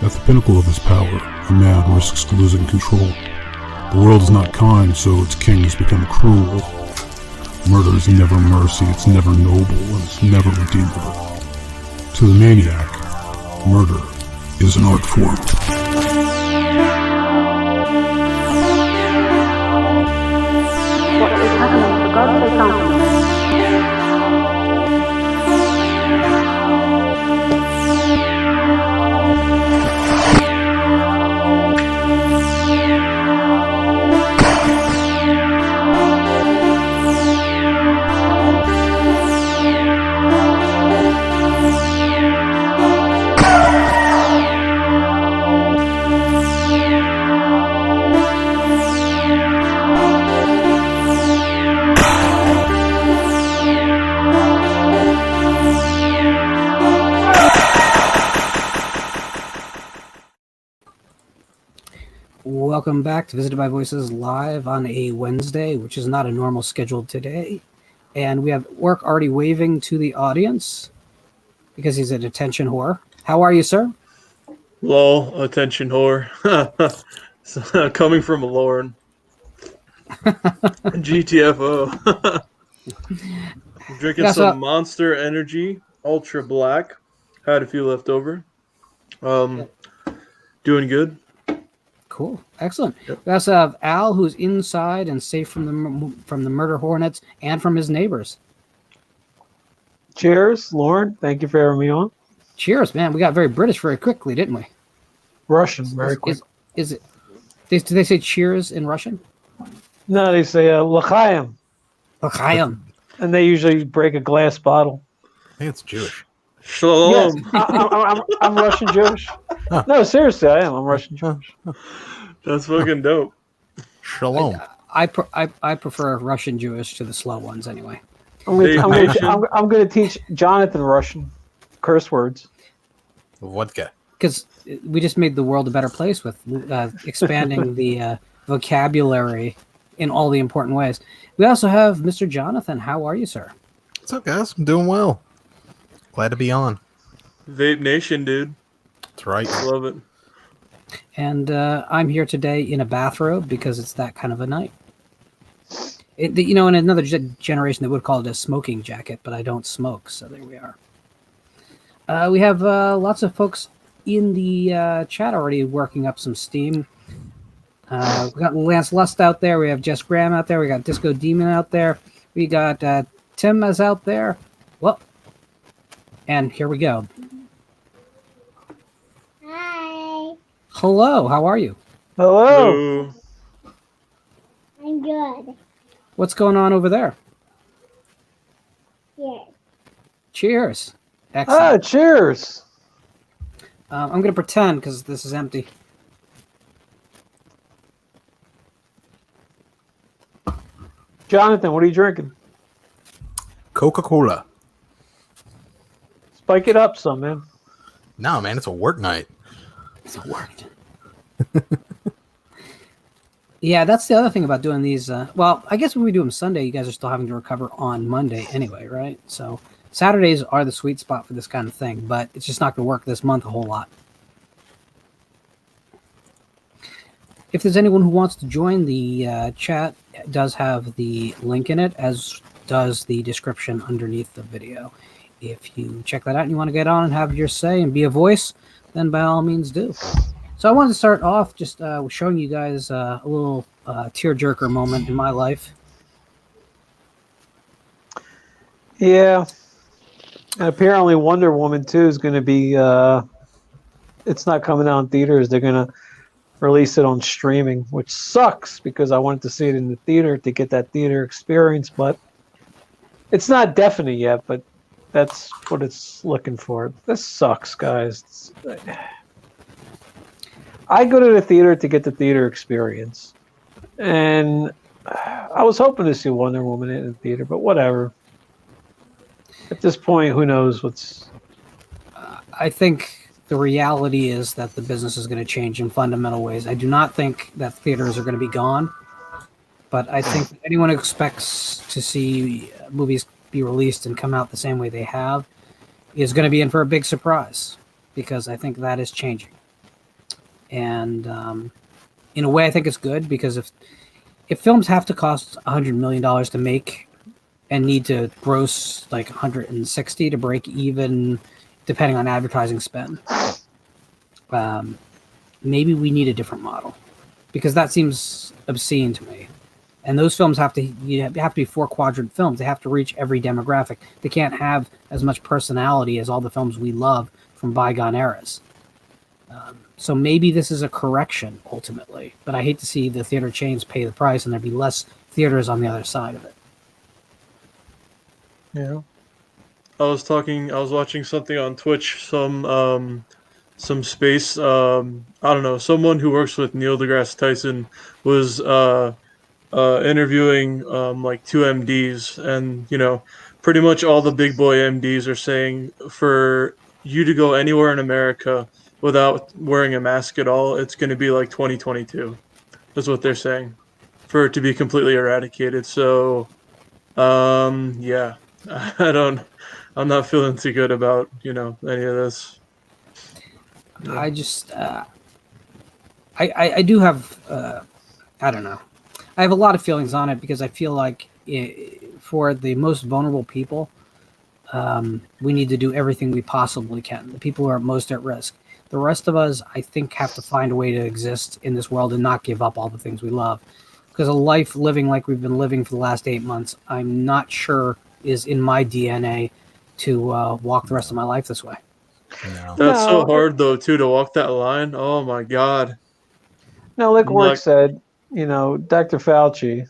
At the pinnacle of his power, a man risks losing control. The world is not kind, so its kings become cruel. Murder is never mercy, it's never noble, and it's never redeemable. To the maniac, murder is an art form. What is happening to God's account? Welcome back to Visited by Voices Live on a Wednesday, which is not a normal schedule today. And we have Work already waving to the audience because he's an attention whore. How are you, sir? Lol, attention whore. So, coming from a Lauren. GTFO. I'm drinking some Monster Energy, Ultra Black. Had a few left over. Doing good. Cool, excellent. Yep. We also have Al, who's inside and safe from the murder hornets and from his neighbors. Cheers, Lauren. Thank you for having me on. Cheers, man. We got very British very quickly, didn't we? Russian, very quick. Is it? Do they say cheers in Russian? No, they say l'chaim. L'chaim. And they usually break a glass bottle. I think it's Jewish. Shalom. Yes, I'm Russian Jewish. Huh. No, seriously, I am. I'm Russian Jewish. That's fucking dope. Shalom. I prefer Russian Jewish to the slow ones anyway. I'm going to teach Jonathan Russian curse words. Vodka. Because we just made the world a better place with expanding the vocabulary in all the important ways. We also have Mr. Jonathan. How are you, sir? What's up, guys? I'm doing well. Glad to be on. Vape Nation, dude. That's right. Love it. And I'm here today in a bathrobe because it's that kind of a night. In another generation, they would call it a smoking jacket, but I don't smoke, so there we are. We have lots of folks in the chat already working up some steam. We got Lance Lust out there. We have Jess Graham out there. We got Disco Demon out there. We got Tim is out there. Well, and here we go. Hi. Hello, how are you? Hello. I'm good. What's going on over there? Yes. Cheers. Excellent. Cheers. I'm going to pretend because this is empty. Jonathan, what are you drinking? Coca-Cola. Spike it up some, man. No, man, it's a work night. It's a work night. Yeah, that's the other thing about doing these. Well, I guess when we do them Sunday, you guys are still having to recover on Monday anyway, right? So Saturdays are the sweet spot for this kind of thing, but it's just not going to work this month a whole lot. If there's anyone who wants to join the chat, it does have the link in it, as does the description underneath the video. If you check that out and you want to get on and have your say and be a voice, then by all means do. So I wanted to start off just showing you guys a little tearjerker moment in my life. Yeah. And apparently Wonder Woman 2 is going to be, it's not coming out in theaters. They're going to release it on streaming, which sucks because I wanted to see it in the theater to get that theater experience, but it's not definite yet, but that's what it's looking for. This sucks, guys. I go to the theater to get the theater experience, and I was hoping to see Wonder Woman in the theater, but whatever. At this point, who knows what's... I think the reality is that the business is going to change in fundamental ways. I do not think that theaters are going to be gone, but I think anyone who expects to see movies be released and come out the same way they have is going to be in for a big surprise, because I think that is changing. And in a way, I think it's good because if films have to cost $100 million to make and need to gross like 160 to break even, depending on advertising spend, maybe we need a different model, because that seems obscene to me. And those films have to be 4-quadrant films. They have to reach every demographic. They can't have as much personality as all the films we love from bygone eras. So maybe this is a correction ultimately, but I hate to see the theater chains pay the price and there'd be less theaters on the other side of it. Yeah. I was watching something on Twitch, some space, I don't know, someone who works with Neil deGrasse Tyson was interviewing like 2 MDs, and pretty much all the big boy MDs are saying for you to go anywhere in America without wearing a mask at all, it's going to be like 2022. That's what they're saying, for it to be completely eradicated. So yeah, I'm not feeling too good about any of this. I just I do have I don't know, I have a lot of feelings on it, because I feel like for the most vulnerable people, we need to do everything we possibly can. The people who are most at risk. The rest of us, I think, have to find a way to exist in this world and not give up all the things we love. Because a life living like we've been living for the last 8 months, I'm not sure is in my DNA to walk the rest of my life this way. No. That's so hard, though, too, to walk that line. Oh, my God. No, like Work said, Dr. Fauci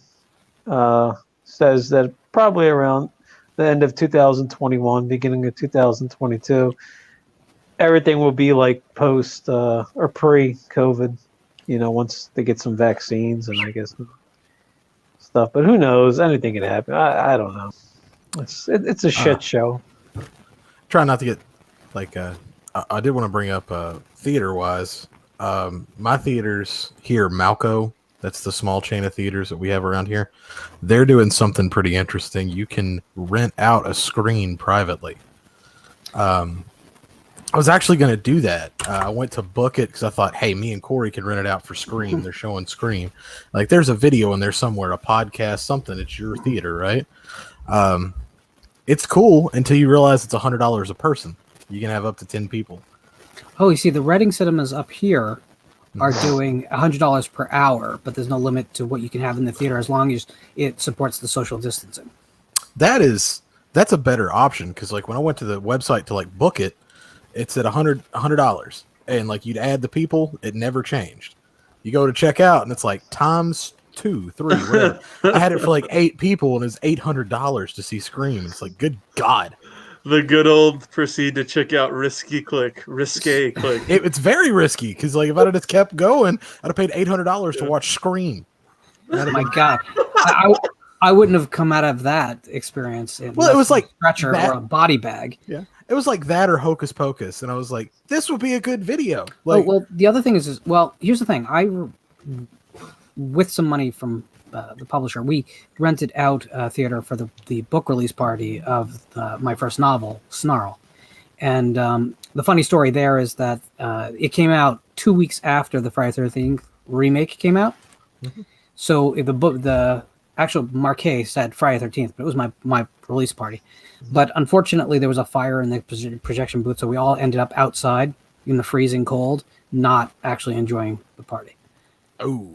says that probably around the end of 2021, beginning of 2022, everything will be like post or pre-COVID, once they get some vaccines and I guess stuff. But who knows? Anything can happen. I don't know. It's a shit show. Try not to get like I did want to bring up theater-wise. My theaters here, Malco, that's the small chain of theaters that we have around here. They're doing something pretty interesting. You can rent out a screen privately. I was actually going to do that. I went to book it because I thought, hey, me and Corey can rent it out for Scream. They're showing Scream. Like, there's a video in there somewhere, a podcast, something. It's your theater, right? It's cool until you realize it's $100 a person. You can have up to 10 people. Oh, you see, the Reading cinemas up here are doing $100 per hour, but there's no limit to what you can have in the theater as long as it supports the social distancing. That's a better option, because like when I went to the website to like book it, it said $100, and like you'd add the people, it never changed. You go to check out, and it's like times 2, 3, whatever. I had it for like 8 people, and it was $800 to see Scream. It's like, good God. The good old proceed to check out risque click. It's very risky, because like if I'd have just kept going, I'd have paid $800 to watch Scream. Oh my God. I wouldn't have come out of that experience in it was like a stretcher or a body bag. Yeah. It was like that or Hocus Pocus, and I was like, this would be a good video. Well, the other thing is here's the thing. With some money from the publisher, we rented out a theater for the book release party of my first novel, Snarl. And the funny story there is that it came out 2 weeks after the Friday the 13th remake came out. Mm-hmm. So the actual marquee said Friday 13th, but it was my release party. But unfortunately, there was a fire in the projection booth, so we all ended up outside in the freezing cold, not actually enjoying the party. Oh.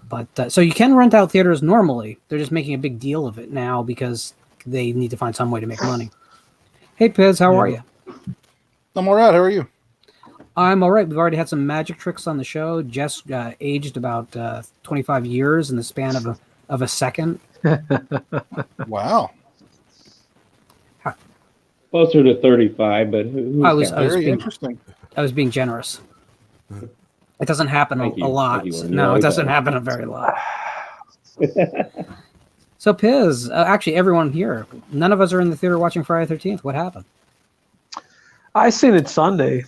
But so you can rent out theaters normally. They're just making a big deal of it now because they need to find some way to make money. Hey, Piz, how are you? I'm all right. How are you? I'm all right. We've already had some magic tricks on the show. Jess aged about 25 years in the span of a second. Wow. Closer to 35, but interesting. I was being generous. It doesn't happen a lot. No, it doesn't happen a very lot. So, Piz, actually, everyone here, none of us are in the theater watching Friday the 13th. What happened? I seen it Sunday.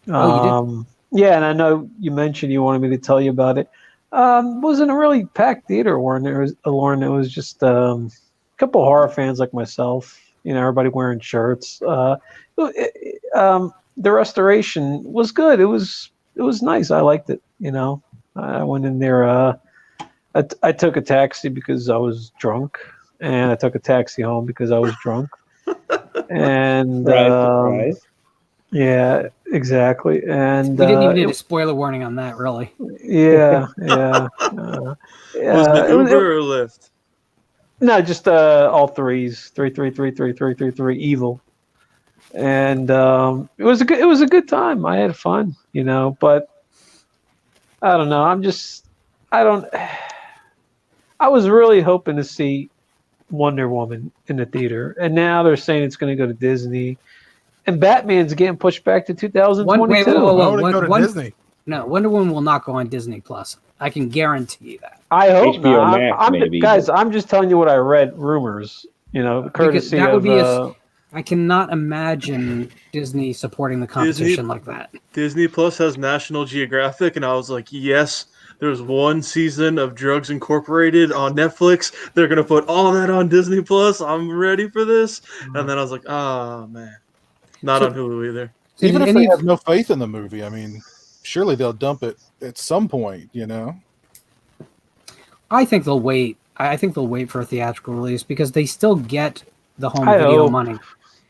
Oh, you did? Yeah, and I know you mentioned you wanted me to tell you about it. Wasn't a really packed theater, Lauren. It was just a couple horror fans like myself. Everybody wearing shirts. The restoration was good. It was was nice. I liked it. I went in there. I took a taxi because I was drunk, and I took a taxi home because I was drunk. And Surprise. yeah, exactly. And We didn't even need a spoiler warning on that, really. yeah. Was it Uber or Lyft? No, just all threes, 3333333 evil, and it was a good time. I had fun, but I don't know. I was really hoping to see Wonder Woman in the theater, and now they're saying it's going to go to Disney, and Batman's getting pushed back to 2022. Wait, whoa. Why would it go to Disney? No, Wonder Woman will not go on Disney Plus. I can guarantee you that. I hope HBO not. Max, maybe. Guys, I'm just telling you what I read. Rumors, courtesy that would of. be I cannot imagine Disney supporting the competition like that. Disney Plus has National Geographic, and I was like, yes, there's one season of Drugs Incorporated on Netflix. They're going to put all of that on Disney Plus. I'm ready for this. And then I was like, oh, man. Not on Hulu either. Even if they have no faith in the movie, I mean, surely they'll dump it at some point, I think they'll wait. I think they'll wait for a theatrical release because they still get the home video money.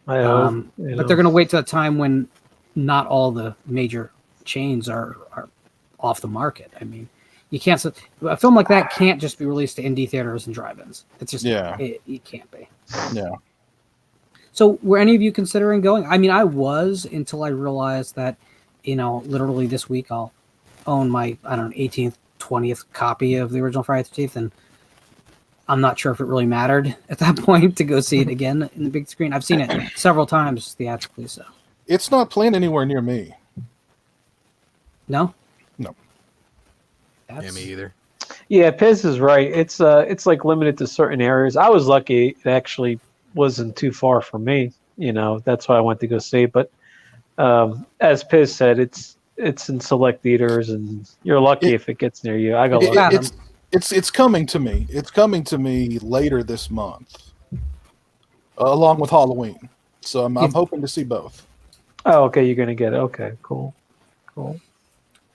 I hope, but they're going to wait till a time when not all the major chains are off the market. I mean, you can't. A film like that can't just be released to indie theaters and drive-ins. It's just it can't be. Yeah. So, were any of you considering going? I mean, I was until I realized that, literally this week I'll own my 18th, 20th copy of the original Friday the 13th, and I'm not sure if it really mattered at that point to go see it again in the big screen. I've seen it several times theatrically, so. It's not playing anywhere near me. No? No. Yeah, me either. Yeah, Piz is right. It's like limited to certain areas. I was lucky it actually wasn't too far from me. That's why I went to go see it. But as Piz said, it's in select theaters, and you're lucky if it gets near you. I go look at them. It's coming to me. It's coming to me later this month, along with Halloween. So I'm hoping to see both. Oh, okay. You're gonna get it. Okay, cool.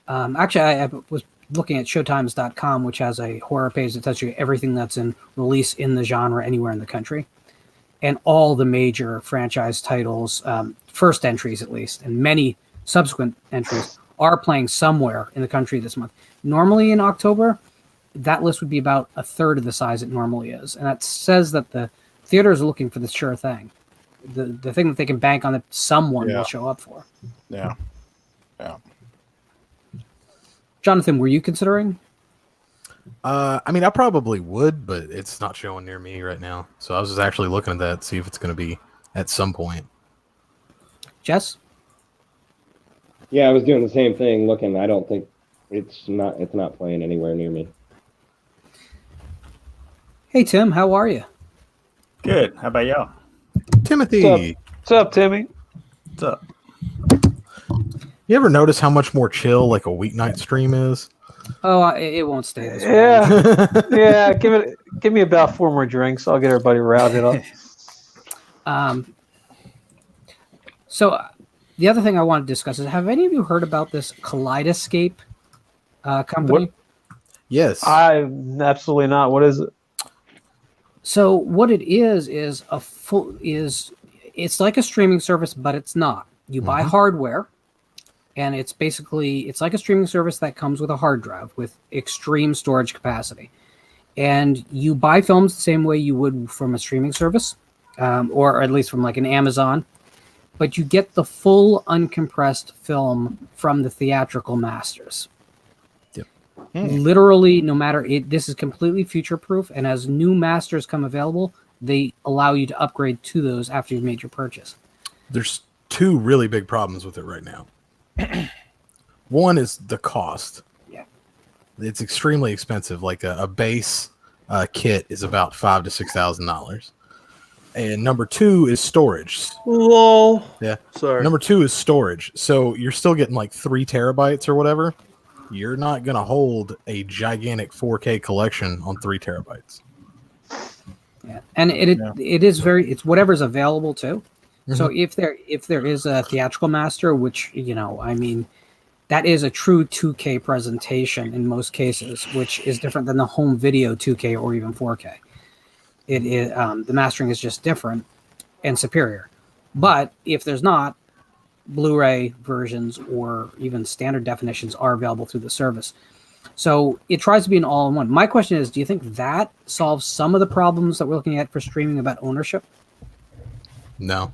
Actually, I was looking at Showtimes.com, which has a horror page that tells you everything that's in release in the genre anywhere in the country, and all the major franchise titles, first entries at least, and many subsequent entries are playing somewhere in the country this month. Normally in October, that list would be about a third of the size it normally is, and that says that the theaters are looking for the sure thing, the thing that they can bank on that someone will show up for. Yeah. Jonathan, were you considering? I mean, I probably would, but it's not showing near me right now. So I was just actually looking at that, see if it's going to be at some point. Jess? Yeah, I was doing the same thing, looking. I don't think it's not playing anywhere near me. Hey, Tim, how are you? Good. How about y'all? Timothy. What's up, Timmy? What's up? You ever notice how much more chill like a weeknight stream is? Oh, it won't stay this way. Yeah. Give me about 4 more drinks. I'll get everybody routed up. So the other thing I want to discuss is: have any of you heard about this Kaleidoscape company? Yes. Absolutely not. What is it? So what it is it's like a streaming service, but it's not. You buy hardware. And it's like a streaming service that comes with a hard drive with extreme storage capacity. And you buy films the same way you would from a streaming service, or at least from like an Amazon, but you get the full uncompressed film from the theatrical masters. Yep. Literally, no matter this is completely future-proof, and as new masters come available, they allow you to upgrade to those after you've made your purchase. There's 2 really big problems with it right now. One is the cost. Yeah, it's extremely expensive. Like a base kit is about $5,000 to $6,000. And number 2 is storage. Lol. Yeah. Sorry. Number 2 is storage. So you're still getting like 3 terabytes or whatever. You're not gonna hold a gigantic 4K collection on 3 terabytes. Yeah, and it is it's whatever's available too. So if there is a theatrical master, which I mean, that is a true 2K presentation in most cases, which is different than the home video 2K or even 4K. It is the mastering is just different and superior. But if there's not, Blu-ray versions or even standard definitions are available through the service. So it tries to be an all-in-one. My question is, do you think that solves some of the problems that we're looking at for streaming about ownership? No.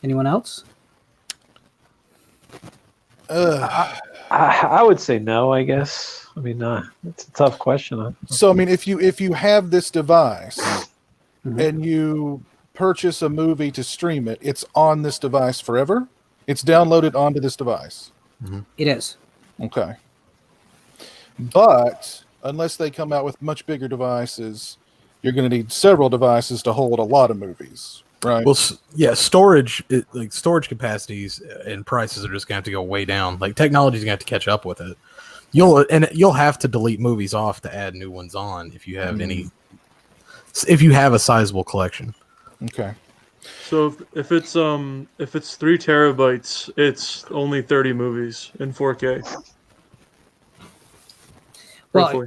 Anyone else? I would say no. I guess. I mean, it's a tough question. So I mean, if you have this device Mhm. and you purchase a movie to stream it, it's on this device forever. It's downloaded onto this device. It is. Okay. But unless they come out with much bigger devices, you're going to need several devices to hold a lot of movies, right? Well, yeah, storage capacities and prices are just going to have to go way down. Like technology's going to have to catch up with it. You'll have to delete movies off to add new ones on if you have if you have a sizable collection. Okay. So if it's 3 terabytes, it's only 30 movies in 4K. Well, Roughly.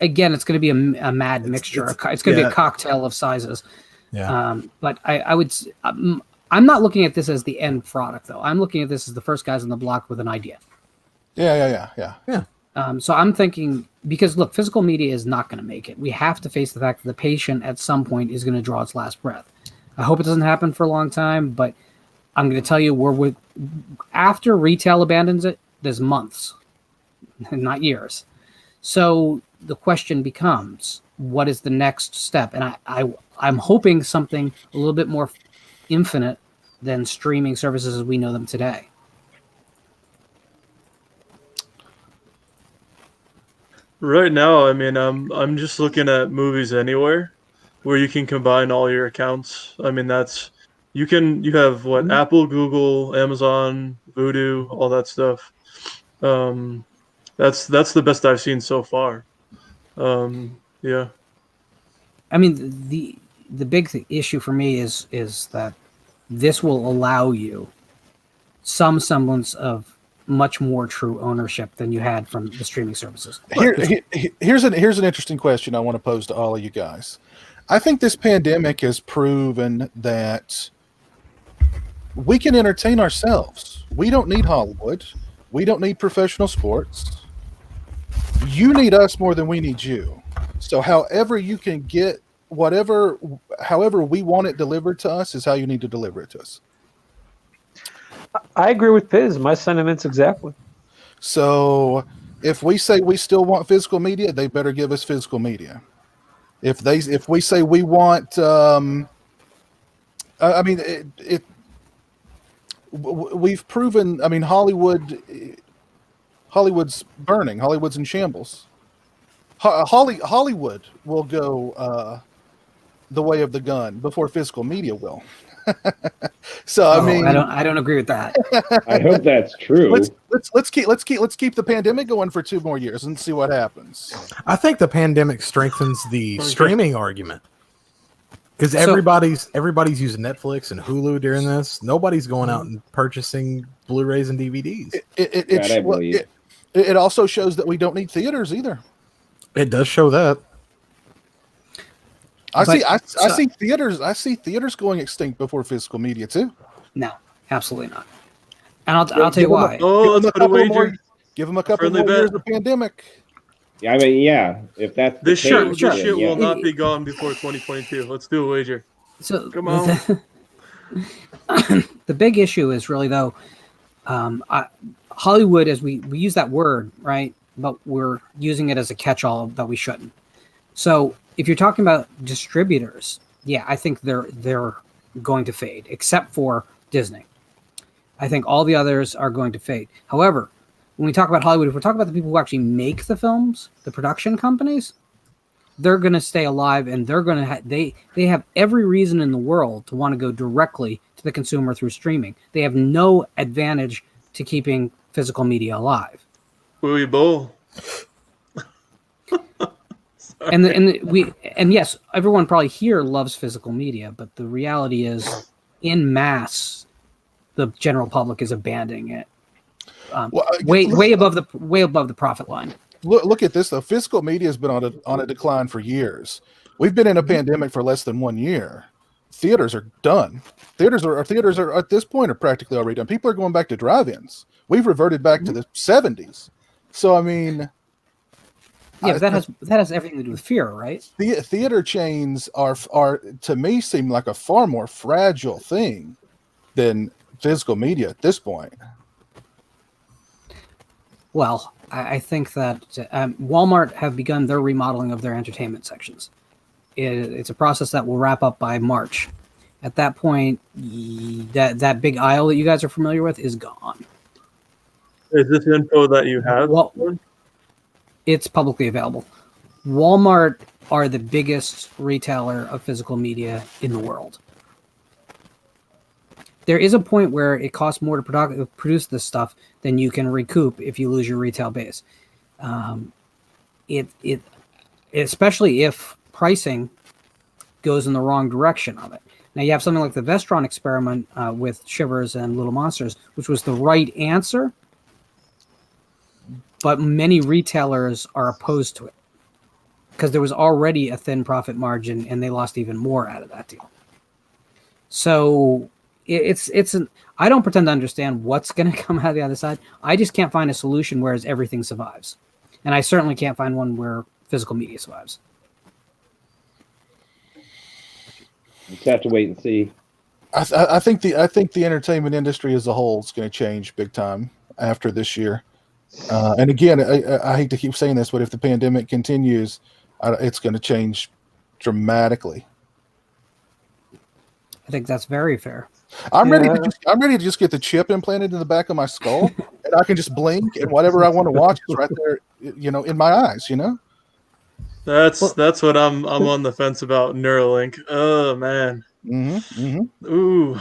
again, it's going to be a mad mixture. It's going to be a cocktail of sizes. Yeah. But I would. I'm not looking at this as the end product, though. I'm looking at this as the first guys on the block with an idea. Yeah. So I'm thinking, because look, physical media is not going to make it. We have to face the fact that the patient at some point is going to draw its last breath. I hope it doesn't happen for a long time, but I'm going to tell you, after retail abandons it, there's months, not years. So the question becomes, what is the next step? And I'm hoping something a little bit more infinite than streaming services as we know them today. Right now, I mean, I'm just looking at Movies Anywhere, where you can combine all your accounts. I mean, you have what, Apple, Google, Amazon, Vudu, all that stuff. That's the best I've seen so far. Yeah. I mean, the big issue for me is that this will allow you some semblance of much more true ownership than you had from the streaming services. Here's an interesting question I want to pose to all of you guys. I think this pandemic has proven that we can entertain ourselves. We don't need Hollywood. We don't need professional sports. You need us more than we need you. So however you can get however we want it delivered to us is how you need to deliver it to us. I agree with Piz. My sentiments exactly. So if we say we still want physical media, they better give us physical media. If we say we want, I mean, we've proven. I mean, Hollywood's burning. Hollywood's in shambles. Hollywood will go the way of the gun before physical media will. So I mean, I don't agree with that. I hope that's true. Let's keep the pandemic going for 2 more years and see what happens. I think the pandemic strengthens the streaming argument because everybody's using Netflix and Hulu during this. Nobody's going out and purchasing Blu-rays and DVDs. It also shows that we don't need theaters either. It does show that. I see theaters going extinct before physical media too. No, absolutely not. And I'll tell you why. Give them a couple more years of pandemic. Yeah, I mean, yeah. If that's this shit yeah. will not be gone before 2022. Let's do a wager. So come on. The big issue is really though, Hollywood, as we use that word, right? But we're using it as a catch-all that we shouldn't. So if you're talking about distributors, yeah, I think they're going to fade, except for Disney. I think all the others are going to fade. However, when we talk about Hollywood, if we're talking about the people who actually make the films, the production companies, they're going to stay alive, and they're going to they have every reason in the world to want to go directly to the consumer through streaming. They have no advantage to keeping physical media alive. We bowl. And yes, everyone probably here loves physical media, but the reality is, in mass, the general public is abandoning it. Well, Way above the profit line. Look at this though. Physical media has been on a decline for years. We've been in a pandemic for less than 1 year. Theaters are done. Theaters are at this point are practically already done. People are going back to drive-ins. We've reverted back to the 70s. So I mean, yeah, that has everything to do with fear, right? Theater chains are to me seem like a far more fragile thing than physical media at this point. Well, I think that Walmart have begun their remodeling of their entertainment sections. It's a process that will wrap up by March. At that point, that big aisle that you guys are familiar with is gone. Is this info that you have? Well, it's publicly available. Walmart are the biggest retailer of physical media in the world. There is a point where it costs more to produce this stuff than you can recoup if you lose your retail base. Especially if pricing goes in the wrong direction of it. Now you have something like the Vestron experiment with Shivers and Little Monsters, which was the right answer, but many retailers are opposed to it because there was already a thin profit margin and they lost even more out of that deal. So I don't pretend to understand what's going to come out of the other side. I just can't find a solution where everything survives. And I certainly can't find one where physical media survives. You just have to wait and see. I think the entertainment industry as a whole is going to change big time after this year. And again, I hate to keep saying this, but if the pandemic continues, it's going to change dramatically. I think that's very fair. I'm ready to just get the chip implanted in the back of my skull, and I can just blink, and whatever I want to watch is right there, in my eyes. That's what I'm on the fence about Neuralink. Oh man. Ooh.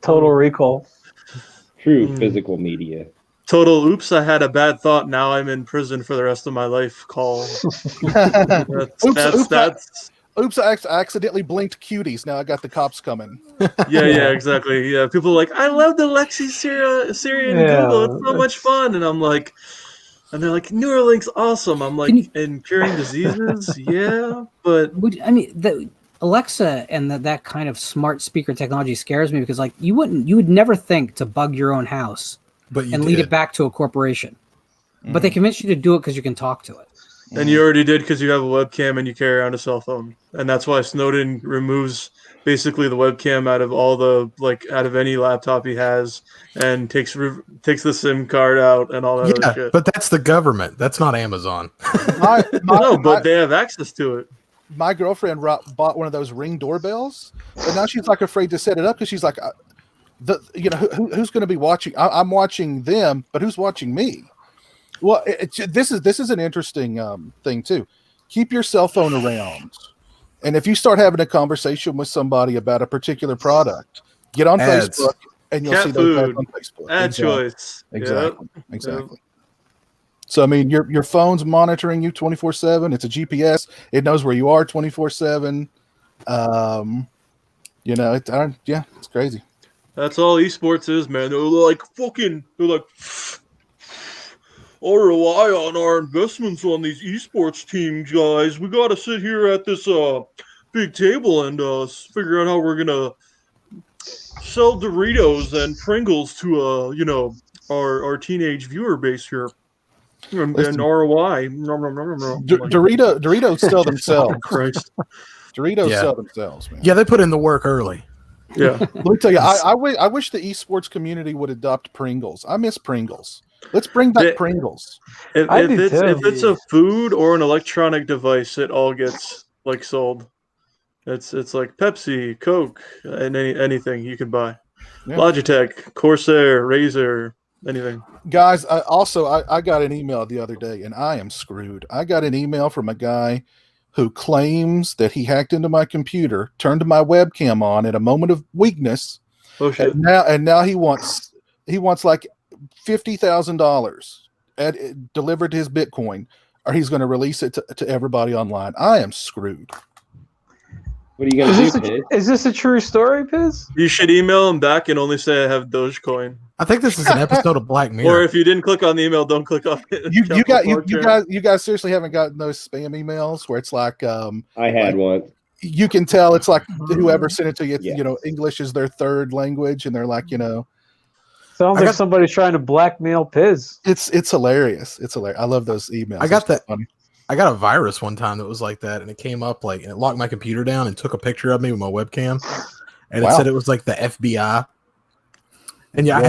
Total Recall. True physical media. Total oops, I had a bad thought. Now I'm in prison for the rest of my life call. Oops, I accidentally blinked cuties. Now I got the cops coming. Yeah, exactly. Yeah, people are like, I love the Lexi Siri and Google. It's so much fun. And I'm like, and they're like, Neuralink's awesome. I'm like, in curing diseases? Yeah, but... the Alexa and that kind of smart speaker technology scares me because, like, you would never think to bug your own house and lead it back to a corporation. But they convince you to do it because you can talk to it. And you already did because you have a webcam and you carry around a cell phone. And that's why Snowden removes basically the webcam out of any laptop he has and takes the SIM card out and all that other shit. But that's the government. That's not Amazon. But they have access to it. My girlfriend bought one of those Ring doorbells, but now she's like afraid to set it up because she's like, who's going to be watching? I'm watching them, but who's watching me? Well, this is an interesting thing too. Keep your cell phone around, and if you start having a conversation with somebody about a particular product, get on Facebook, and you'll see those ads on Facebook. Ad choice. Exactly. So I mean, your phone's monitoring you 24/7. It's a GPS. It knows where you are 24/7. It's crazy. That's all esports is, man. They're like ROI on our investments on these esports teams, guys. We got to sit here at this big table and figure out how we're gonna sell Doritos and Pringles to our teenage viewer base here. And ROI. Doritos sell themselves. Christ. Doritos sell themselves, man. Yeah, they put in the work early. Yeah. Let me tell you, I wish the esports community would adopt Pringles. I miss Pringles. Let's bring back Pringles. If it's a food or an electronic device, it all gets sold. It's like Pepsi, Coke, and anything you can buy. Yeah. Logitech, Corsair, Razer, anything. Guys, I got an email the other day, and I am screwed. I got an email from a guy who claims that he hacked into my computer, turned my webcam on at a moment of weakness. Oh shit! And now he wants like $50,000 delivered to his Bitcoin, or he's going to release it to everybody online. I am screwed. What are you gonna do, Piz? Is this a true story, Piz? You should email him back and only say I have Dogecoin. I think this is an episode of Black Mirror. Or if you didn't click on the email, don't click on it. You guys seriously haven't gotten those spam emails where it's like I had one. You can tell it's like whoever sent it to you, Yeah. you know, English is their third language, and they're like, you know, Sounds like somebody's trying to blackmail Piz. it's hilarious. It's hilarious. I love those emails. I got It's that. funny. I got a virus one time that was like that, and it came up like, and it locked my computer down and took a picture of me with my webcam, and it said it was like the FBI. And yeah, I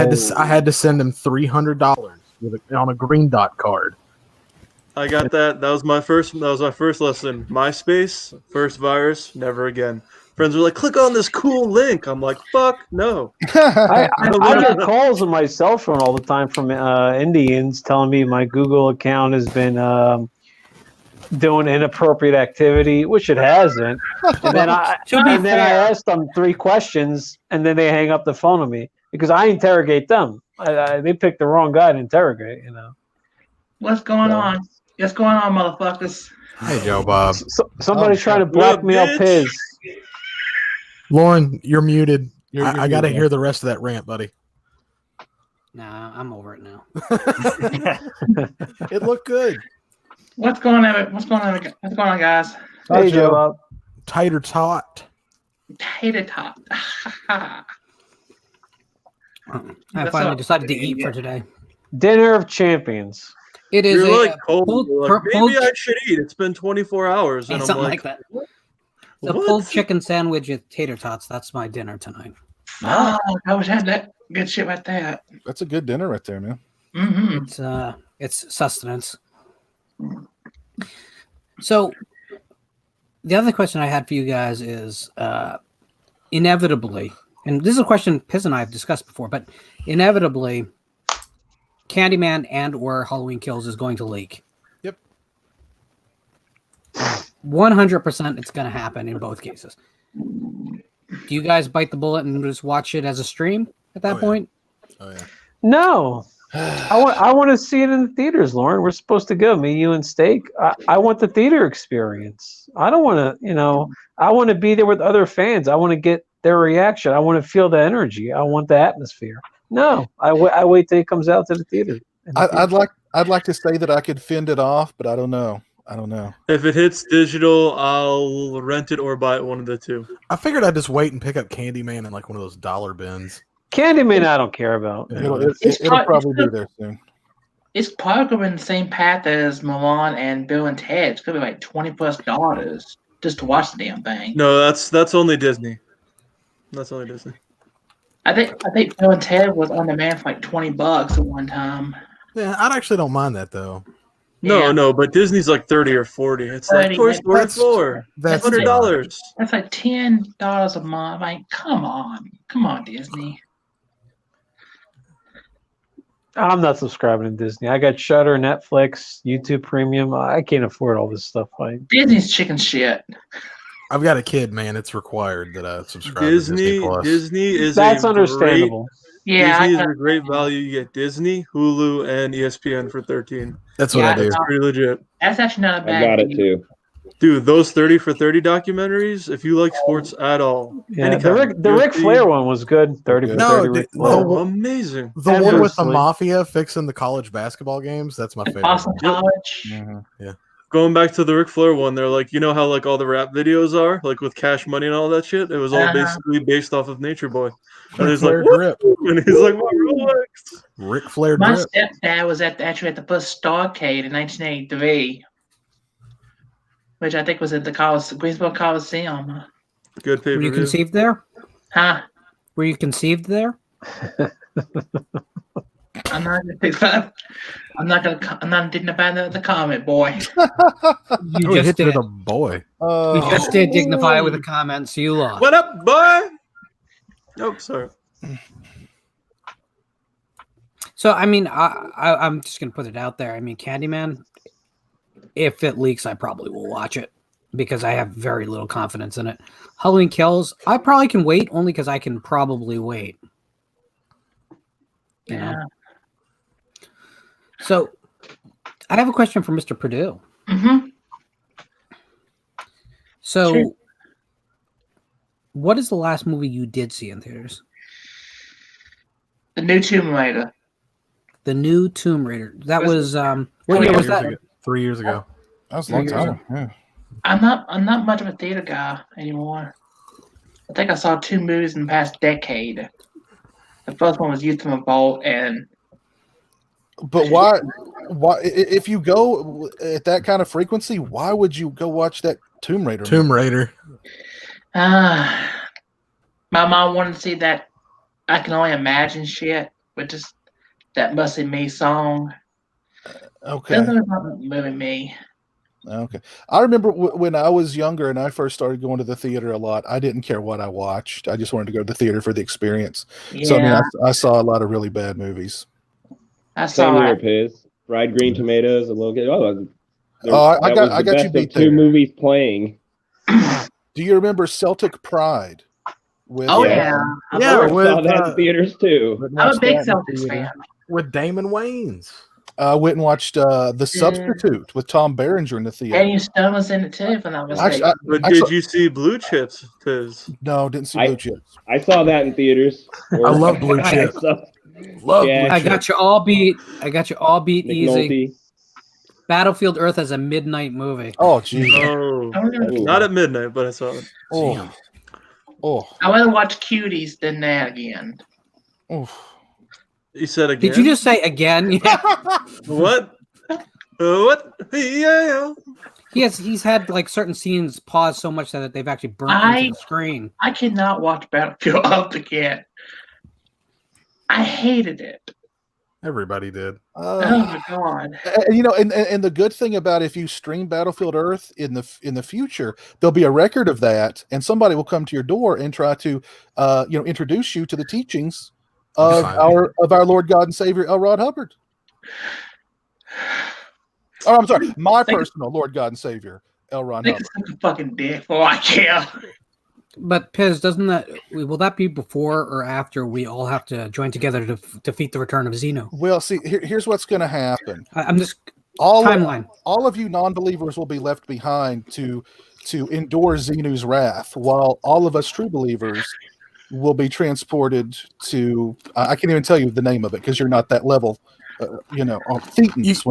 had to send them $300 on a green dot card. I got that. That was my first lesson. MySpace, first virus, never again. Friends were like, click on this cool link. I'm like, fuck no. I get calls on my cell phone all the time from Indians telling me my Google account has been doing inappropriate activity, which it hasn't. And then I ask them 3 questions, and then they hang up the phone on me because I interrogate them. They picked the wrong guy to interrogate, you know. What's going on? What's going on, motherfuckers? Hey, Joe Bob. Somebody's trying to blackmail Piz. Lauren, you're muted. I got to hear the rest of that rant, buddy. Nah, I'm over it now. It looked good. What's going on? What's going on, guys? Hey, Joe Bob. Tater tot. Tater tot. I finally decided to eat for today. Dinner of Champions. It is You're a like cold. You're like, maybe I should eat. It's been 24 hours. And I'm something like, like that. The pulled chicken sandwich with tater tots. That's my dinner tonight. Oh, I wish I had that good shit like that. That's a good dinner right there, man. Mm-hmm. It's sustenance. So the other question I had for you guys is inevitably, and this is a question Piz and I have discussed before, but inevitably Candyman and or Halloween Kills is going to leak. Yep. 100% it's going to happen in both cases. Do you guys bite the bullet and just watch it as a stream at that point? Oh, yeah. No. I want to see it in the theaters, Lauren. We're supposed to go, me, you, and Steak. I want the theater experience. I don't want to, I want to be there with other fans. I want to get their reaction. I want to feel the energy. I want the atmosphere. No, I wait till it comes out to the theater. I'd like to say that I could fend it off, but I don't know. if it hits digital, I'll rent it or buy it, one of the two. I figured I'd just wait and pick up Candyman in like one of those dollar bins. Candyman, I don't care about. It'll probably be there soon. It's probably going the same path as Milan and Bill and Ted. It's going to be like $20+ just to watch the damn thing. No, that's only Disney. That's only Disney. I think Bill and Ted was on demand for like $20 at one time. Yeah, I actually don't mind that though. No, but Disney's like 30 or 40. It's like Toy Story 4. That's $100. That's like $10 a month. Like, come on, Disney. I'm not subscribing to Disney. I got Shudder, Netflix, YouTube Premium. I can't afford all this stuff. Disney's chicken shit. I've got a kid, man. It's required that I subscribe to Disney is that's understandable. Disney is a great value. You get Disney, Hulu, and ESPN for $13. That's what I do. It's pretty legit. That's actually not a bad. I got it too. Dude, those 30 for 30 documentaries, if you like sports at all. Yeah, the Ric Flair one was good. 30 for 30. Ric Flair. Amazing. The one with the mafia fixing the college basketball games, that's my favorite. Awesome College. Mm-hmm. Yeah. Going back to the Ric Flair one, they're like, you know how like all the rap videos are, like with Cash Money and all that shit? It was all basically based off of Nature Boy. And he's like, drip. And he's like, my Rolex. Ric Flair My drip. stepdad was actually at the first Starcade in 1983, which I think was at the Greensboro Coliseum. Good pay-per-view. Were you conceived there? Huh? Were you conceived there? I'm not dignifying the comment, boy. You just did. A boy. You just did dignify it with a comment, so you lost. What up, boy? Oh, sorry. So, I mean, I'm just going to put it out there. I mean, Candyman, if it leaks, I probably will watch it because I have very little confidence in it. Halloween Kills, I probably can wait only because I can probably wait. You know? So, I have a question for Mr. Purdue. Mm-hmm. So, Sure. what is the last movie you did see in theaters? The new Tomb Raider. The new Tomb Raider. That was what Three year was years that? ago. 3 years ago. That was a long 3 years time. Yeah. I'm not much of a theater guy anymore. I think I saw 2 movies in the past decade. The first one was Youth from a Vault, and But why? If you go at that kind of frequency, why would you go watch that Tomb Raider? Tomb Raider. my mom wanted to see that I Can Only Imagine shit, which is that Must Be Me song. Okay. Doesn't moving me. Okay. I remember when I was younger and I first started going to the theater a lot, I didn't care what I watched. I just wanted to go to the theater for the experience. Yeah, So, I mean, I saw a lot of really bad movies. I Same saw here, it. Piz. Fried green tomatoes, a little bit. I got you beat 2 there. movies playing. Do you remember Celtic Pride? With, Oh Yeah. yeah, Yeah, I with, saw that in theaters too. I'm a big Celtics fan. with Damon Wayans. I went and watched The Substitute with Tom Berenger in the theater. Eddie Stone was in it too, if I'm not mistaken. Actually, But I did saw- you see Blue Chips? Piz? No, didn't see I- Blue Chips. I saw that in theaters. I love Blue I Chips. saw Love Yeah. Blue I Chips. got you all beat. Easy. McNulty. Battlefield Earth as a midnight movie. Oh, geez. Oh, Ooh. not at midnight, but I saw it. Oh. Oh. I rather watch Cuties than that again. Oh. You said again. Did you just say again? Yeah. What? What? Yeah. He's had like certain scenes paused so much that they've actually burnt into the screen. I cannot watch Battlefield up again. I hated it. Everybody did. Oh my god. And, you know, and the good thing about if you stream Battlefield Earth in the future, there'll be a record of that, and somebody will come to your door and try to, introduce you to the teachings of our Lord God and Savior L. Rod Hubbard. Oh, I'm sorry, my personal Lord God and Savior L. Ron Think Hubbard. it's such a fucking dick for all I care. But Piz, will that be before or after we all have to join together to defeat the return of Xeno? Well, see, here's what's going to happen. I'm just All of you non-believers will be left behind to endure Xenu's wrath, while all of us true believers will be transported to. I can't even tell you the name of it because you're not that level. On Thetans.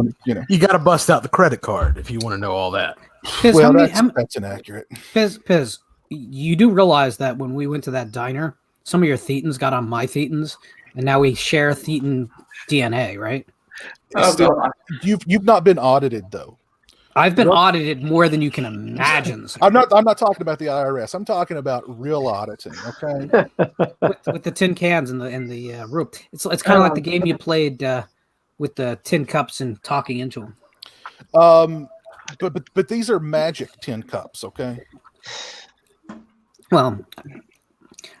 You got to bust out the credit card if you want to know all that. Piz, Well, that's inaccurate. Piz, you do realize that when we went to that diner, some of your Thetans got on my Thetans, and now we share Thetan DNA, right? Oh, Still, God. you've not been audited though. I've been audited more than you can imagine. sir. I'm not talking about the IRS. I'm talking about real auditing. Okay. with the tin cans in the room. It's kind of like the game you played with the tin cups and talking into them. But these are magic tin cups. Okay. Well, Isn't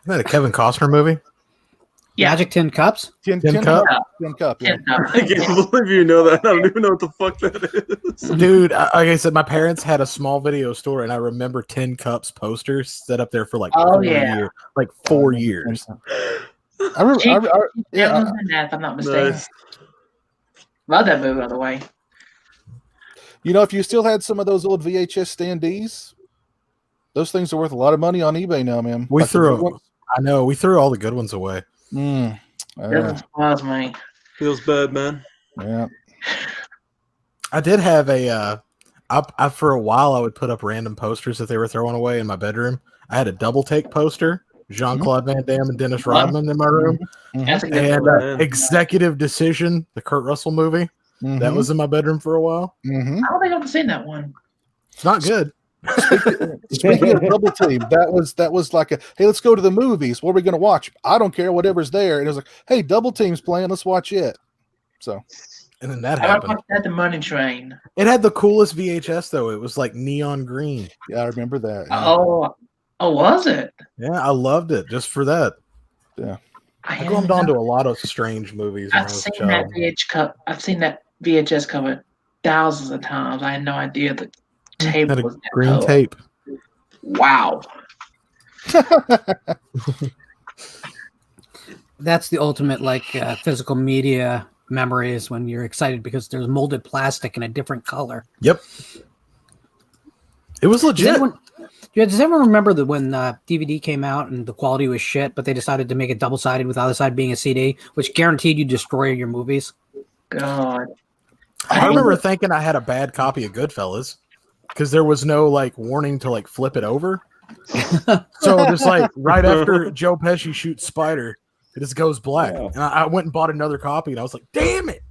that a Kevin Costner movie? Yeah. magic tin cups. Tin cup? cup. Yeah. I can't believe you know that. I don't even know what the fuck that is. Dude, like I said, my parents had a small video store, and I remember Tin Cups posters set up there for like 4 years. Like 4 years. I remember. That was in that, if I'm not mistaken. Nice. Love that movie, by the way. If you still had some of those old VHS standees, those things are worth a lot of money on eBay now, man. We Like the good threw. ones. I know we threw all the good ones away. Doesn't surprise me. Feels bad, man. Yeah. I did have a. I for a while I would put up random posters that they were throwing away in my bedroom. I had a double take poster, Jean-Claude Van Damme and Dennis Rodman in my room, That's a good and one. Executive Decision, the Kurt Russell movie, that was in my bedroom for a while. I don't think I've seen that one. It's not good. Speaking of double team, that was like hey, let's go to the movies. What are we going to watch? I don't care, whatever's there. And it was like, hey, double team's playing. Let's watch it. So, and then that I happened. watched that, The Money Train. It had the coolest VHS though. It was like neon green. Yeah, I remember that. Yeah. Oh, was it? Yeah, I loved it just for that. Yeah, I glommed onto a lot of strange movies when I I've was a seen that child. I've seen that VHS cover thousands of times. I had no idea the tape Had a was that green color. tape. Wow. That's the ultimate physical media memories when you're excited because there's molded plastic in a different color. Yep. It was Does legit. Yeah, does everyone remember that when DVD came out and the quality was shit, but they decided to make it double-sided with the other side being a CD, which guaranteed you destroy your movies? God. I remember thinking I had a bad copy of Goodfellas because there was no like warning to like flip it over. So just like right after Joe Pesci shoots Spider, it just goes black. Yeah. And I went and bought another copy, and I was like, "Damn it!"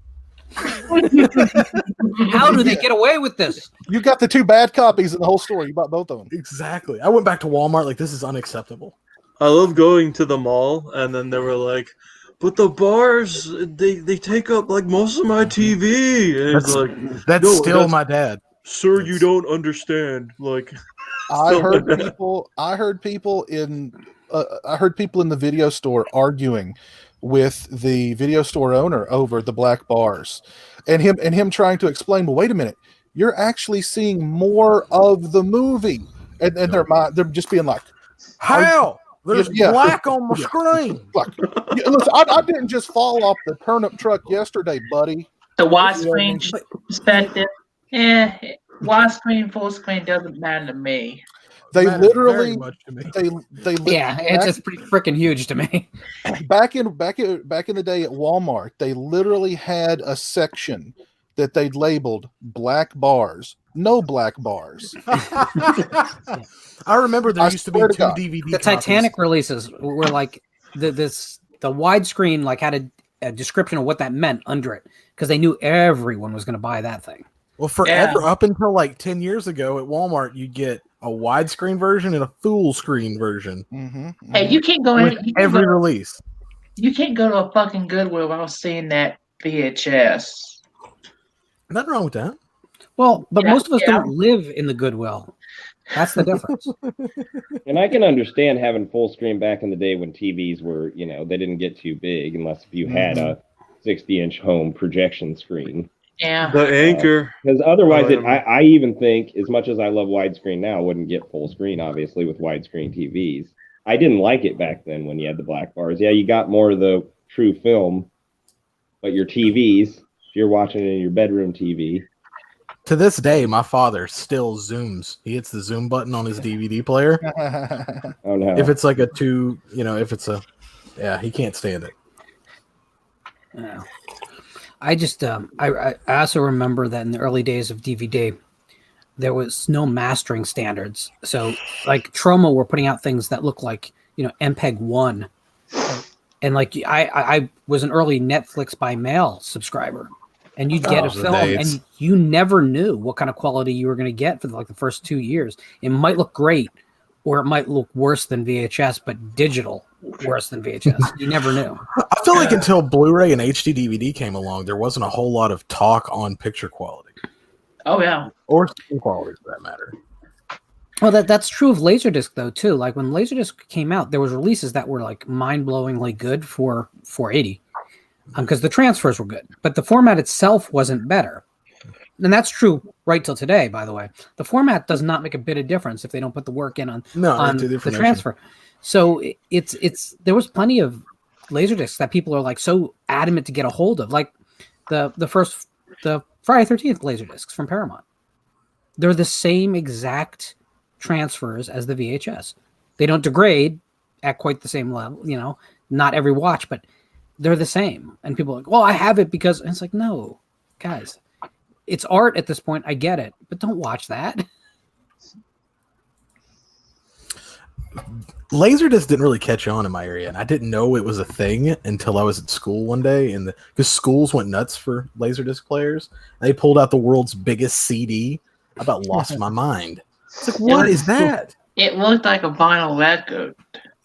How do they get away with this? You got the two bad copies in the whole story. You bought both of them. Exactly. I went back to Walmart like this is unacceptable. I love going to the mall, and then they were like, "But the bars, they take up like most of my TV." And it's like, That's "No, still my dad. Sir, you don't understand." Like, I heard people in the video store arguing with the video store owner over the black bars, and him trying to explain. Well, wait a minute, you're actually seeing more of the movie, and they're just being like, How? There's Yeah. black on my screen. Look, listen, I didn't just fall off the turnip truck yesterday, buddy. The widescreen perspective. Widescreen, full screen doesn't matter to me. They Matters literally, very much to me. they Yeah, it's just pretty freaking huge to me. back in the day at Walmart, they literally had a section that they'd labeled black bars, no black bars. I remember there I used to be swear two to God. DVD. The Titanic releases were like the widescreen like had a description of what that meant under it because they knew everyone was going to buy that thing. Well, forever up until like 10 years ago at Walmart, you'd get a widescreen version and a full screen version. Mm-hmm. Hey, you can't go with in every release. You can't go to a fucking Goodwill without seeing that VHS. Nothing wrong with that. Well, but Yeah, most of us yeah. don't live in the Goodwill. That's the difference. And I can understand having full screen back in the day when TVs were, they didn't get too big unless if you had a 60-inch home projection screen. Yeah. the anchor. Because otherwise, Oh, yeah. I even think, as much as I love widescreen now, I wouldn't get full screen, obviously, with widescreen TVs. I didn't like it back then when you had the black bars. Yeah, you got more of the true film, but your TVs, if you're watching it in your bedroom TV. To this day, my father still zooms. He hits the zoom button on his DVD player. Oh, no. If it's like he can't stand it. Yeah. I just I also remember that in the early days of DVD, there was no mastering standards. So like Troma were putting out things that looked like MPEG 1, and like I was an early Netflix by mail subscriber, and you'd get a film, and you never knew what kind of quality you were going to get for like the first 2 years. It might look great, or it might look worse than VHS, but digital worse than VHS. You never knew. I feel like until Blu-ray and HD DVD came along, there wasn't a whole lot of talk on picture quality. Oh yeah. Or screen quality for that matter. Well, that's true of Laserdisc though too. Like when Laserdisc came out, there was releases that were like mind-blowingly good for 480, because the transfers were good, but the format itself wasn't better. And that's true right till today, by the way. The format does not make a bit of difference if they don't put the work in on the transfer. So it's there was plenty of Laserdiscs that people are like so adamant to get a hold of, like the Friday 13th Laserdiscs from Paramount. They're the same exact transfers as the VHS. They don't degrade at quite the same level, not every watch, but they're the same. And people are like, well, I have it because, and it's like, no, guys, it's art at this point. I get it, but don't watch that. Laserdisc didn't really catch on in my area, and I didn't know it was a thing until I was at school one day, and because schools went nuts for Laserdisc players. They pulled out the world's biggest CD. I about lost my mind. It's like, what is that? It looked like a vinyl record.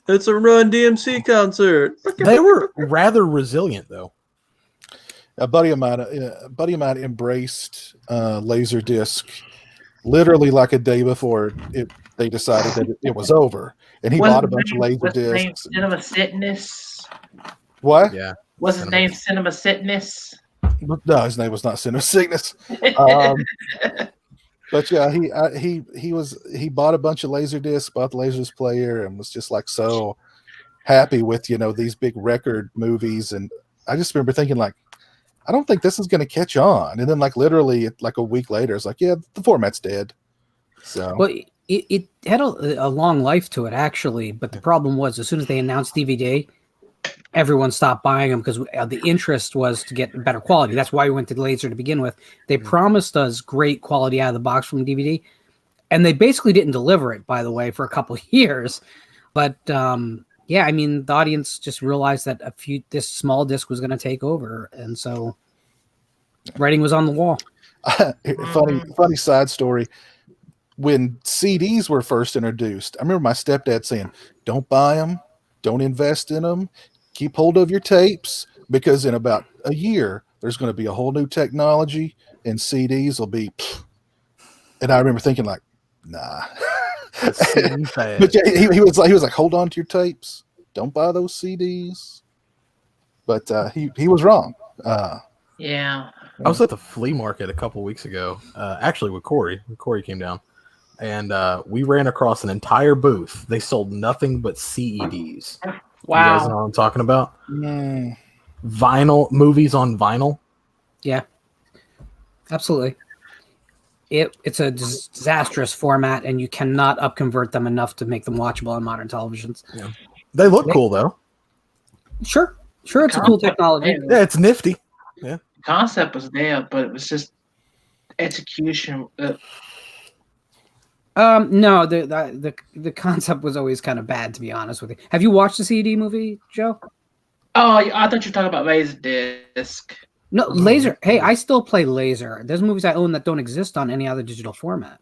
It's a Run DMC concert. They were rather resilient, though. A buddy of mine embraced Laserdisc literally like a day before they decided that it was over, and he bought a bunch of Laserdiscs. Cinema Sitness. What? Yeah. What's his name? Cinema Sitness. No, his name was not Cinema Sickness. But yeah, he bought a bunch of Laserdiscs, bought the Laserdisc player, and was just like so happy with these big record movies. And I just remember thinking like, I don't think this is going to catch on. And then like literally like a week later, it's like, yeah, the format's dead. So Well, It had a long life to it, actually, but the problem was as soon as they announced DVD, everyone stopped buying them because the interest was to get better quality. That's why we went to Laser to begin with. They promised us great quality out of the box from DVD, and they basically didn't deliver it, by the way, for a couple of years. But yeah, I mean, the audience just realized that this small disc was going to take over, and so writing was on the wall. Funny side story. When CDs were first introduced, I remember my stepdad saying, "Don't buy them, don't invest in them, keep hold of your tapes, because in about a year there's going to be a whole new technology, and CDs will be." And I remember thinking, like, nah. But yeah, he was like, "Hold on to your tapes, don't buy those CDs." But he was wrong. Yeah. I was at the flea market a couple weeks ago, actually with Corey. Corey came down, and we ran across an entire booth. They sold nothing but CEDs. Wow. You guys know what I'm talking about? Mm. Vinyl movies on vinyl. Yeah, absolutely. It's a disastrous format, and you cannot upconvert them enough to make them watchable on modern televisions. Yeah. They look cool though. Sure, it's a cool technology. Yeah, it's nifty. Yeah. Concept was there, but it was just execution. No, the concept was always kind of bad, to be honest with you. Have you watched the CD movie, Joe? Oh, I thought you were talking about Laserdisc. No, Laser. Hey, I still play Laser. There's movies I own that don't exist on any other digital format.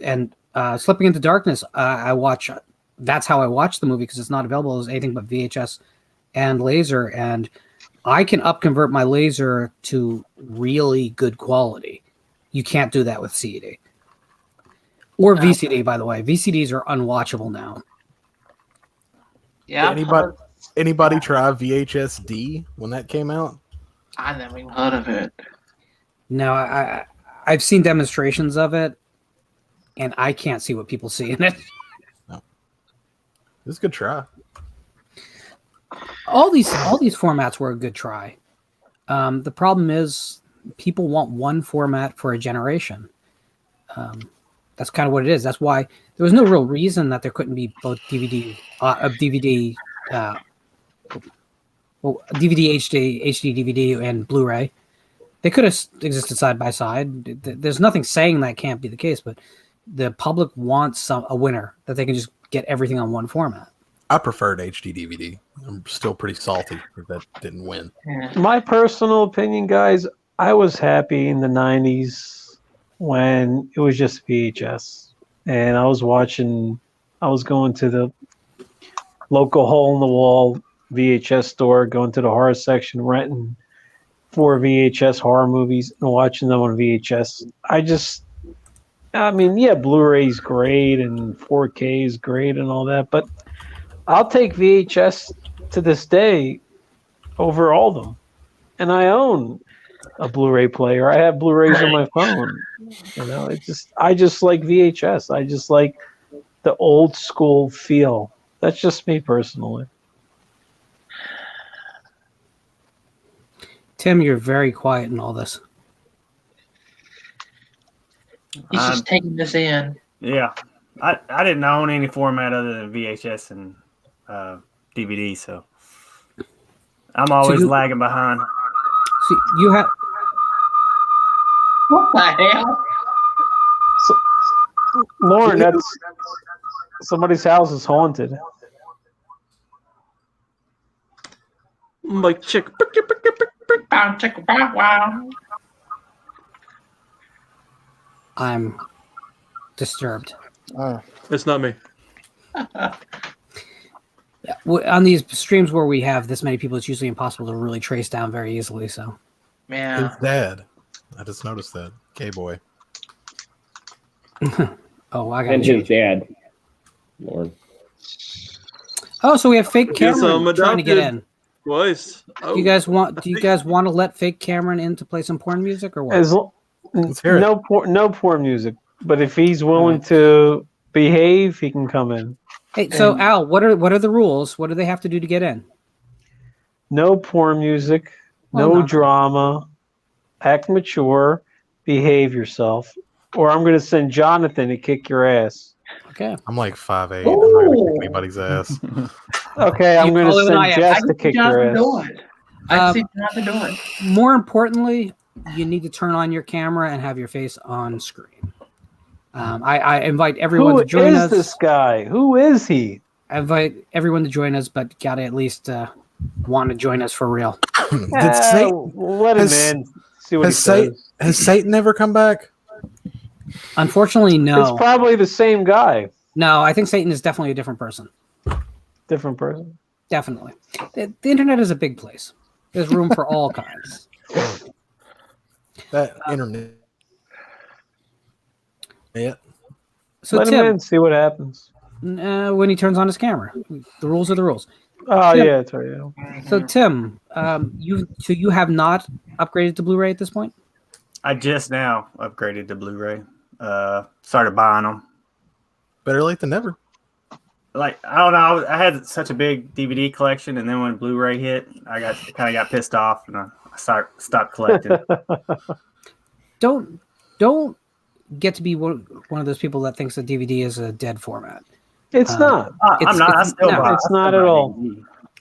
And Slipping into Darkness, I watch. That's how I watch the movie because it's not available as anything but VHS and Laser. And I can upconvert my Laser to really good quality. You can't do that with CD. Or VCD, by the way. VCDs are unwatchable now. Yeah. Anybody try VHS-D when that came out? I never even heard of it. No, I've seen demonstrations of it, and I can't see what people see in it. No. It's a good try. All these formats were a good try. The problem is people want one format for a generation. That's kind of what it is. That's why there was no real reason that there couldn't be both DVD HD, HD DVD, and Blu-ray. They could have existed side by side. There's nothing saying that can't be the case, but the public wants a winner that they can just get everything on one format. I preferred HD DVD. I'm still pretty salty that didn't win. My personal opinion, guys, I was happy in the 90s when it was just VHS. And I was going to the local hole-in-the-wall VHS store, going to the horror section, renting 4 VHS horror movies and watching them on VHS. I mean, yeah, Blu-ray's great and 4K is great and all that, but I'll take VHS to this day over all of them. And I own a Blu-ray player. I have Blu-rays on my phone. You know, I just like VHS. I just like the old school feel. That's just me personally. Tim, you're very quiet in all this. He's just taking this in. Yeah. I didn't own any format other than VHS and DVD, so I'm always lagging behind. So you have. What the hell? Lauren, that's somebody's house is haunted. Like chick. Wow. I'm disturbed. It's not me. On these streams where we have this many people, it's usually impossible to really trace down very easily. So, Yeah. His dad. I just noticed that. K-boy. Oh, I got And his dad, Lord. Oh, so we have fake Guess I'm Cameron trying to get adopted. in. Twice. Do you guys want to let fake Cameron in to play some porn music or what? No porn music, but if he's willing to behave, he can come in. Hey, so Al, what are the rules? What do they have to do to get in? No porn music, no drama, act mature, behave yourself, or I'm going to send Jonathan to kick your ass. Okay. I'm like 5'8". I'm not gonna kick Ooh. anybody's ass. Okay, I'm going to Taller than I send am. I Jess can to see kick your Jonathan ass. doing it. I can see Jonathan doing it. More importantly, you need to turn on your camera and have your face on screen. I invite everyone Who to join is us. this guy? Who is he? I invite everyone to join us, but gotta at least want to join us for real. Did Satan, Let him has- in. See what he has, Satan, says. has Satan ever come back? Unfortunately, It's no. probably the same guy. No, I think Satan is definitely a different person. Different person. Definitely. The internet is a big place. There's room for all kinds. That internet. Yeah. So Let him Tim, in. See what happens. when he turns on his camera, the rules are the rules. Oh Tim. yeah, that's right. Yeah. So Tim, you have not upgraded to Blu-ray at this point? I just now upgraded to Blu-ray. Started buying them. Better late than never. Like, I don't know. I had such a big DVD collection, and then when Blu-ray hit, I kind of got pissed off, and I stopped collecting. Don't get to be one of those people that thinks that DVD is a dead format. It's not. I'm not. I still buy. It's not at all.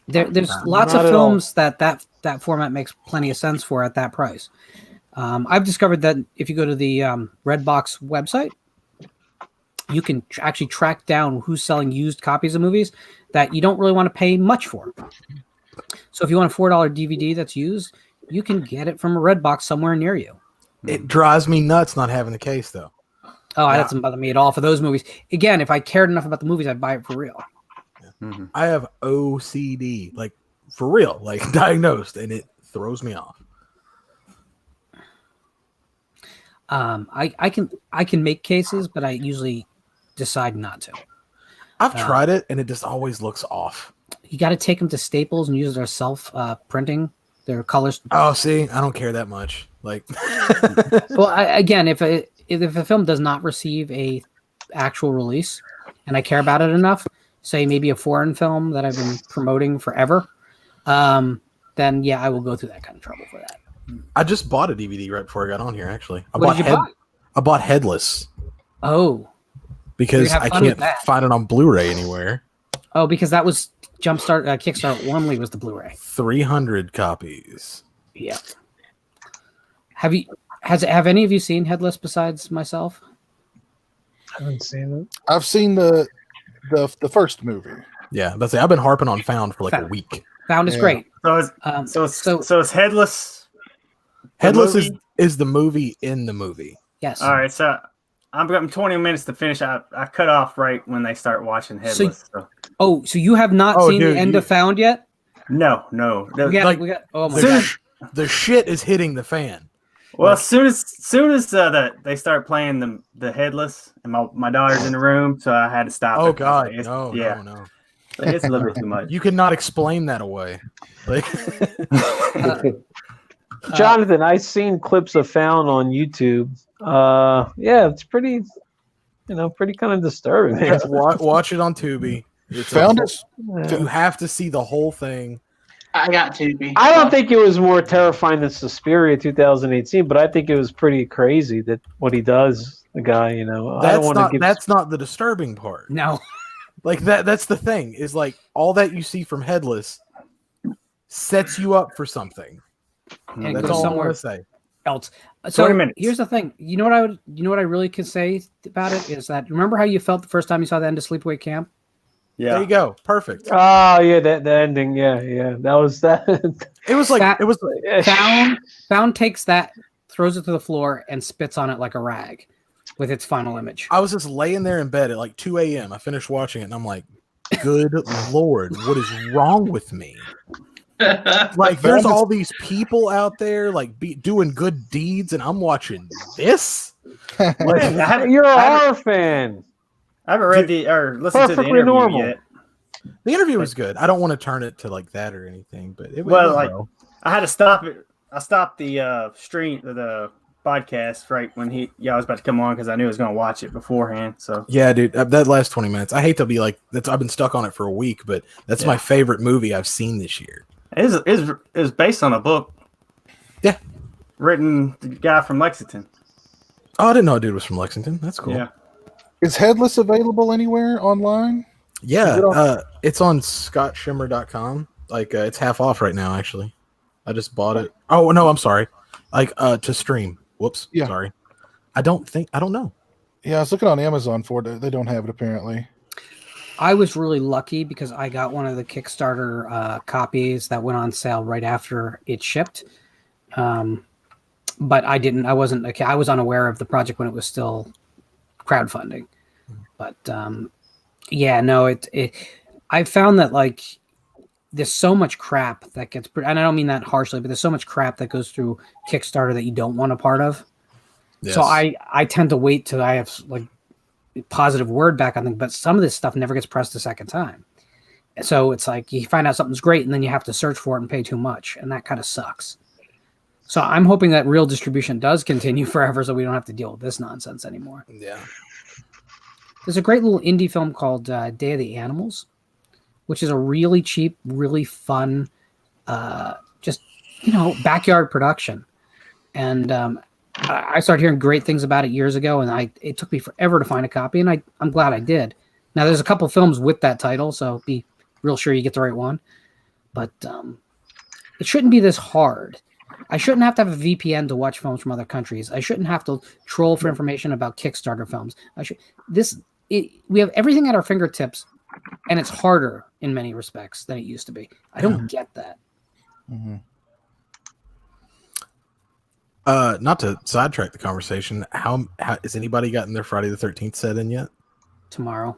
DVD. There's lots Not of at all. films that format makes plenty of sense for at that price. I've discovered that if you go to the Redbox website, you can actually track down who's selling used copies of movies that you don't really want to pay much for. So if you want a $4 DVD that's used, you can get it from a Redbox somewhere near you. It drives me nuts not having the case though. Oh, that doesn't bother me at all for those movies. Again, if I cared enough about the movies, I'd buy it for real. Mm-hmm. I have OCD, like for real, like diagnosed, and it throws me off. I can make cases, but I usually decide not to. I've tried it, and it just always looks off. You got to take them to Staples and use their self printing, their colors. Oh, see, I don't care that much. Like, Well, again, if a film does not receive a actual release, and I care about it enough, say maybe a foreign film that I've been promoting forever, then yeah, I will go through that kind of trouble for that. I just bought a DVD right before I got on here. Actually, What did you buy? I bought Headless Oh, because have I fun with can't that. find it on Blu-ray anywhere. oh, because that was Jumpstart, Kickstart Warmly was the Blu-ray. 300 copies. Yeah. Have any of you seen Headless besides myself? I haven't seen it. I've seen the first movie. Yeah, that's it. I've been harping on Found for like a Found. week. Found is Yeah. great. So it's Headless. Headless movie? is the movie in the movie. Yes. All right, so I'm 20 minutes to finish. I cut off right when they start watching Headless. So. Oh, so you have not Oh, seen dude, the end of Found yet? No. We got, Like, oh my The, god. the shit is hitting the fan. Well, as soon as they start playing the Headless, and my daughter's in the room, so I had to stop. Oh it. god, It's- no. It's a little bit too much. You cannot explain that away. Like, Jonathan, I've seen clips of Found on YouTube. Yeah, it's pretty, pretty kind of disturbing. man. watch it on Tubi. It's Found a- is You have to see the whole thing. I got to be. I don't think it was more terrifying than Suspiria 2018, but I think it was pretty crazy that what he does, the guy, I don't That's want to not give. that's not the disturbing part. No. Like that's the thing, is like all that you see from Headless sets you up for something. And it That's goes all I somewhere want to say. else. So 20 minutes. here's the thing. You know what I really can say about it is that remember how you felt the first time you saw the end of Sleepaway Camp? There Yeah. you go. Perfect. Oh yeah, the ending. Yeah, that was that. It was like That- it was Found takes that, throws it to the floor, and spits on it like a rag with its final image. I was just laying there in bed at like 2 a.m. I finished watching it and I'm like, good Lord, what is wrong with me? Like, there's all these people out there like doing good deeds, and I'm watching this. You're a horror fan. I haven't read or listened to the Perfectly interview normal. yet. The interview was good. I don't want to turn it to like that or anything, but it Well, was like well. I had to stop it. I stopped the stream, the podcast right when I was about to come on because I knew I was going to watch it beforehand. So Yeah, dude, that last 20 minutes. I hate to be like that's. I've been stuck on it for a week, but that's my favorite movie I've seen this year. it is based on a book. Yeah. Written the guy from Lexington. Oh, I didn't know a dude was from Lexington. That's cool. Yeah. Is Headless available anywhere online? Yeah, Is it on- it's on scottshimmer.com. Like it's half off right now. Actually, I just bought it. Oh no, I'm sorry. Like to stream. Whoops. Yeah. Sorry. I don't know. Yeah, I was looking on Amazon for it. They don't have it apparently. I was really lucky because I got one of the Kickstarter copies that went on sale right after it shipped. But I didn't. I wasn't. I was unaware of the project when it was still crowdfunding. But yeah, no. I found that like there's so much crap that gets, and I don't mean that harshly, but there's so much crap that goes through Kickstarter that you don't want a part of. Yes. So I tend to wait till I have like positive word back on things, but some of this stuff never gets pressed a second time. So it's like you find out something's great and then you have to search for it and pay too much, and that kind of sucks. So I'm hoping that real distribution does continue forever so we don't have to deal with this nonsense anymore. Yeah. There's a great little indie film called Day of the Animals, which is a really cheap, really fun, just, backyard production. And I started hearing great things about it years ago, and it took me forever to find a copy, and I'm glad I did. Now, there's a couple films with that title, so be real sure you get the right one. But it shouldn't be this hard. I shouldn't have to have a VPN to watch films from other countries. I shouldn't have to troll for information about Kickstarter films. We have everything at our fingertips, and it's harder in many respects than it used to be. I don't get that. Mm-hmm. Not to sidetrack the conversation, how has anybody gotten their Friday the 13th set in yet? Tomorrow.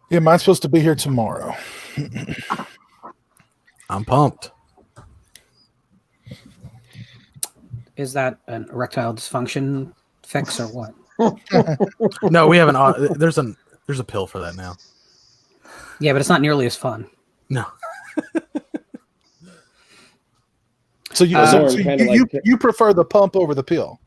Yeah, mine's supposed to be here tomorrow. I'm pumped. Is that an erectile dysfunction fix or what? No, we haven't. There's a pill for that now. Yeah, but it's not nearly as fun. No. So you prefer the pump over the pill?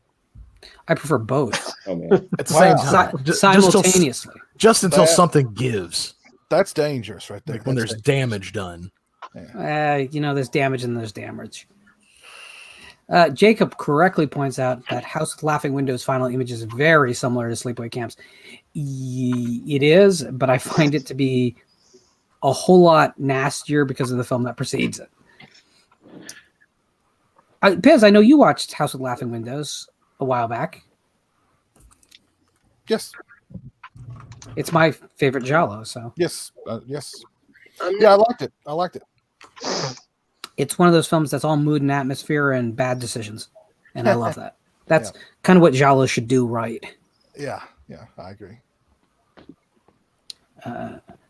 I prefer both. Oh man, at the same time, simultaneously. Just until something gives. That's dangerous, right there. Like when there's damage done. There's damage and there's damage. Jacob correctly points out that House with Laughing Windows final image is very similar to Sleepaway Camps. It is, but I find it to be a whole lot nastier because of the film that precedes it. Piz, I know you watched House with Laughing Windows a while back. Yes. It's my favorite Giallo, so. Yes. Yes. Yeah, I liked it. It's one of those films that's all mood and atmosphere and bad decisions. And I love that. That's kind of what Giallo should do right. Yeah, I agree.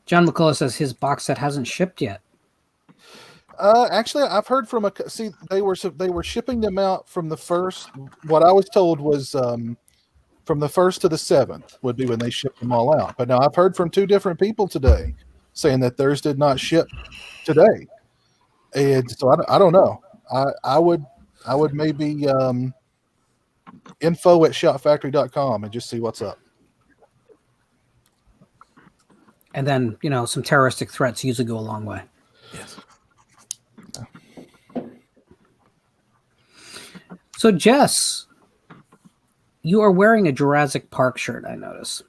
John McCullough says his box set hasn't shipped yet. Actually, I've heard from they were shipping them out from the first. What I was told was from the 1st to the 7th would be when they shipped them all out. But now I've heard from 2 different people today saying that theirs did not ship today, and so I don't know. I would maybe info@shotfactory.com and just see what's up. And then some terroristic threats usually go a long way. Yes. So, Jess, you are wearing a Jurassic Park shirt, I notice.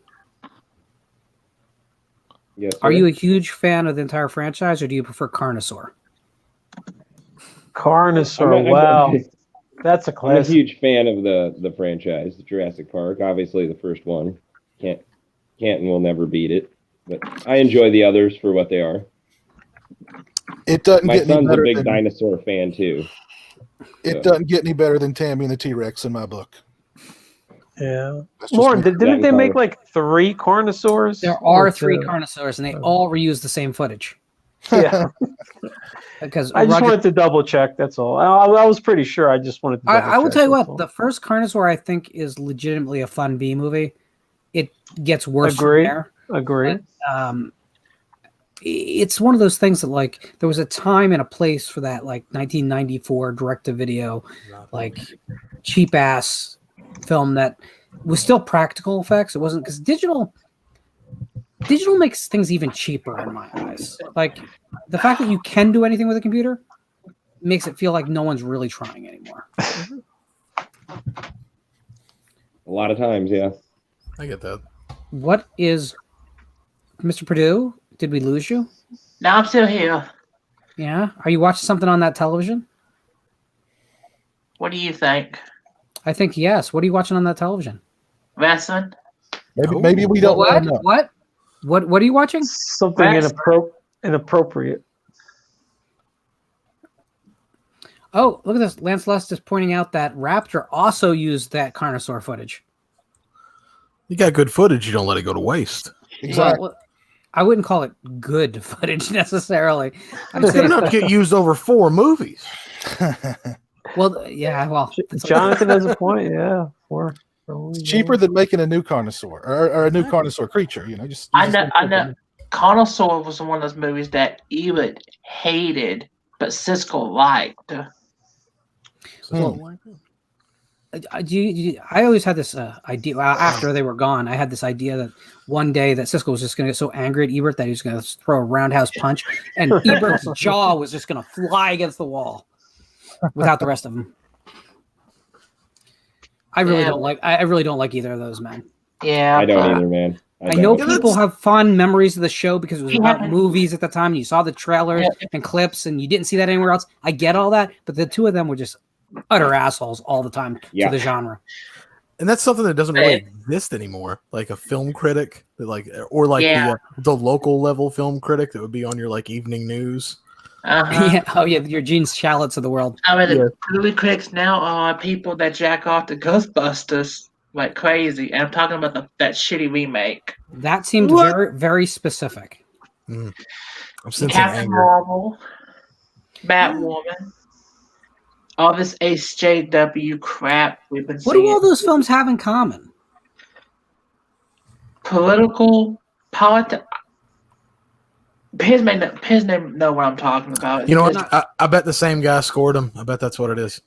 Yes. Are you a huge fan of the entire franchise, or do you prefer Carnosaur? Carnosaur, wow. That's a I'm a classic. huge fan of the franchise, the Jurassic Park. Obviously, the first one can't and will never beat it. But I enjoy the others for what they are. It doesn't My get any son's a better big than, dinosaur fan too. It doesn't get any better than Tammy and the T-Rex in my book. Yeah. That's just Lauren, me. didn't they make like 3 Carnosaurs? There are 3 Carnosaurs, and they all reuse the same footage. Yeah. Because I just wanted to double check. That's all. I was pretty sure. I just wanted to double I will check, tell you that's what, all. the first Carnosaur I think is legitimately a fun B movie. It gets worse Agree. from there. Agree. But, it's one of those things that like there was a time and a place for that, like 1994 direct-to-video, like cheap ass film that was still practical effects. It wasn't, because digital makes things even cheaper in my eyes. Like the fact that you can do anything with a computer makes it feel like no one's really trying anymore. A lot of times, yeah. I get that. What is Mr. Purdue? Did we lose you? No, I'm still here. Yeah. Are you watching something on that television? What do you think? I think yes. What are you watching on that television? Wrestling? Maybe we don't want to know. What are you watching? Something inappropriate. Oh, look at this. Lance Lust is pointing out that Raptor also used that Carnosaur footage. You got good footage. You don't let it go to waste. Exactly. Well, I wouldn't call it good footage necessarily. I'd It's say good enough to get used over 4 movies. well, yeah. Well, Jonathan has a point. Yeah, It's cheaper than making a new Carnosaur or a new Carnosaur creature. You know, I know. Carnosaur was one of those movies that Elliot hated, but Cisco liked. Well, I always had this idea after they were gone. I had this idea that one day that Cisco was just going to get so angry at Ebert that he was going to throw a roundhouse punch, and Ebert's jaw was just going to fly against the wall without the rest of them. I really don't like. I really don't like either of those men. Yeah, I don't either, man. I know people have fond memories of the show because it was about movies at the time. And you saw the trailers and clips, and you didn't see that anywhere else. I get all that, but the two of them were just utter assholes all the time to the genre. And that's something that doesn't really exist anymore. Like a film critic, that the local level film critic that would be on your like evening news. Yeah. Oh yeah, your Gene Shallots of the world. I mean, the movie critics now are people that jack off to Ghostbusters like crazy. And I'm talking about that shitty remake. That seemed very, very specific. I'm sensing Captain anger. Marvel, Batwoman, all this HJW crap we've been What seeing. do all those films have in common? Politics. His name know what I'm talking about. You know what? I bet the same guy scored them. I bet that's what it is.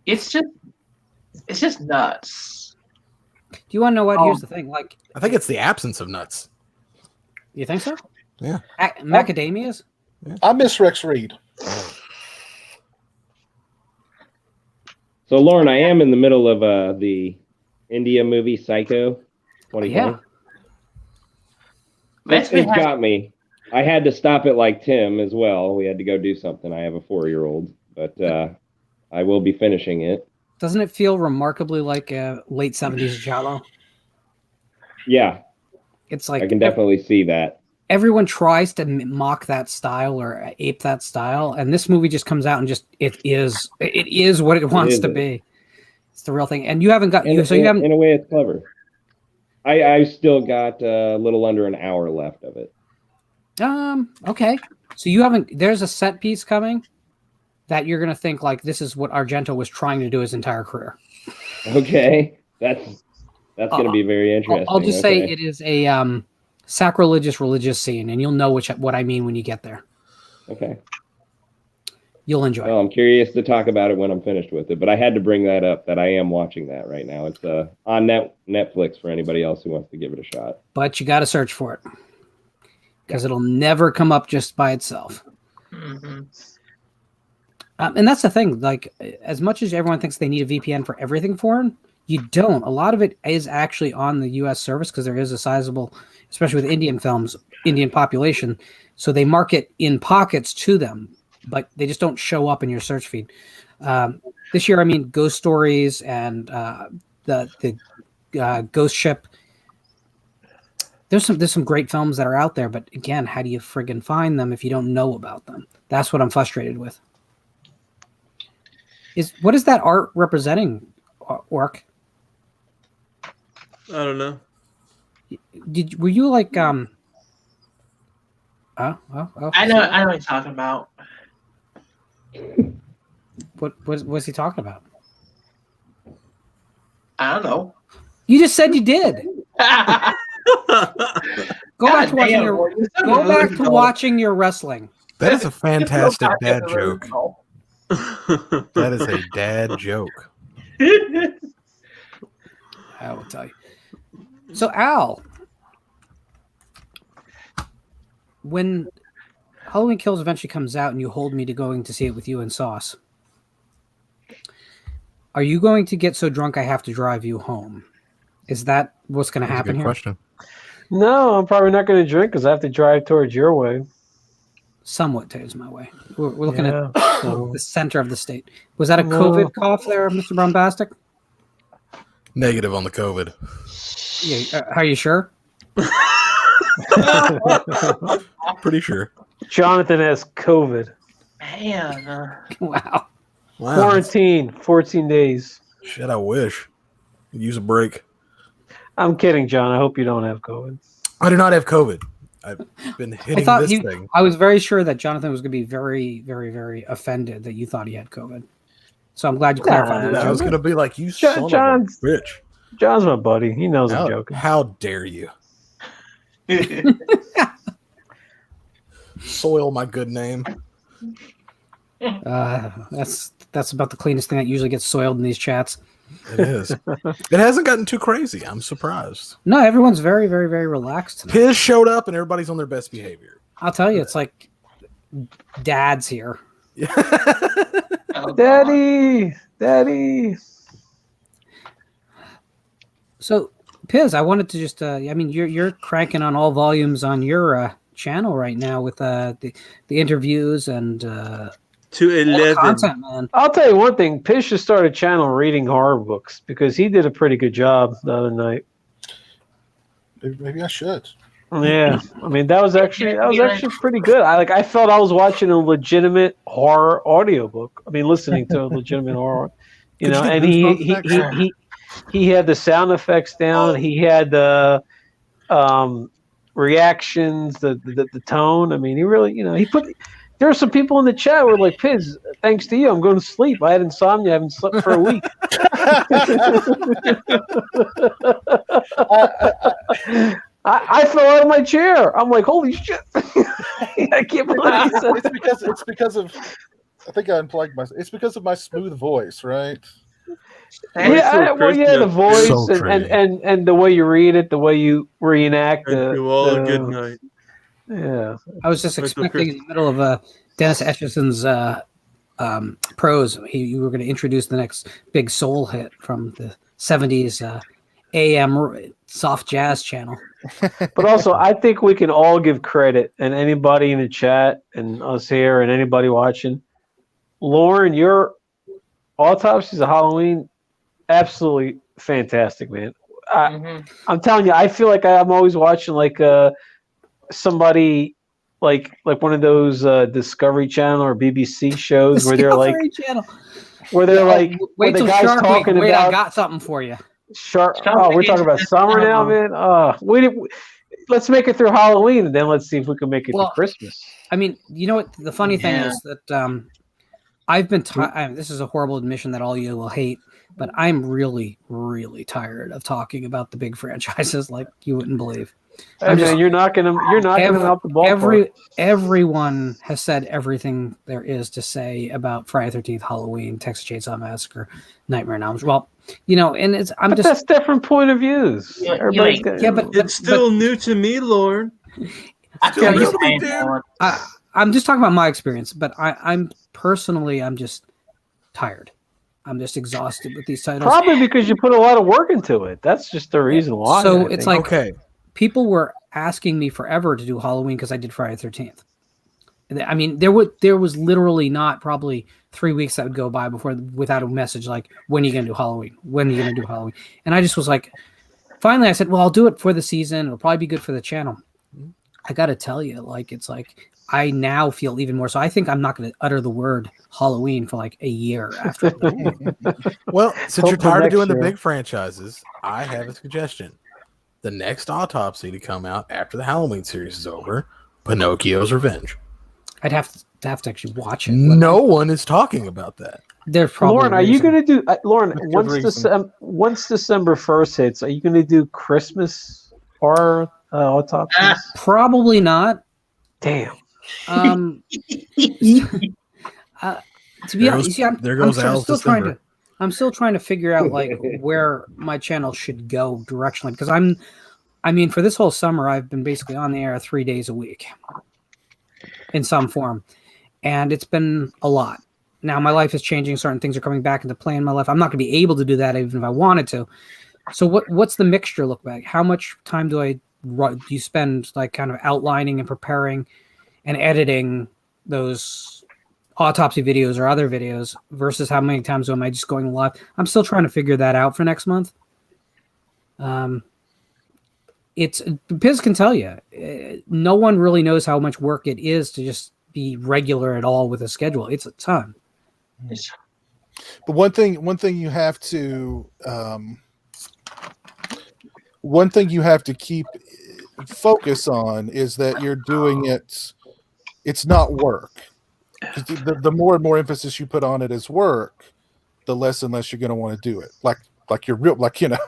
It's just nuts. Do you want to know what? Here's the thing. Like, I think it's the absence of nuts. You think so? Yeah. Macadamias? Yeah. I miss Rex Reed. So, Lauren, I am in the middle of the India movie Psycho 2020. Yeah. It's got me. I had to stop it like Tim as well. We had to go do something. I have a 4-year-old, but I will be finishing it. Doesn't it feel remarkably like a late 70s giallo? Yeah. It's like I can definitely see that. Everyone tries to mock that style or ape that style, and this movie just comes out and it is what it wants to be. It's the real thing. And you haven't got in a way it's clever. I still got a little under an hour left of it. Okay. So you haven't. There's a set piece coming that you're gonna think like this is what Argento was trying to do his entire career. Okay, that's gonna be very interesting. I'll just say it is a sacrilegious religious scene, and you'll know what I mean when you get there. Okay. You'll enjoy it. I'm curious to talk about it when I'm finished with it, but I had to bring that up that I am watching that right now. It's on Netflix for anybody else who wants to give it a shot. But you got to search for it because it'll never come up just by itself. Mm-hmm. And that's the thing. Like, as much as everyone thinks they need a VPN for everything foreign, you don't. A lot of it is actually on the U.S. service because there is a sizable, especially with Indian films, Indian population. So they market in pockets to them, but they just don't show up in your search feed. This year, I mean, Ghost Stories and the Ghost Ship. There's some great films that are out there, but again, how do you friggin' find them if you don't know about them? That's what I'm frustrated with. What is that art representing, Orc? I don't know. Were you like I know what you're talking about. What was he talking about? I don't know. You just said you did. Go back to watching your wrestling. That is a fantastic dad joke. That is a dad joke. I will tell you. So, Al, when Halloween Kills eventually comes out and you hold me to going to see it with you and Sauce, are you going to get so drunk I have to drive you home? Is that what's going to That's a happen good here? question. No, I'm probably not going to drink because I have to drive towards your way. Somewhat takes my way. We're looking Yeah, at so- the center of the state. Was that a No. COVID cough there, Mr. Bombastic? Negative on the COVID. Yeah, are you sure? Pretty sure. Jonathan has COVID. Man, Wow. Wow. Quarantine, 14 days. Shit, I wish. Could use a break. I'm kidding, John. I hope you don't have COVID. I do not have COVID. I've been I hitting thought this thing. I was very sure that Jonathan was going to be very, very, very offended that you thought he had COVID. So I'm glad you clarified that. I was going to be like, you John- son John's- of a bitch. John's my buddy. He knows I'm joking. How dare you soil my good name? That's about the cleanest thing that usually gets soiled in these chats. It is. It hasn't gotten too crazy. I'm surprised. No, everyone's very, very, very relaxed tonight. Piz showed up and everybody's on their best behavior. I'll tell you, it's like dad's here. oh, Daddy, Daddy. So, Piz, I wanted to just, I mean, you're cranking on all volumes on your channel right now with the interviews and all To the 11. content, man. I'll tell you one thing. Pish should start a channel reading horror books because he did a pretty good job the other night. Maybe I should. Yeah, I mean that was actually pretty good. I felt I was watching a legitimate horror audiobook. I mean, listening to a legitimate horror, Could you and do he goosebumps he had the sound effects down. He had the reactions, the tone. I mean, he really, he put. There are some people in the chat who were like, "Piz, thanks to you, I'm going to sleep. I had insomnia. I haven't slept for a week." I fell out of my chair. I'm like, holy shit! I can't believe he said It's because of. I think I unplugged myself. It's because of my smooth voice, right? the voice So and the way you read it, the way you reenact. And to all a good night. Yeah, I was just Like the expecting in the middle of Dennis Etchison's prose, you were going to introduce the next big soul hit from the 70s AM soft jazz channel. but also I think we can all give credit, and anybody in the chat, and us here, and anybody watching. Lauren, your autopsies of Halloween, absolutely fantastic, man. I'm telling you, I feel like I'm always watching like somebody like one of those Discovery Channel or BBC shows where they're like Channel. where they're like wait where the till guy's Shark Week. talking Wait, I about got something for you. shark. Oh, we're talking about summer now, man. Let's make it through Halloween, and then let's see if we can make it to Christmas. I mean, you know what? The funny thing is that I've been this is a horrible admission that all you will hate, but I'm really, really tired of talking about the big franchises like you wouldn't believe. Hey, man, you're knocking them out the ballpark. Everyone has said everything there is to say about Friday the 13th, Halloween, Texas Chainsaw Massacre, Nightmare on Elm Street. Well, and that's different point of views. Everybody's got, but It's still new to me, Lauren. I'm just talking about my experience, but I'm personally, I'm just tired. I'm just exhausted with these titles. probably because you put a lot of work into it. That's just the reason why. So I it's think. like, Okay. people were asking me forever to do Halloween because I did Friday the 13th. I mean, there was literally not probably 3 weeks that would go by without a message like, when are you going to do Halloween? When are you going to do Halloween? And I just was like, finally I said, well, I'll do it for the season. It'll probably be good for the channel. I got to tell you, it's like, I now feel even more. So I think I'm not going to utter the word Halloween for like a year after. Well, since Hope you're for tired of next doing the year. big franchises, I have a suggestion. The next autopsy to come out after the Halloween series is over, Pinocchio's Revenge. I'd have to actually watch it. No one is talking about that. There's probably Lauren, are you going to do Lauren With good once December 1st hits? Are you going to do Christmas horror autopsies? Probably not. Damn. To be honest, you see, I'm still trying to figure out like where my channel should go directionally, because I mean, for this whole summer, I've been basically on the air 3 days a week in some form, and it's been a lot. Now my life is changing. Certain things are coming back into play in my life. I'm not going to be able to do that even if I wanted to. So what's the mixture look like? How much time do you spend like kind of outlining and preparing and editing those autopsy videos or other videos versus how many times am I just going live? I'm still trying to figure that out for next month. It's Piz can tell you, no one really knows how much work it is to just be regular at all with a schedule. It's a ton. But one thing you have to keep focus on is that you're doing it. It's not work. The more and more emphasis you put on it as work, the less and less you're going to want to do it. Like you're real, like, you know,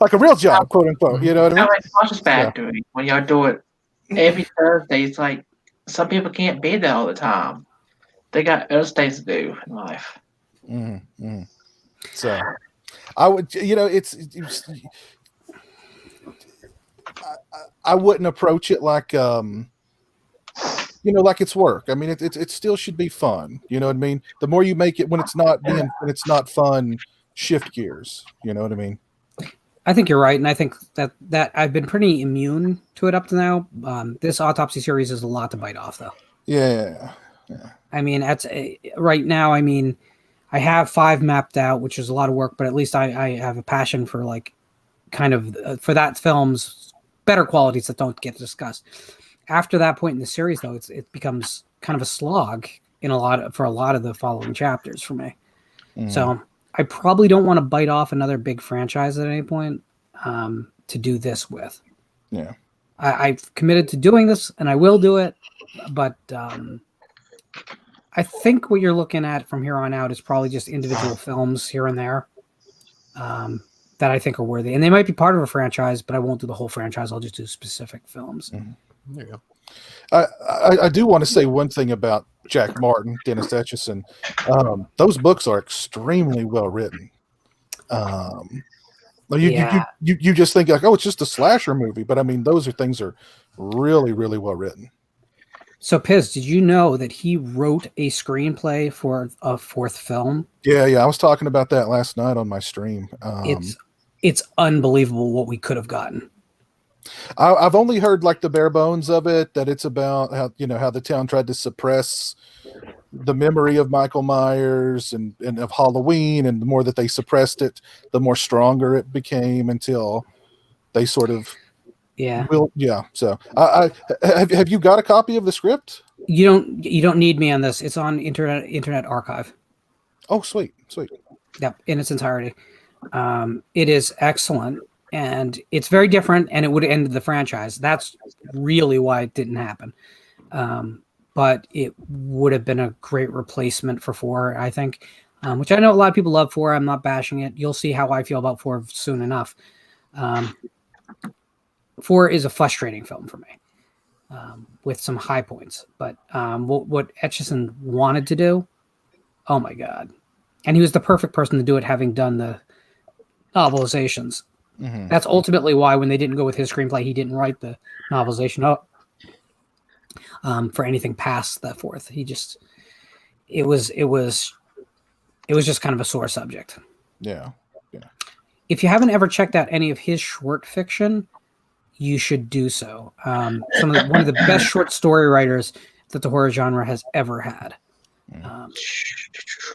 like a real job, quote unquote. You know what I mean? Like Sasha's bad doing when y'all do it every Thursday. It's like some people can't be there all the time. They got other things to do in life. Mm-hmm. So, I would, you know, I wouldn't approach it like, you know, like it's work. I mean, it still should be fun. You know what I mean? The more you make it when it's not fun, shift gears. You know what I mean? I think you're right, and I think that I've been pretty immune to it up to now. This autopsy series is a lot to bite off, though. Yeah. I mean, right now. I mean, I have 5 mapped out, which is a lot of work, but at least I have a passion for like kind of for that film's better qualities that don't get discussed. After that point in the series, though, it becomes kind of a slog for a lot of the following chapters for me. So I probably don't want to bite off another big franchise at any point to do this with. Yeah, I've committed to doing this, and I will do it. But I think what you're looking at from here on out is probably just individual films here and there that I think are worthy, and they might be part of a franchise. But I won't do the whole franchise. I'll just do specific films. There you go. I do want to say one thing about Jack Martin, Dennis Etchison. Those books are extremely well written. You just think like, oh, it's just a slasher movie, but I mean, those things are really, really well written. So, Piz, did you know that he wrote a screenplay for a 4th film? Yeah. I was talking about that last night on my stream. It's unbelievable what we could have gotten. I've only heard like the bare bones of it, that it's about how the town tried to suppress the memory of Michael Myers and of Halloween, and the more that they suppressed it, the more stronger it became until they sort of So I have you got a copy of the script? You don't need me on this. It's on Internet Archive. Oh, sweet. Yep, in its entirety. It is excellent. And it's very different, and it would have ended the franchise. That's really why it didn't happen. But it would have been a great replacement for 4, I think, which I know a lot of people love 4. I'm not bashing it. You'll see how I feel about 4 soon enough. 4 is a frustrating film for me with some high points. But what Etchison wanted to do, oh, my God. And he was the perfect person to do it, having done the novelizations. Mm-hmm. That's ultimately why when they didn't go with his screenplay, he didn't write the novelization up for anything past that 4th. He just it was just kind of a sore subject. Yeah. If you haven't ever checked out any of his short fiction, you should do so. One of the best short story writers that the horror genre has ever had.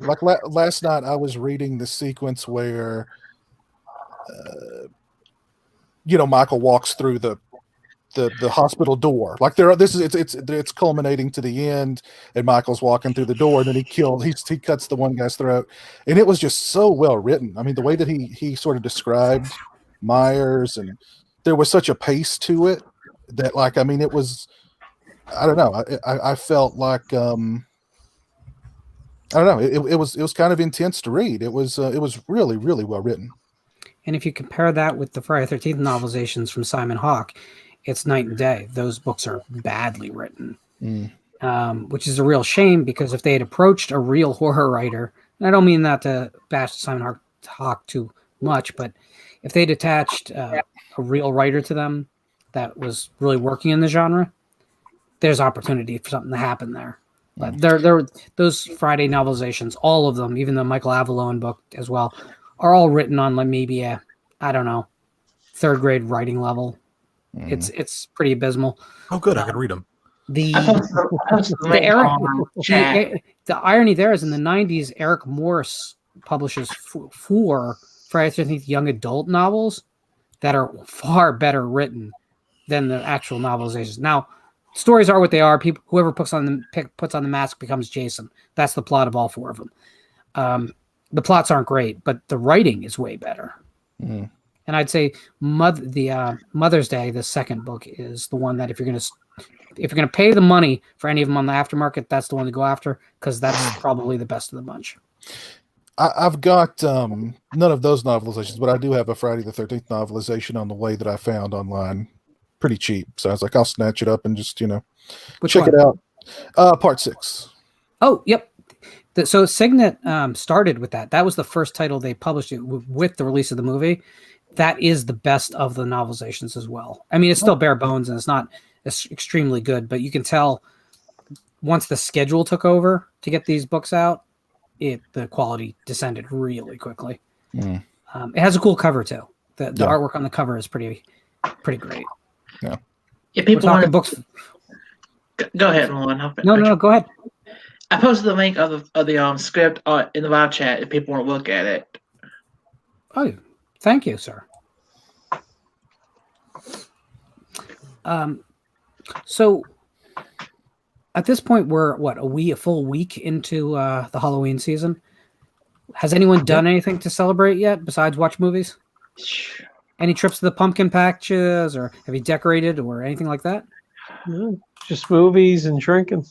Like last night, I was reading the sequence where Michael walks through the hospital door. Like it's culminating to the end, and Michael's walking through the door, and then he cuts the one guy's throat, and it was just so well written. I mean, the way that he sort of described Myers, and there was such a pace to it that, like, I mean, it was, I don't know, I felt like I don't know, it was kind of intense to read. It was really, really well written. And if you compare that with the Friday the 13th novelizations from Simon Hawke, it's night and day. Those books are badly written, which is a real shame, because if they had approached a real horror writer, and I don't mean that to bash Simon Hawke too much, but if they'd attached a real writer to them that was really working in the genre, there's opportunity for something to happen there. But those Friday novelizations, all of them, even the Michael Avallone book as well, are all written on like maybe a I don't know, third grade writing level. It's pretty abysmal. Oh, good. I could read them. The I posted the the, link Eric, on chat. the irony there is in the 90s, Eric Morse publishes four Friday the 13th young adult novels that are far better written than the actual novelizations. Now, stories are what they are. People, whoever puts on the mask becomes Jason. That's the plot of all four of them. The plots aren't great, but the writing is way better. And I'd say Mother's Day, the second book, is the one that if you're gonna pay the money for any of them on the aftermarket, that's the one to go after because that's probably the best of the bunch. I've got none of those novelizations, but I do have a Friday the 13th novelization on the way that I found online, pretty cheap. So I was like, I'll snatch it up and just Which check one? it out. Part 6. Oh, yep. So Signet started with that. That was the first title they published it with the release of the movie. That is the best of the novelizations as well. I mean, it's still bare bones and it's not extremely good, but you can tell once the schedule took over to get these books out, the quality descended really quickly. It has a cool cover too. The artwork on the cover is pretty great. Yeah. If people want books, go ahead, Lauren. No, go ahead. I posted the link of the script in the live chat if people want to look at it. Oh, thank you, sir. So at this point, we're a full week into the Halloween season. Has anyone done anything to celebrate yet besides watch movies? Any trips to the pumpkin patches, or have you decorated, or anything like that? No, just movies and drinking.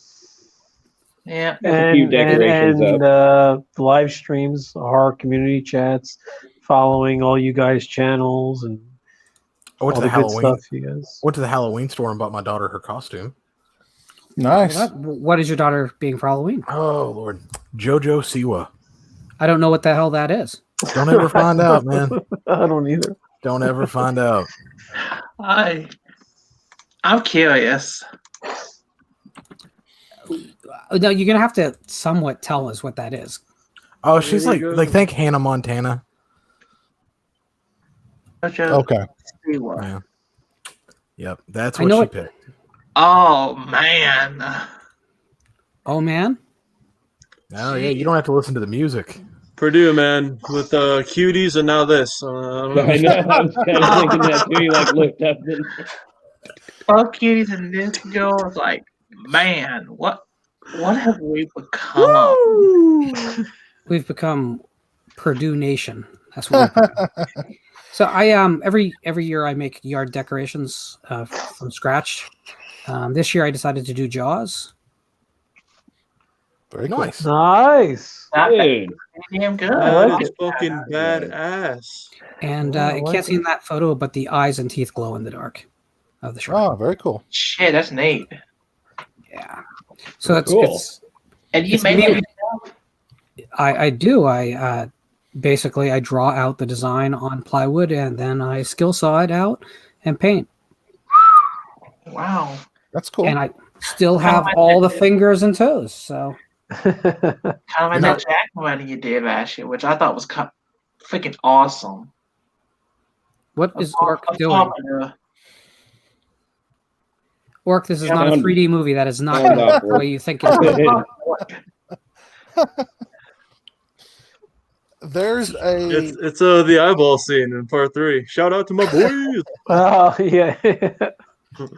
Yeah, a few decorations and live streams, our community chats, following all you guys' channels, and I went all to the good Halloween. stuff, you guys. Went to the Halloween store and bought my daughter her costume. Nice. What is your daughter being for Halloween? Oh Lord, JoJo Siwa. I don't know what the hell that is. Don't ever find out, man. I don't either. Don't ever find out. I'm curious. No, you're gonna have to somewhat tell us what that is. Oh, she's like think Hannah Montana. Okay. Yeah. Yep, that's what she picked. Oh man. Oh man. Oh yeah, you don't have to listen to the music. Purdue, man, with cuties and now this. I know. I was kind of thinking that too. You looked up. Fuck cuties and this girl was like, man, what have we become? We've become Purdue Nation. That's what we've become. So I every year I make yard decorations from scratch. This year I decided to do Jaws. Very cool. Nice. Dude. Damn good. That is fucking badass. And you can't see in that photo, but the eyes and teeth glow in the dark of the shark. Oh, very cool. Shit, that's neat. Yeah. So it's cool. it's And you it's made me- it. I do. I basically I draw out the design on plywood and then I skill saw it out and paint. Wow. That's cool. And I still have all the fingers and toes. So Kind of like that Jack one you did last year, which I thought was freaking awesome. what is Orc doing? Orc, this is not a 3D movie. That is not the way you think it's. There's a It's the eyeball scene in part 3. Shout out to my boys. Oh yeah.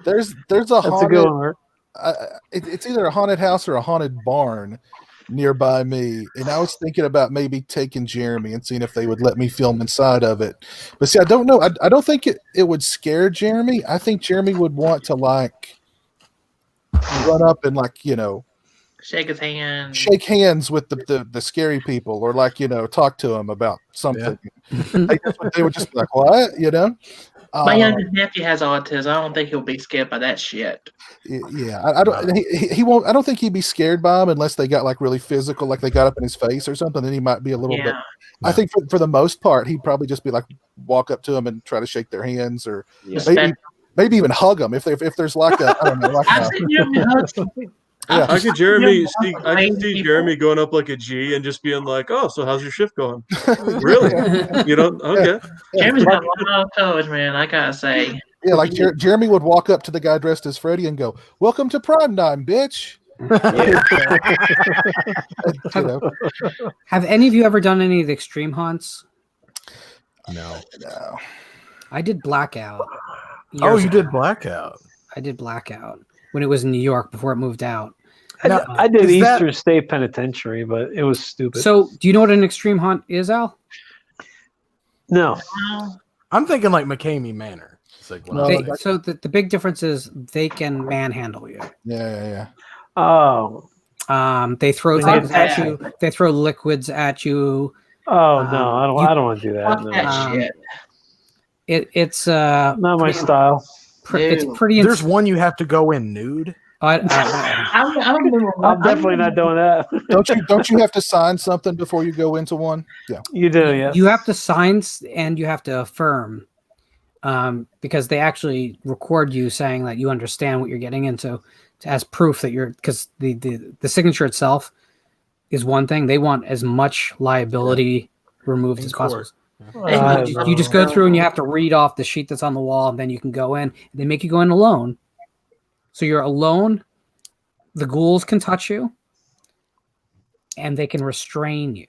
there's a That's a haunted. good one, Art. It's either a haunted house or a haunted barn nearby me, and I was thinking about maybe taking Jeremy and seeing if they would let me film inside of it. But see, I don't know. I don't think it would scare Jeremy. I think Jeremy would want to run up and Shake his hand. shake hands with the scary people, or talk to him about something. They would just be like, what? My youngest nephew has autism. I don't think he'll be scared by that shit. Yeah, I don't. He won't. I don't think he'd be scared by him unless they got really physical, like they got up in his face or something. Then he might be a little bit. I think for the most part, he'd probably just be walk up to him and try to shake their hands, or maybe even hug them if there's I don't know. I've seen Jeremy hug Yeah. I could see Jeremy going up like a G and just being like, "Oh, so how's your shift going?" Really? You know? Okay. Jeremy's got a lot of courage, man. I gotta say. Yeah, like Jeremy would walk up to the guy dressed as Freddy and go, "Welcome to Prime Time, bitch." You know? Have any of you ever done any of the extreme haunts? No. I did Blackout. Oh, years you ago. did Blackout. I did Blackout when it was in New York before it moved out. Now, I did is that- Eastern State Penitentiary, but it was stupid. So, do you know what an extreme haunt is, Al? No. I'm thinking like McCamey Manor. It's like when I was like, So the big difference is they can manhandle you. Yeah. Oh. They throw Fuck things at that. you. They throw liquids at you. Oh no, I don't want to do that. Fuck No. that shit. It's Not my style. it's Dude. pretty. there's one you have to go in nude. I remember I'm definitely not doing that. Don't you have to sign something before you go into one? Yeah. You do, yeah. You have to sign and you have to affirm, because they actually record you saying that you understand what you're getting into, as proof that you're, because the signature itself is one thing. They want as much liability removed In as court. possible. I You just go through and you have to read off the sheet that's on the wall, and then you can go in. They make you go in alone. So you're alone. The ghouls can touch you, and they can restrain you.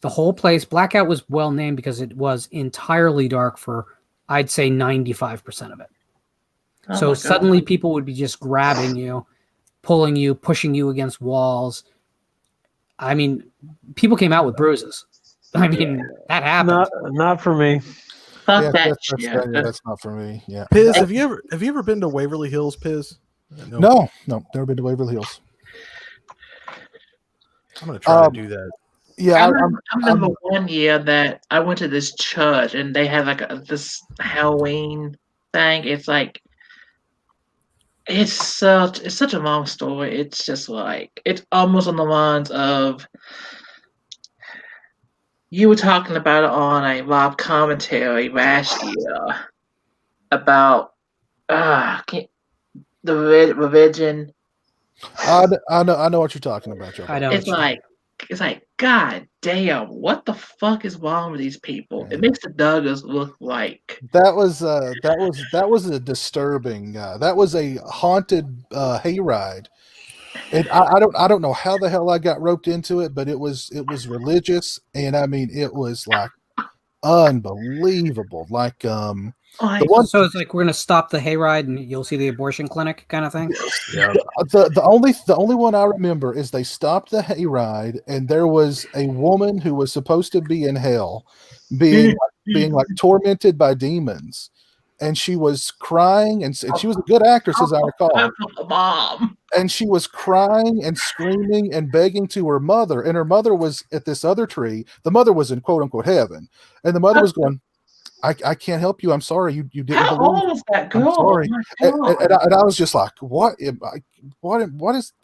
The whole place, Blackout was well named because it was entirely dark for, I'd say, 95% of it. Oh So my God. suddenly people would be just grabbing you, pulling you, pushing you against walls. I mean, people came out with bruises. I mean, that happened. Not for me. Fuck Yeah, that that's, shit. that's not for me. Yeah. Piz, have you ever been to Waverly Hills, Piz? No, never been to Waverly Hills. I'm gonna try to do that. Yeah, I remember one year that I went to this church and they had like this Halloween thing. It's like it's such a long story. It's just like it's almost on the lines of you were talking about it on a live commentary last year about the religion. I know what you're talking about, Joe. I don't. It's like, God damn, what the fuck is wrong with these people? It makes the Douglas look like That was a disturbing. That was a haunted hayride, and I don't know how the hell I got roped into it, but it was religious, and I mean it was like unbelievable. Like the one, So it's like we're gonna stop the hayride and you'll see the abortion clinic kind of thing. Yeah. the only one I remember is they stopped the hayride, and there was a woman who was supposed to be in hell, being like tormented by demons, and she was crying, and she was a good actress as I recall. Mom. And she was crying and screaming and begging to her mother, and her mother was at this other tree. The mother was in quote unquote heaven, and the mother was going, I can't help you. I'm sorry. You didn't How believe. old is that girl? I'm sorry. Oh my God. And I was just like, what is,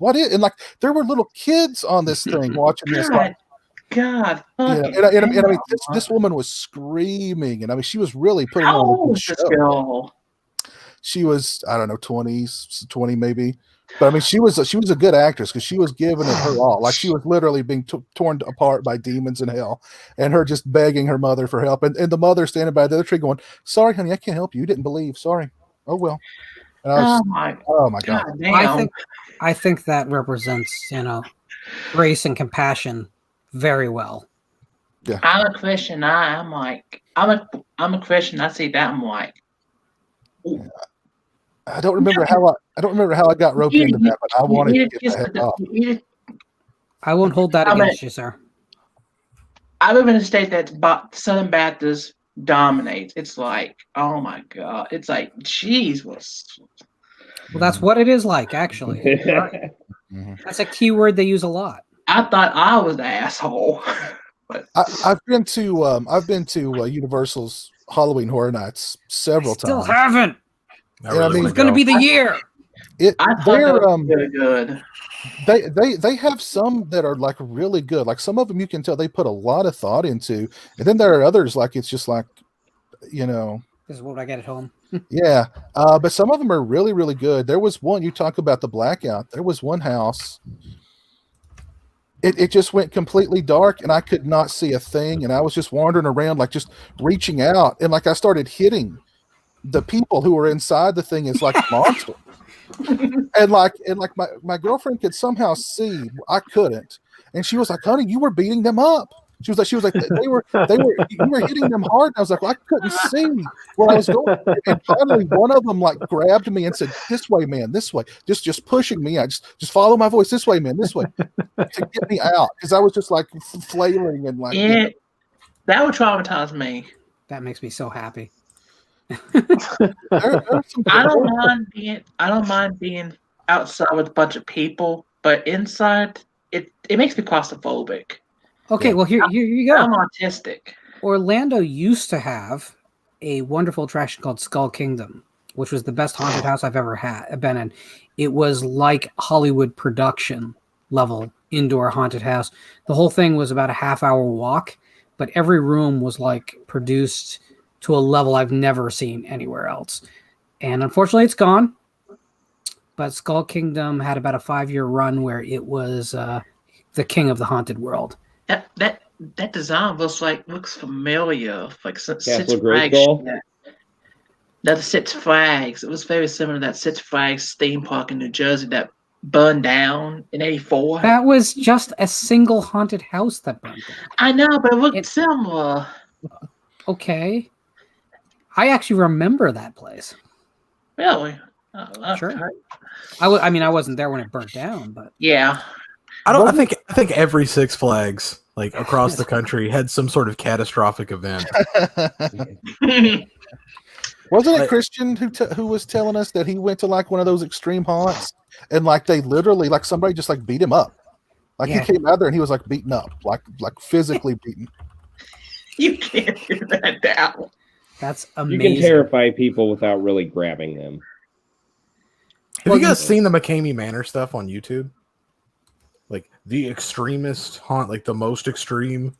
and like, there were little kids on this thing watching this. Like, God. yeah, fucking and I mean, hell. this woman was screaming, and I mean, she was really putting How on a old good is this show. girl? She was, I don't know, 20 maybe. But I mean, she was a good actress because she was giving it her all. Like she was literally being torn apart by demons in hell, and her just begging her mother for help, and the mother standing by the other tree going, "Sorry, honey, I can't help you. You didn't believe. Sorry. Oh well." And I was, Oh my God. damn. I think that represents, grace and compassion very well. Yeah. I'm a Christian. I'm a Christian. I see that. I'm like, ooh. I don't remember how I got roped into that, but I wanted to get the heck off. I won't hold that against you, sir. I live in a state that Southern Baptist dominates. It's like, oh my God. It's like, geez, Well, that's what it is like, actually. That's a key word they use a lot. I thought I was the asshole. But I've been to Universal's Halloween Horror Nights several Still times. haven't. I mean, It's going to be the year. I thought that was really good. They have some that are like really good. Like some of them you can tell they put a lot of thought into, and then there are others like it's just like, They This is what I get at home. Yeah, but some of them are really, really good. There was one, you talk about the blackout. There was one house. It just went completely dark, and I could not see a thing. And I was just wandering around, like just reaching out, and like I started hitting the people who were inside the thing as like monsters. and like my girlfriend could somehow see, I couldn't, and she was like, "Honey, you were beating them up." She was like you were hitting them hard. And I was like, well, I couldn't see where I was going. And finally, one of them like grabbed me and said, "This way, man, this way." Just pushing me. I just follow my voice. This way, man, this way, to get me out, because I was just like flailing and like. That would traumatize me. That makes me so happy. I don't mind being outside with a bunch of people, but inside it makes me claustrophobic. Okay, well here you go. I'm autistic. Orlando used to have a wonderful attraction called Skull Kingdom, which was the best haunted house I've ever been in. It was like Hollywood production level indoor haunted house. The whole thing was about a half-hour walk, but every room was like produced to a level I've never seen anywhere else. And unfortunately, it's gone. But Skull Kingdom had about a 5-year run where it was the king of the haunted world. That design looks familiar, like Six Castle Flags. Grayskull? That Six Flags. It was very similar to that Six Flags theme park in New Jersey that burned down in '84. That was just a single haunted house that burned down. I know, but it looked similar. Okay. I actually remember that place. Really? Sure. I wasn't there when it burnt down, but yeah. I think every Six Flags like across the country had some sort of catastrophic event. Wasn't it Christian who was telling us that he went to like one of those extreme haunts and like they literally like somebody just like beat him up, like he came out there and he was like beaten up, like physically beaten. You can't do that down. That's amazing. You can terrify people without really grabbing them. Have you guys seen the McCamey Manor stuff on YouTube? Like the extremist haunt, like the most extreme.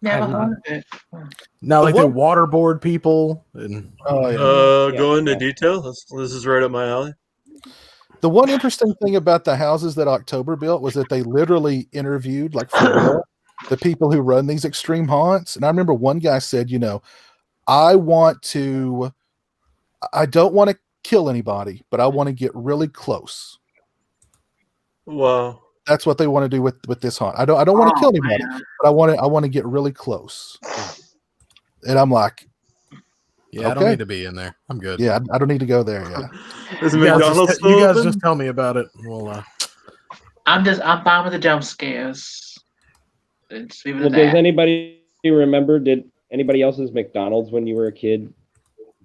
Never heard of it. Now, like they waterboard people and go into detail. This is right up my alley. The one interesting thing about the houses that October built was that they literally interviewed, like for real, the people who run these extreme haunts. And I remember one guy said, I don't want to kill anybody, but I want to get really close. Wow. That's what they want to do with this haunt. I don't want to kill anybody, but I want to get really close. And I'm like, yeah, I don't need to be in there. I'm good. Yeah, I don't need to go there. Yeah. You guys just tell me about it. Well, I'm fine with the jump scares. Does anybody remember? Did anybody else's McDonald's when you were a kid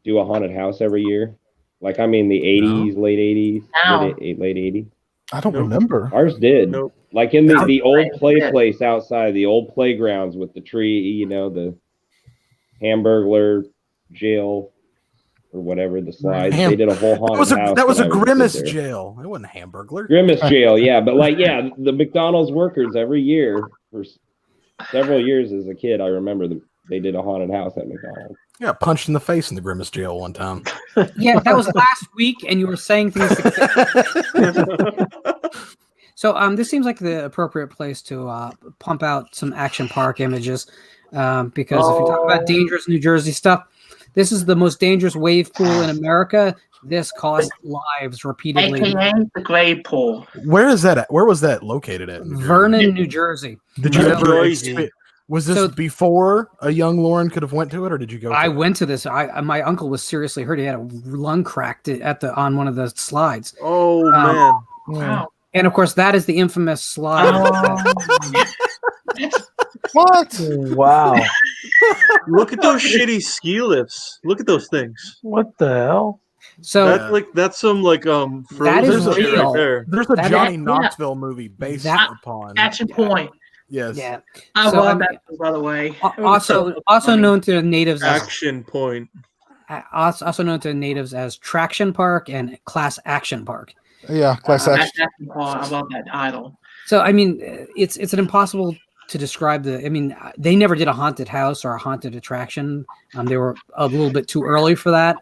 do a haunted house every year? Like, I mean, the 80s, late 80s, late 80s. I don't remember. Ours did. Nope. Like in the old play place outside, the old playgrounds with the tree, the Hamburglar jail or whatever, the slides. They did a whole haunted house. That was a Grimace jail. It wasn't a Hamburglar. Grimace jail, yeah. But the McDonald's workers every year for several years as a kid, I remember they did a haunted house at McDonald's. Yeah, punched in the face in the Grimace jail one time. Yeah, that was last week, and you were saying things. So this seems like the appropriate place to pump out some Action Park images, because if you talk about dangerous New Jersey stuff, this is the most dangerous wave pool in America. This cost lives repeatedly. AKA the grave pool. Where is that at? Where was that located at? Vernon, New Jersey. Did you ever? Was this before a young Lauren could have went to it, or did you go? I went to this. My uncle was seriously hurt. He had a lung cracked on one of the slides. Oh man! Wow. And of course, that is the infamous slide. What? Wow! Look at those shitty ski lifts. Look at those things. What the hell? So that's some that is real. Right there. There's a Johnny Knoxville movie based upon Action Point. Yes. Yeah. I love that, by the way. Also known to natives Action Point. Also known to natives as Traction Park and Class Action Park. Yeah, Class Action. I love that title. So I mean, it's an impossible to describe the. I mean, they never did a haunted house or a haunted attraction. They were a little bit too early for that.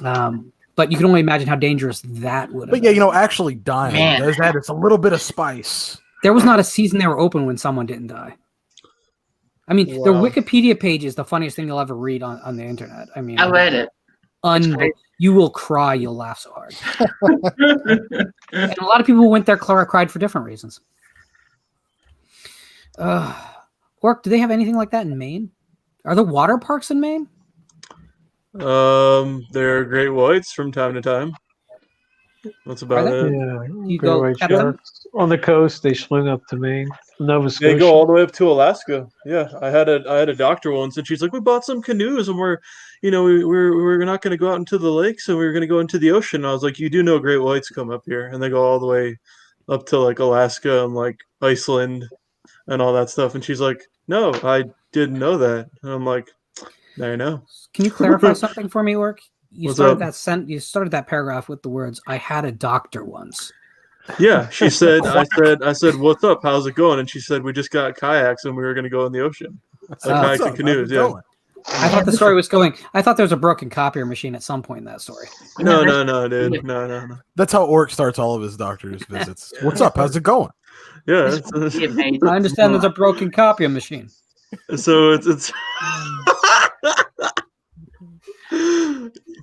But you can only imagine how dangerous that would have But been. yeah, actually dying Man. does that. It's a little bit of spice. There was not a season they were open when someone didn't die. I mean, their Wikipedia page is the funniest thing you'll ever read on the internet. I mean, I read it. You will cry. You'll laugh so hard. And a lot of people who went there cried for different reasons. Orc, do they have anything like that in Maine? Are there water parks in Maine? There are great whites from time to time. That's about it. Yeah, You great go white pet them? sharks. On the coast, they swing up to Maine, Nova Scotia. They go all the way up to Alaska. Yeah, I had a doctor once, and she's like, "We bought some canoes, and we're not going to go out into the lakes, and we're going to go into the ocean." And I was like, "You do know great whites come up here, and they go all the way up to like Alaska and like Iceland and all that stuff." And she's like, "No, I didn't know that." And I'm like, "Now you know." Can you clarify something for me, Orc? You What's started up? You started that paragraph with the words, "I had a doctor once." Yeah, she said. I said, "What's up? How's it going?" And she said, "We just got kayaks and we were going to go in the ocean, like kayaks and canoes." Yeah. I thought the story was going. I thought there was a broken copier machine at some point in that story. No, dude. No. That's how Orc starts all of his doctor's visits. What's up? How's it going? Yeah. I understand there's a broken copier machine. So it's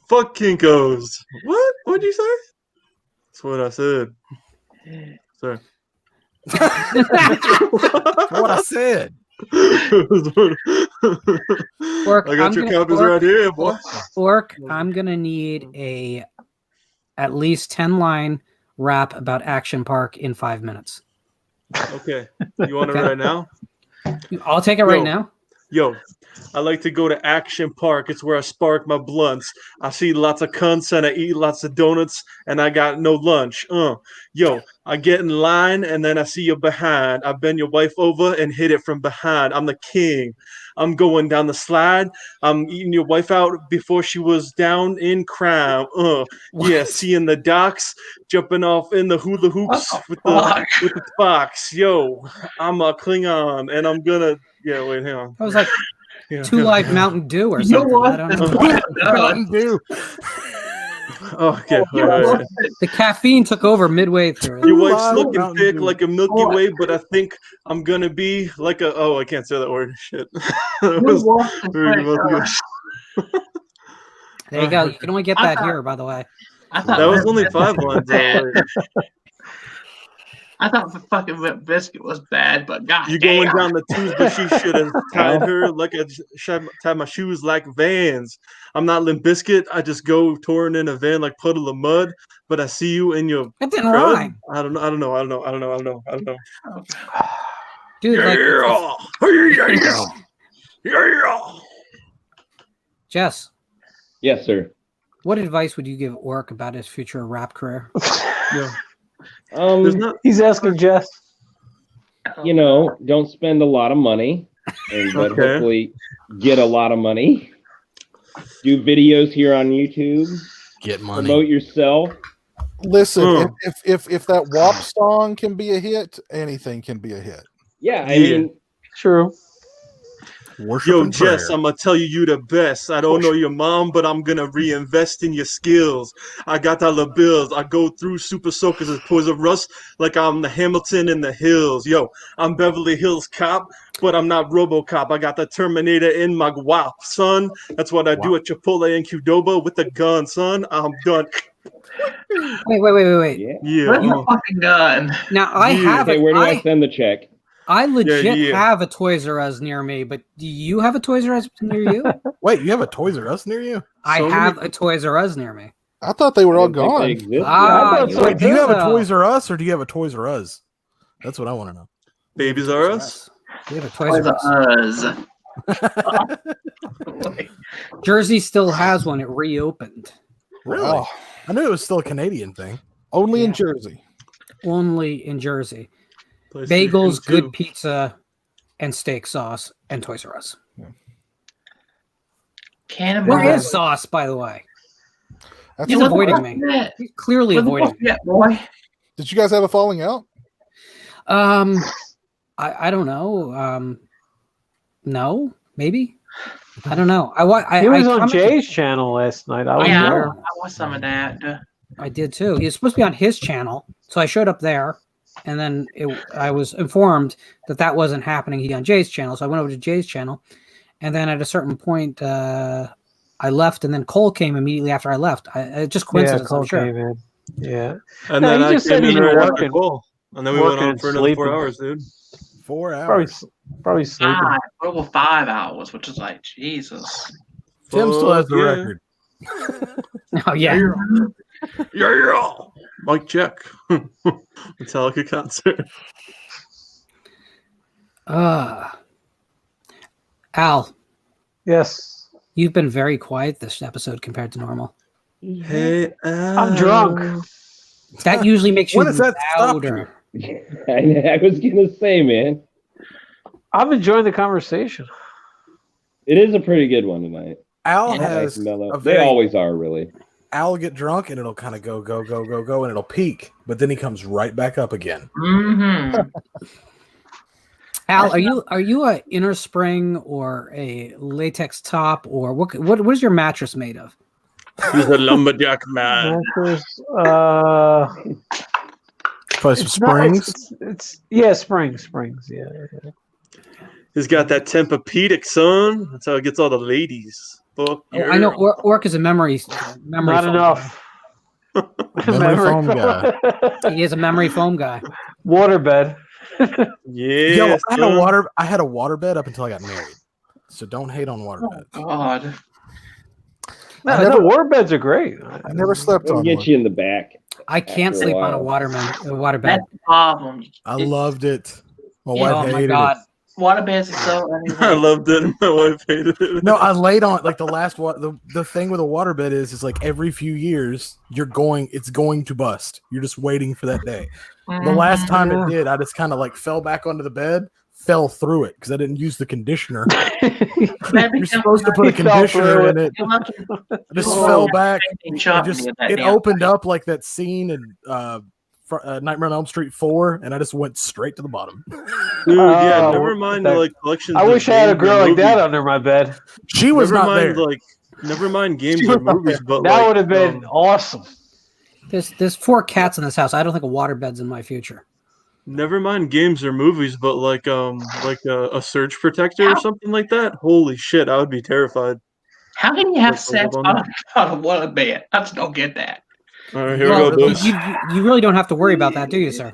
fuck Kinkos. What? What'd you say? That's what I said. Sorry. What I said. Orc, I got your copies right here, boy. Orc, I'm gonna need at least 10-line rap about Action Park in 5 minutes. Okay. You want it right now? I'll take it right now. Yo, I like to go to Action Park. It's where I spark my blunts. I see lots of cunts and I eat lots of donuts and I got no lunch. Yo, I get in line and then I see you behind. I bend your wife over and hit it from behind. I'm the king. I'm going down the slide. I'm eating your wife out before she was down in crime. Yeah, seeing the docks, jumping off in the hula hoops with the box. Yo, I'm a Klingon and I'm gonna. Yeah, wait, hang on. I was like, Yeah. 2 Live Mountain Dew or something. I don't know. Mountain Dew. Oh, okay. Right. The caffeine took over midway through. Your wife's looking thick like a Milky Way, but I think I'm gonna be like a. Oh, I can't say that word. Shit. There you go. You can only get that here, by the way. That was only 5 lines. I thought the fucking Limp Biscuit was bad, but god You damn. going down the tubes, but she should have tied her like I tied my shoes like Vans. I'm not Limp Biscuit. I just go touring in a van like Puddle of Mud. But I see you in your. That didn't crud. rhyme. I don't know. Dude, Yeah. Jess. Yes, sir. What advice would you give Orc about his future rap career? Yeah. He's asking Jess. Don't spend a lot of money, but hopefully get a lot of money. Do videos here on YouTube. Get money. Promote yourself. Listen, if that WAP song can be a hit, anything can be a hit. Yeah, I mean, true. Yo, Jess, I'm gonna tell you the best. I don't know your mom, but I'm gonna reinvest in your skills. I got dollar bills. I go through super soakers as Toys of Us like I'm the Hamilton in the hills. Yo, I'm Beverly Hills cop, but I'm not RoboCop. I got the Terminator in my guap, son. That's what I do at Chipotle and Qdoba with the gun, son. I'm done. Wait. Yeah. Where's my fucking gun? Now I have Okay, where do I send the check? I legit have a Toys R Us near me, but do you have a Toys R Us near you? Wait, you have a Toys R Us near you? I have a Toys R Us near me. I thought they were all gone. Wait, do you have a Toys R Us or do you have a Toys R Us? That's what I want to know. Babies R Us? We have a Toys R Us. Jersey still has one. It reopened. Really? Oh. I knew it was still a Canadian thing. Only in Jersey. Only in Jersey. Bagels, good pizza, and steak sauce, and Toys R Us. Cannibal. Where is Sauce, by the way? That's He's avoiding me. He's clearly avoiding me. Boy. Did you guys have a falling out? I don't know. No, maybe. I don't know. He was on commented- Jay's channel last night. I was Yeah, there. I watched some of that. I did too. He was supposed to be on his channel, so I showed up there, and then I was informed that wasn't happening. He on Jay's channel, so I went over to Jay's channel, and then at a certain point, I left, and then Cole came immediately after I left. Just coincidence, Cole I'm sure. came in. Yeah. And No, then he I just said came he's in been right after working. Cole. And then we went Working on and for another 4 sleeping. hours, dude. 4 hours. Probably sleeping. Over 5 hours, which is like Jesus. Tim still has the Fuck yeah. record. Oh yeah. Yeah. Mic check. Metallica concert. Al, Yes. you've been very quiet this episode compared to normal. Hey, I'm drunk. That usually makes you When does that stop louder. I was gonna say, man, I'm enjoying the conversation. it is a pretty good one tonight. Al Nice, has mellow. a They very always are, really. Al will get drunk and it'll kind of go, and it'll peak, but then he comes right back up again. Mm-hmm. Al, are you a inner spring or a latex top, or what is your mattress made of? He's a lumberjack man. Mattress, Probably some it's not- springs. it's yeah, springs. Yeah. He's got that Tempur-Pedic, son. That's how it gets all the ladies. Fuck Oh, I know yeah. Orc is a memory Not foam enough. Memory foam guy. guy. He is a memory foam guy. Waterbed. Yeah. Yo, I had a waterbed up until I got married. So don't hate on waterbeds. God. No, the waterbeds are great. I never slept It'll on get one. you in the back. I can't After a sleep on a while. waterbed. That's the problem. I loved it. My Yeah, wife Oh my hated god. Waterbeds are so I loved it. My wife hated it. it. No, I laid on like the last the thing with a waterbed is like every few years it's going to bust. You're just waiting for that day. The last time it did, I just kind of like fell back onto the bed, fell through it because I didn't use the conditioner. You're supposed to put a He fell conditioner through in it. I just fell back. It opened up like that scene in Nightmare on Elm Street 4, and I just went straight to the bottom. Dude, yeah, Oh, never mind the that- like collections. I of wish I had a games girl and like that movies. under my bed. She was Never not mind, there. like, never mind games She or was not movies, there. but That like, would have been awesome. There's 4 cats in this house. I don't think a waterbed's in my future. never mind games or movies, but like a surge protector or something like that. Holy shit, I would be terrified. How can you have Like, sex hold on on. a waterbed? I just don't get that. All right, here Well, we go, boys. you really don't have to worry about that, do you, sir?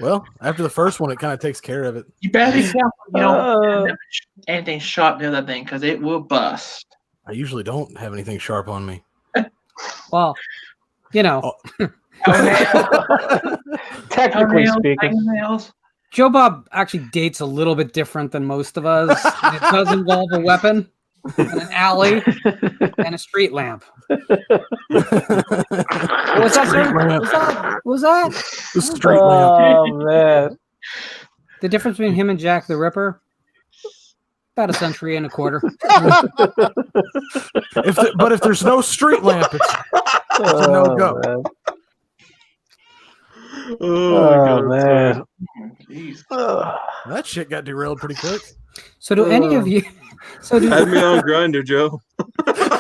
Well, after the first one, it kind of takes care of it. You better be careful you don't have anything sharp near that thing because it will bust. I usually don't have anything sharp on me. Well, you know, Technically Toenails, speaking. fingernails. Joe Bob actually dates a little bit different than most of us. And it does involve a weapon, and an alley, and a street lamp. What's that, sir? Street lamp. What was that? The street lamp. Oh man. The difference between him and Jack the Ripper? About a century and a quarter. But if there's no street lamp, it's a no-go. Man. Oh, my God, man. That shit got derailed pretty quick. So do any of you? So do Add me on Grinder, Joe. That's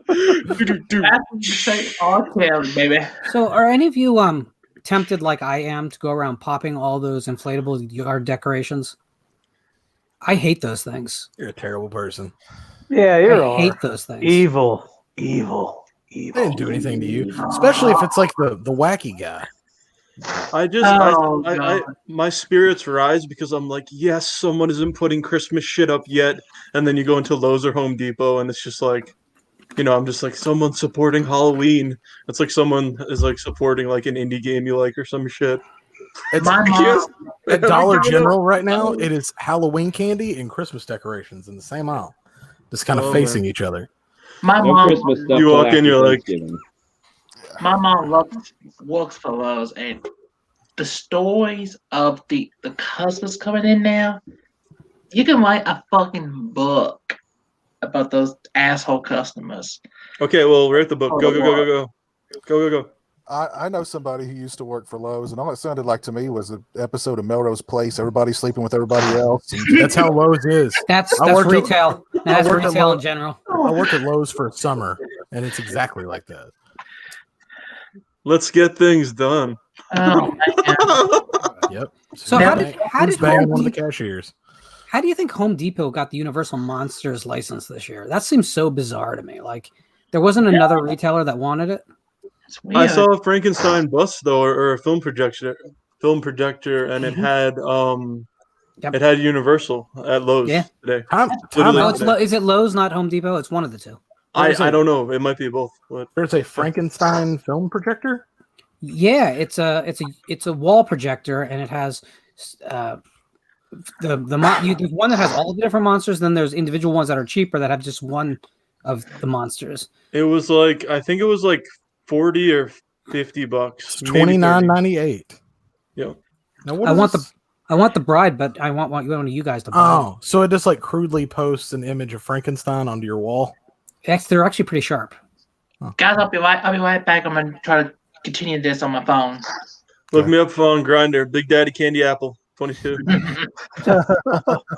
what you say, R. Kelly, baby. So are any of you tempted like I am to go around popping all those inflatable yard decorations? I hate those things. You're a terrible person. Yeah, I hate those things. Evil. They didn't do anything to you, especially if it's like the wacky guy. My spirits rise because I'm like, yes, someone isn't putting Christmas shit up yet, and then you go into Lowe's or Home Depot, and it's just like, I'm just like, someone's supporting Halloween. It's like someone is like supporting like an indie game you like or some shit. It's My mom, at Dollar General right now. It is Halloween candy and Christmas decorations in the same aisle, just kind of Oh, facing man. each other. my No mom, Christmas stuff. You till walk in, after you're like- Thanksgiving. my mom works for Lowe's, and the stories of the customers coming in now, you can write a fucking book about those asshole customers. Okay, well, write the book. Go. I know somebody who used to work for Lowe's, and all it sounded like to me was an episode of Melrose Place. Everybody sleeping with everybody else. And That's how Lowe's is. That's I worked at- retail. That's worked at retail in Lowe's. general. I worked at Lowe's for a summer, and it's exactly like that. Let's get things done. Oh, man. Yep. So how did Who's banging Home one of the Depot, cashiers? how do you think Home Depot got the Universal Monsters license this year? That seems so bizarre to me. Like there wasn't another retailer that wanted it. It's I weird. saw a Frankenstein bus though, or a film projector, and it had Yep. it had Universal at Lowe's Yeah. today. Time Oh, out. it's is it Lowe's, not Home Depot? It's one of the two. I don't know. It might be both. But There's a Frankenstein film projector. Yeah, it's a wall projector, and it has there's one that has all the different monsters. Then there's individual ones that are cheaper that have just one of the monsters. it was like I think it was like $40 or $50. It's maybe $29.98. Yeah. Now what I is want this? I want the bride, but I want one of you guys to buy. Oh, so it just like crudely posts an image of Frankenstein onto your wall. They're actually pretty sharp. Guys, I'll be right back. I'm gonna try to continue this on my phone. Look me up on Grinder. Big Daddy Candy Apple 22. Be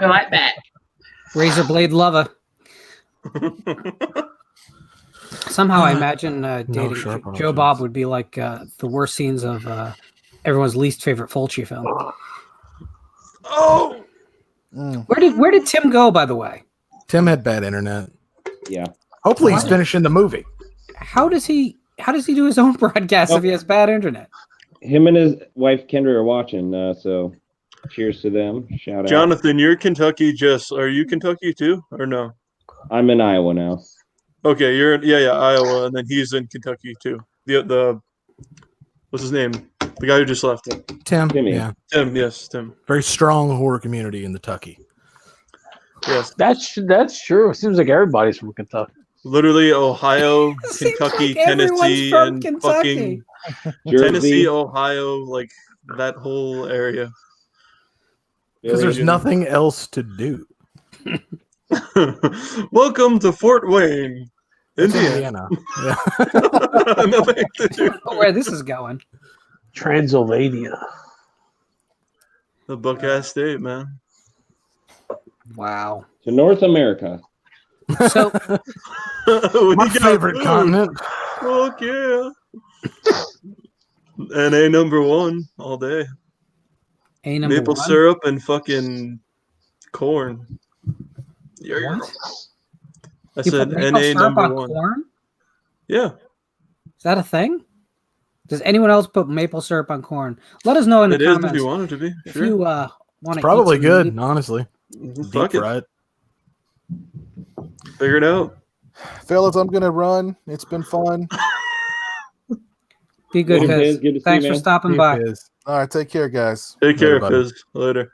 right back. Razor blade lover. Somehow I imagine dating sharp Joe objects. Bob would be like the worst scenes of everyone's least favorite Fulci film. Oh, Where did Tim go, by the way? Tim had bad internet. Yeah. Hopefully he's finishing the movie. How does he do his own broadcast if he has bad internet? Him and his wife Kendra are watching, so cheers to them. Shout out. Jonathan, you're Kentucky. Are you Kentucky too, or no? I'm in Iowa now. Okay, you're Iowa, and then he's in Kentucky too. The what's his name? The guy who just left. Tim. Timmy. Yeah. Tim. Yes, Tim. Very strong horror community in the Tucky. Yes, That's true. It seems like everybody's from Kentucky. literally Ohio, Seems Kentucky, like everyone's Tennessee, from and Kentucky. fucking Jersey. Tennessee, Ohio, like that whole area. Because there's Philly. nothing else to do. Welcome to Fort Wayne, It's Indiana. Yeah. Nothing to do. Where this is going? Transylvania. The Buck-ass state, man. Wow. To North America. So When My you got favorite food, continent. Fuck yeah. NA #1 all day. A number Maple one. syrup and fucking corn. Yeah. What? I You said put maple NA syrup on #1. corn? Yeah. Is that a thing? Does anyone else put maple syrup on corn? Let us know in the It is comments if you want it to be. if Sure. you want to. Probably good, honestly. Fuck Deep it. fried. Figure it out. fellas, I'm gonna run. It's been fun. Be good, Good, Piz. Piz. Good to see Thanks you, for man. stopping Deep by. is. All right, take care, guys. Take care, Later, buddy. Fizz. Later.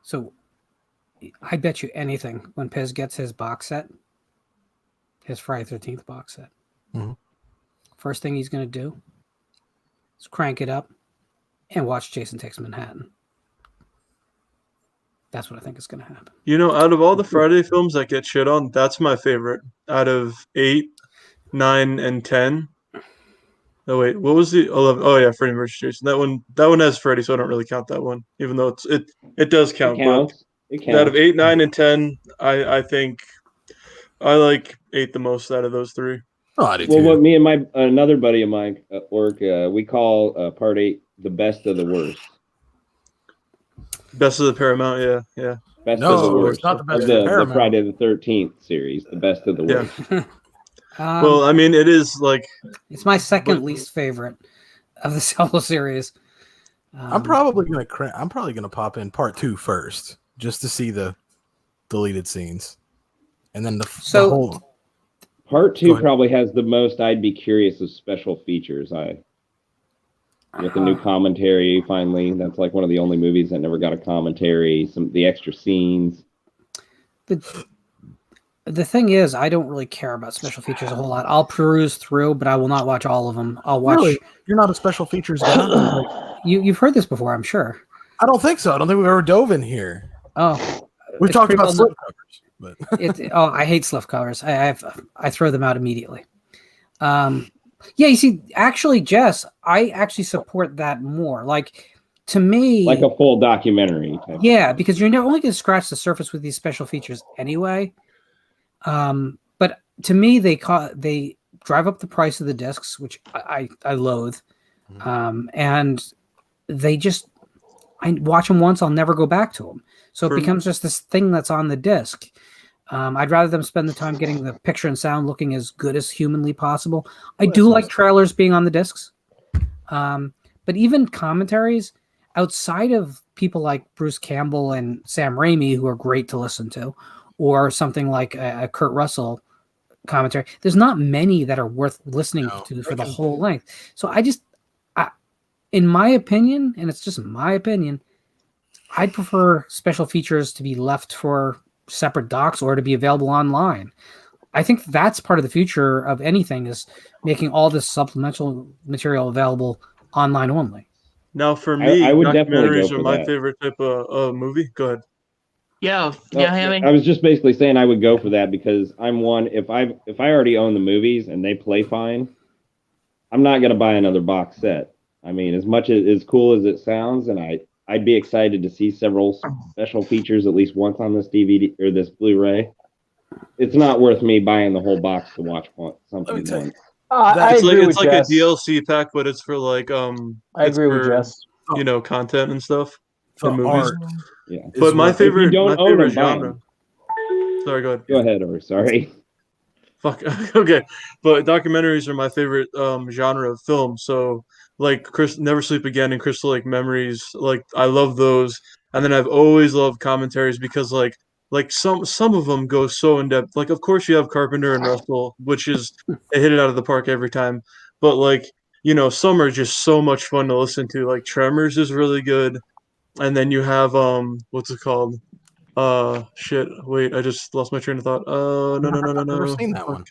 So, I bet you anything when Piz gets his box set, his Friday 13th box set, Mhm. first thing he's going to do is crank it up and watch Jason Takes Manhattan. That's what I think is going to happen. You know, out of all the Friday films that get shit on, that's my favorite. Out of 8, 9, and 10. Oh wait, what was the 11? Oh yeah, Freddy vs. Jason. That one has Freddy, so I don't really count that one, even though it does count. It counts. It But counts. out of 8, 9, and 10, I think I like 8 the most out of those 3. Oh, I do Well, too. what me and another buddy of mine at work, we call part 8 the best of the worst. Best of the Paramount, yeah. Best No, of the it's worst. not the best of the Paramount. Friday the 13th series, the best of the Yeah. worst. Well, I mean, it is like it's my second least favorite of the solo series. I'm probably gonna pop in part 2 first, just to see the deleted scenes, and then the So- whole. Part Go 2 ahead. probably has the most I'd be curious of special features. With the new commentary, finally, that's like one of the only movies that never got a commentary. The extra scenes. The thing is, I don't really care about special features a whole lot. I'll peruse through, but I will not watch all of them. I'll watch. Really? You're not a special features guy? Like, You've heard this before, I'm sure. I don't think so. I don't think we've ever dove in here. Oh, We've it's talked pretty about well slip covers, but I hate slip covers. I throw them out immediately. Yeah, you see, actually, Jess, I actually support that more. Like, to me, Like a full documentary type. yeah, because you're only going to scratch the surface with these special features anyway. But to me, they drive up the price of the discs, which I loathe, and they just I watch them once, I'll never go back to them. So it becomes just this thing that's on the disc. I'd rather them spend the time getting the picture and sound looking as good as humanly possible. I do like trailers being on the discs, but even commentaries outside of people like Bruce Campbell and Sam Raimi, who are great to listen to, or something like a Kurt Russell commentary, there's not many that are worth listening to for the whole length. So in my opinion, and it's just my opinion, I'd prefer special features to be left for separate docs or to be available online. I think that's part of the future of anything, is making all this supplemental material available online only. Now, for me, I would definitely go documentaries for are my that. favorite type of movie. Go ahead. Yeah, No, yeah, Hammy. I was just basically saying I would go for that because I'm one. If I already own the movies and they play fine, I'm not gonna buy another box set. I mean, as much as cool as it sounds, and I'd be excited to see several special features at least once on this DVD or this Blu-ray. It's not worth me buying the whole box to watch something once. I agree with It's like Jess. a DLC pack, but it's for like I agree with Jess. You know, content and stuff for The movies. art. Yeah. But my If you favorite don't own them, buy genre. them. Sorry, go ahead. Go ahead, or sorry. Fuck. Okay, but documentaries are my favorite genre of film. So like Never Sleep Again and Crystal Lake Memories, like I love those. And then I've always loved commentaries because like some of them go so in depth. Like of course you have Carpenter and Russell, which is they hit it out of the park every time. But like you know, some are just so much fun to listen to. Like Tremors is really good, and then you have what's it called? Shit. Wait, I just lost my train of thought. No. I've never seen that one.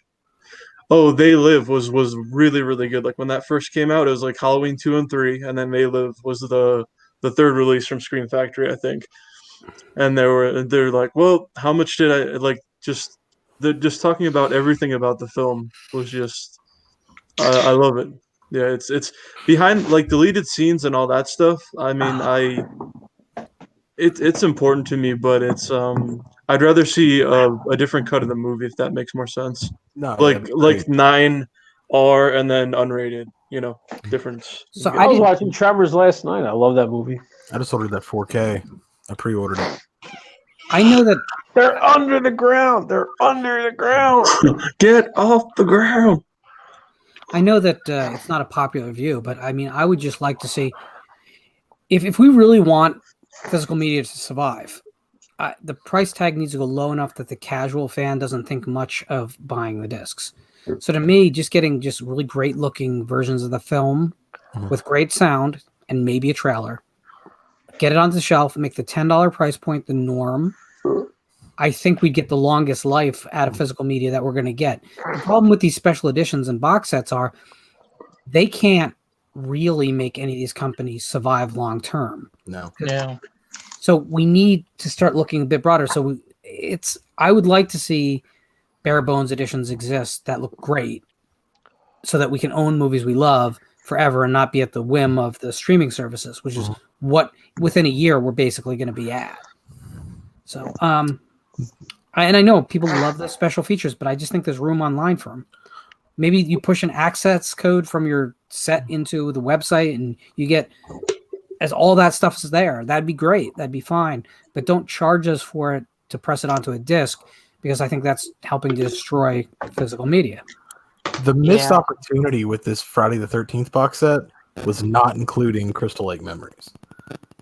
Oh, They Live was really really good. Like when that first came out, it was like Halloween 2 and 3, and then They Live was the third release from Scream Factory, I think. And they're like, well, how much did I like? Just they're just talking about everything about the film was just I love it. Yeah, it's behind like deleted scenes and all that stuff. I mean, it's important to me, but it's I'd rather see a different cut of the movie if that makes more sense. No, Like that'd be great. 9R and then unrated, you know, difference. So I was watching Tremors last night. I love that movie. I just ordered that 4K. I pre-ordered it. I know that They're under the ground. They're under the ground. Get off the ground. I know that it's not a popular view, but I mean, I would just like to see if we really want physical media to survive, the price tag needs to go low enough that the casual fan doesn't think much of buying the discs. So to me, just getting just really great looking versions of the film with great sound and maybe a trailer, get it onto the shelf, and make the $10 price point the norm. I think we'd get the longest life out of physical media that we're going to get. The problem with these special editions and box sets are they can't really make any of these companies survive long term. No. No. So we need to start looking a bit broader. So I would like to see bare bones editions exist that look great so that we can own movies we love forever and not be at the whim of the streaming services, which is what within a year we're basically going to be at. So, and I know people love the special features, but I just think there's room online for them. Maybe you push an access code from your set into the website and you get as all that stuff is there. That'd be great. That'd be fine. But don't charge us for it to press it onto a disc, because I think that's helping to destroy physical media. The missed opportunity with this Friday the 13th box set was not including Crystal Lake Memories.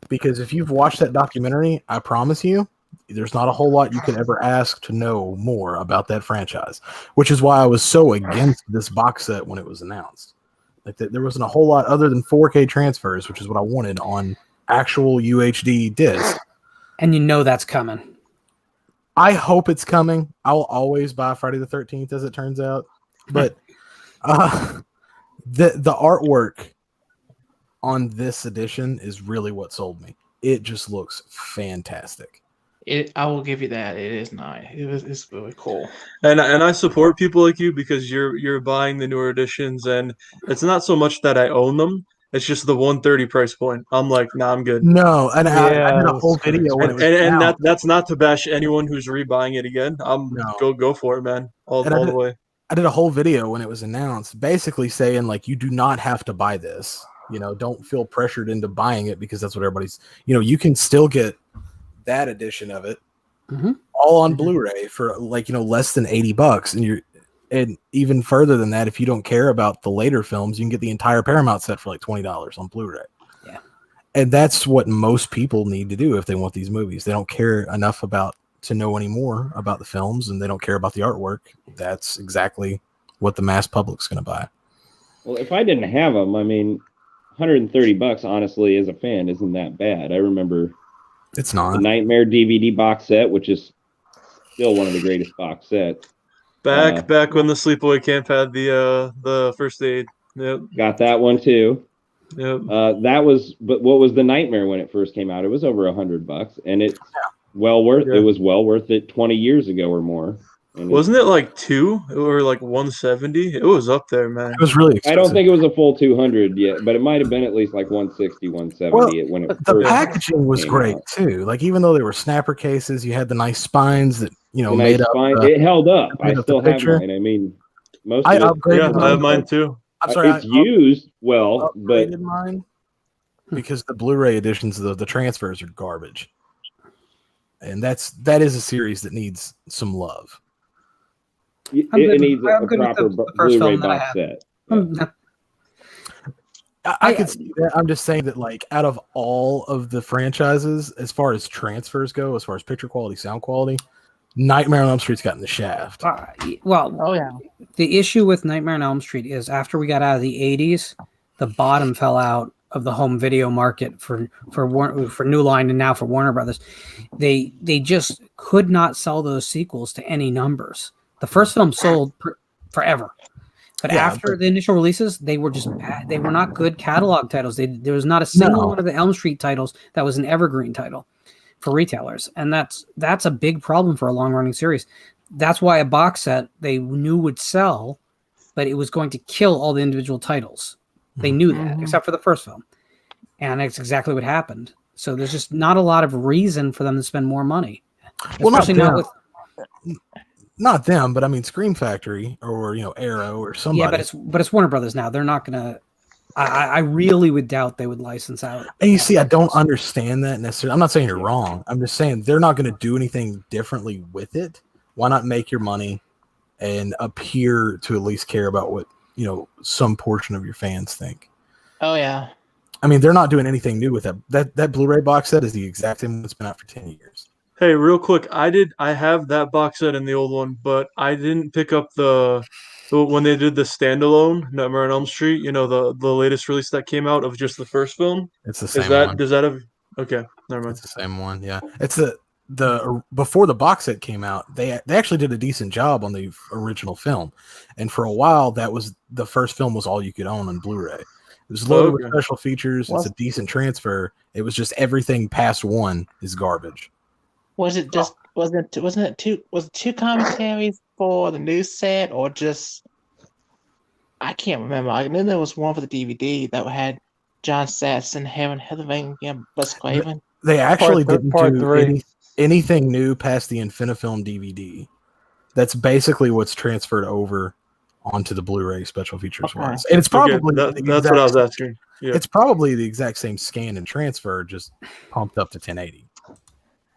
Because if you've watched that documentary, I promise you, there's not a whole lot you could ever ask to know more about that franchise, which is why I was so against this box set when it was announced. Like there wasn't a whole lot other than 4K transfers, which is what I wanted on actual UHD disc. And you know that's coming. I hope it's coming. I'll always buy Friday the 13th, as it turns out. But the artwork on this edition is really what sold me. It just looks fantastic. I will give you that. It is nice. It's really cool. And I support people like you because you're buying the newer editions, and it's not so much that I own them. It's just the 130 price point. I'm like, nah, I'm good. No, and I Yeah, did a that's whole video when And it was and out. that's not to bash anyone who's rebuying it again. No. Go for it, man. All And the way. I did a whole video when it was announced, basically saying like you do not have to buy this. Don't feel pressured into buying it because that's what everybody's. You can still get that edition of it all on Blu-ray for like less than $80, and even further than that, if you don't care about the later films, you can get the entire Paramount set for like $20 on Blu-ray. Yeah, and that's what most people need to do if they want these movies. They don't care enough to know any more about the films, and they don't care about the artwork. That's exactly what the mass public's going to buy. Well, if I didn't have them, I mean, $130, honestly, as a fan, isn't that bad. I remember it's not the Nightmare DVD box set, which is still one of the greatest box sets. Back when the Sleepaway Camp had the first aid. Yep. Got that one too. Yep. But what was the Nightmare when it first came out? It was over $100, and it's well worth. Yeah. It was well worth it 20 years ago or more. And Wasn't it like 2 or like 170? It was up there, man. It was really expensive. I don't think it was a full 200 yet, but it might have been at least like 160, 170 when it the first packaging was came great out. too. Like even though they were snapper cases, you had the nice spines that The made nice up. spine, it held up. I made up the still have picture. mine. I mean, most I of it. upgraded Yeah, I have mine too. I'm sorry, It's used well, but upgraded mine because the Blu-ray editions, the transfers are garbage, and that is a series that needs some love. it needs a good with proper the first Blu-ray film that I box have. set. I could see that. I'm just saying that, like, out of all of the franchises, as far as transfers go, as far as picture quality, sound quality, Nightmare on Elm Street's gotten the shaft. Well, Oh yeah. the issue with Nightmare on Elm Street is after we got out of the 80s, the bottom fell out of the home video market for New Line and now for Warner Brothers. They just could not sell those sequels to any numbers. The first film sold forever. But after the initial releases, they were just bad. They were not good catalog titles. There was not a single one of the Elm Street titles that was an evergreen title for retailers, and that's a big problem for a long-running series. That's why a box set they knew would sell, but it was going to kill all the individual titles. They knew that, except for the first film, and that's exactly what happened. So there's just not a lot of reason for them to spend more money, especially not with. Not them, but I mean Scream Factory or Arrow or somebody. Yeah, but it's Warner Brothers now. They're not gonna. I really would doubt they would license out. And you see, I don't understand that necessarily. I'm not saying you're wrong. I'm just saying they're not going to do anything differently with it. Why not make your money and appear to at least care about what some portion of your fans think? Oh yeah. I mean, they're not doing anything new with that. That Blu-ray box set is the exact same one that's been out for 10 years. Hey, real quick, I have that box set in the old one, but I didn't pick up the when they did the standalone Nightmare on Elm Street, the latest release that came out of just the first film. It's the same one. Does that have? Okay, never mind. It's the same one. Yeah, it's the before the box set came out, they actually did a decent job on the original film, and for a while the first film was all you could own on Blu-ray. It was loaded with special features. It's a decent transfer. It was just everything past one is garbage. Was it just wasn't it two commentaries for the new set or just I can't remember. I knew there was one for the DVD that had John Sass and Heron Heatherling, Buzz Craven. They actually didn't do three. anything new past the Infinifilm DVD. That's basically what's transferred over onto the Blu-ray special features wise. And it's probably that's what I was asking. Yeah. It's probably the exact same scan and transfer, just pumped up to 1080.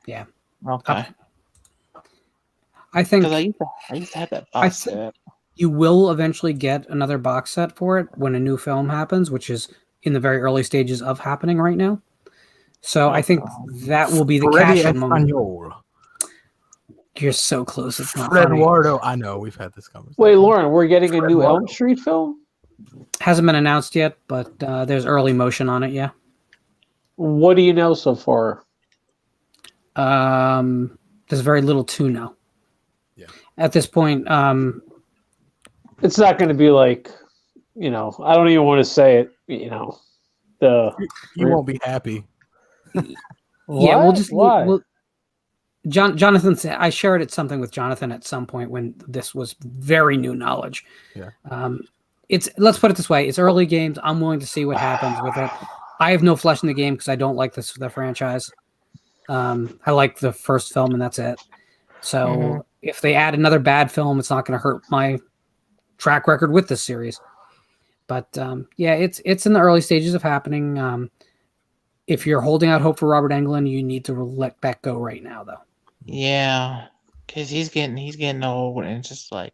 Yeah. Okay. I think because I used to have that box set. You will eventually get another box set for it when a new film happens, which is in the very early stages of happening right now. So I think that will be the cash-in moment. You're so close. It's not funny. Eduardo, I know we've had this conversation. Wait, Lauren, we're getting a new Elm Street film? Hasn't been announced yet, but there's early motion on it. Yeah. What do you know so far? There's very little to know. Yeah. At this point, it's not going to be like, I don't even want to say it. You won't be happy. Yeah, we'll just. Why? Jonathan said, I shared it something with Jonathan at some point when this was very new knowledge. Yeah. Let's put it this way: it's early games. I'm willing to see what happens with it. I have no flesh in the game because I don't like the franchise. I like the first film and that's it. So if they add another bad film, it's not going to hurt my track record with this series. But yeah, it's in the early stages of happening. If you're holding out hope for Robert Englund, you need to let that go right now, though. Yeah, because he's getting old, and it's just like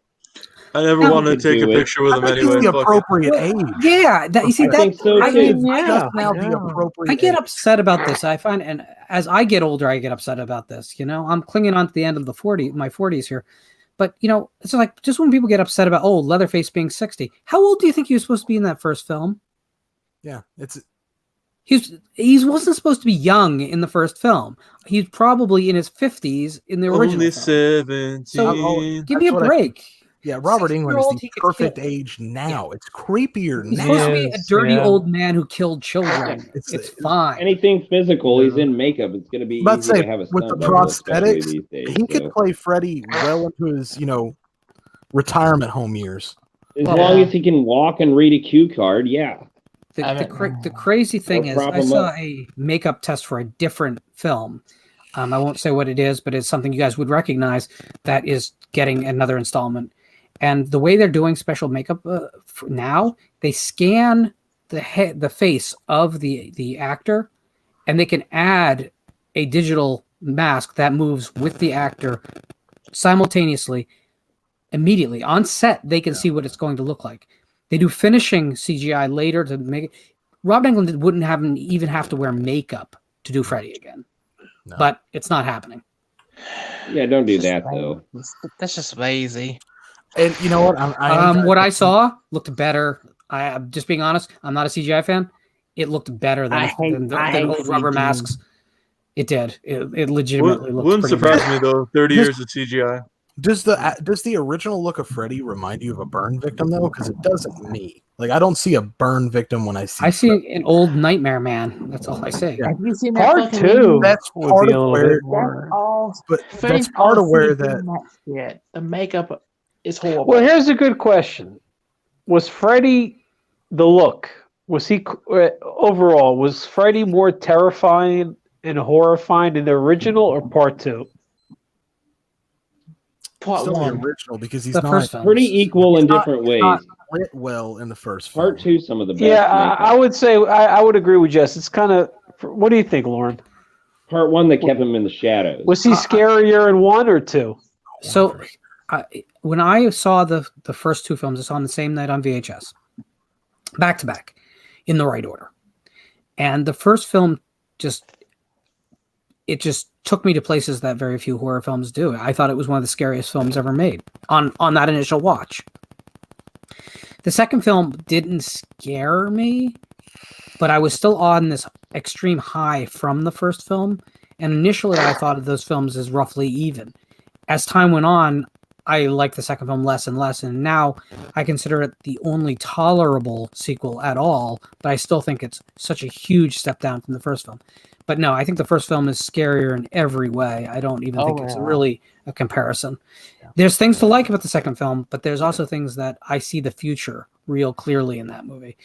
I never wanted to take a picture with him I think anyway. he's the fuck it. appropriate age. Yeah, you see I that. think so, I too. get- Just now the appropriate I get age. upset about this. I find, and as I get older, I get upset about this. I'm clinging on to the end of my 40s here, but it's like just when people get upset about Leatherface being 60. How old do you think he was supposed to be in that first film? Yeah, He wasn't supposed to be young in the first film. He's probably in his 50s in the original Only film. 17. So give me a That's what I break. Yeah, Robert Englund is 60-year-old the he could perfect kill. age now. It's creepier He's now. supposed to be a Yes, dirty yeah. old man who killed children. It's fine. Anything physical, he's in makeup. It's going to be But easy say to have a with the stunt double, especially prosthetics, these days. he could so. play Freddy well into his, retirement home years. As long as he can walk and read a cue card, yeah. The crazy thing is, prop I him saw up. a makeup test for a different film. I won't say what it is, but it's something you guys would recognize that is getting another installment. And the way they're doing special makeup now, they scan the face of the actor, and they can add a digital mask that moves with the actor simultaneously, immediately on set. They can see what it's going to look like. They do finishing CGI later to make it. Rob Englund wouldn't even have to wear makeup to do Freddy again, but it's not happening. Yeah, don't do that though. That's just lazy. And you know what? What I saw looked better. I'm just being honest. I'm not a CGI fan. It looked better than old rubber masks. It did. It legitimately looked. Wouldn't pretty surprise good. me though. 30 years of CGI. Does the original look of Freddy remind you of a burn victim though? Because it doesn't me. Like I don't see a burn victim when I see. I see an old Nightmare Man. That's all I see. Have you seen that Part fucking two. movie? That's would part be a of little where. bit more. all. But Freddy's that's part of all where CGI that. shit. The makeup is horrible. Well, here's a good question: was Freddy the look? Was he overall? Was Freddy more terrifying and horrifying in the original or part two? Part Still the one. original because he's The not first film. Pretty equal in not- different he's ways. not lit well in the first film. Part two, some of the best. Yeah, makeup. I would say I would agree with Jess. It's kind of. What do you think, Lauren? Part one, they kept him in the shadows. Was he scarier in one or two? So, when I saw the first two films, I saw them the same night on VHS, back to back, in the right order. And the first film just took me to places that very few horror films do. I thought it was one of the scariest films ever made on that initial watch. The second film didn't scare me, but I was still on this extreme high from the first film. And initially, I thought of those films as roughly even. As time went on, I liked the second film less and less, and now I consider it the only tolerable sequel at all, but I still think it's such a huge step down from the first film. But no, I think the first film is scarier in every way. I don't even think it's really a comparison. Yeah. There's things to like about the second film, but there's also things that I see the future real clearly in that movie.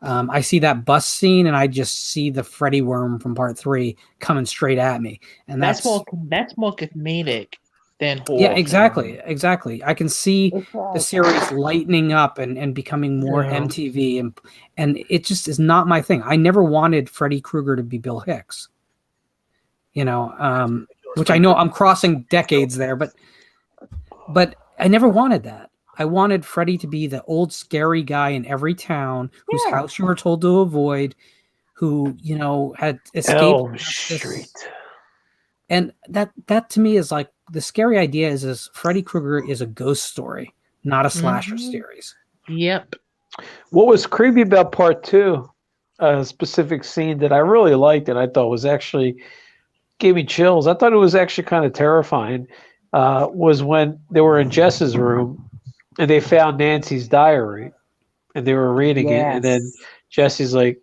I see that bus scene, and I just see the Freddy worm from part 3 coming straight at me, and that's more comedic than horror. Yeah, exactly. I can see the series lightening up and becoming more MTV, and it just is not my thing. I never wanted Freddy Krueger to be Bill Hicks, which I know I'm crossing decades there, but I never wanted that. I wanted Freddy to be the old scary guy in every town whose house you were told to avoid, who had escaped Elm Street. And that to me is like the scary idea is Freddy Krueger is a ghost story, not a slasher series. Yep. What was creepy about part 2, a specific scene that I really liked and I thought was actually gave me chills. I thought it was actually kind of terrifying. Was when they were in Jess's room and they found Nancy's diary and they were reading it, and then Jesse's like,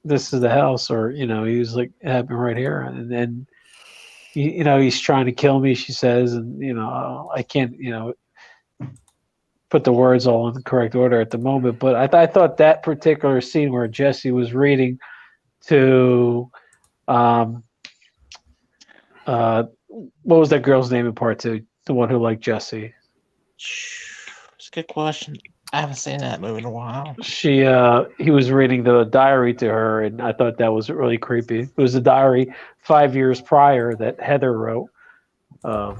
"This is the house," or he was like, "It happened right here," and then he's trying to kill me, she says, and I can't put the words all in the correct order at the moment, but I thought that particular scene where Jesse was reading to what was that girl's name in part 2, the one who liked Jesse? It's a good question. I haven't seen that movie in a while. He was reading the diary to her, and I thought that was really creepy. It was a diary 5 years prior that Heather wrote about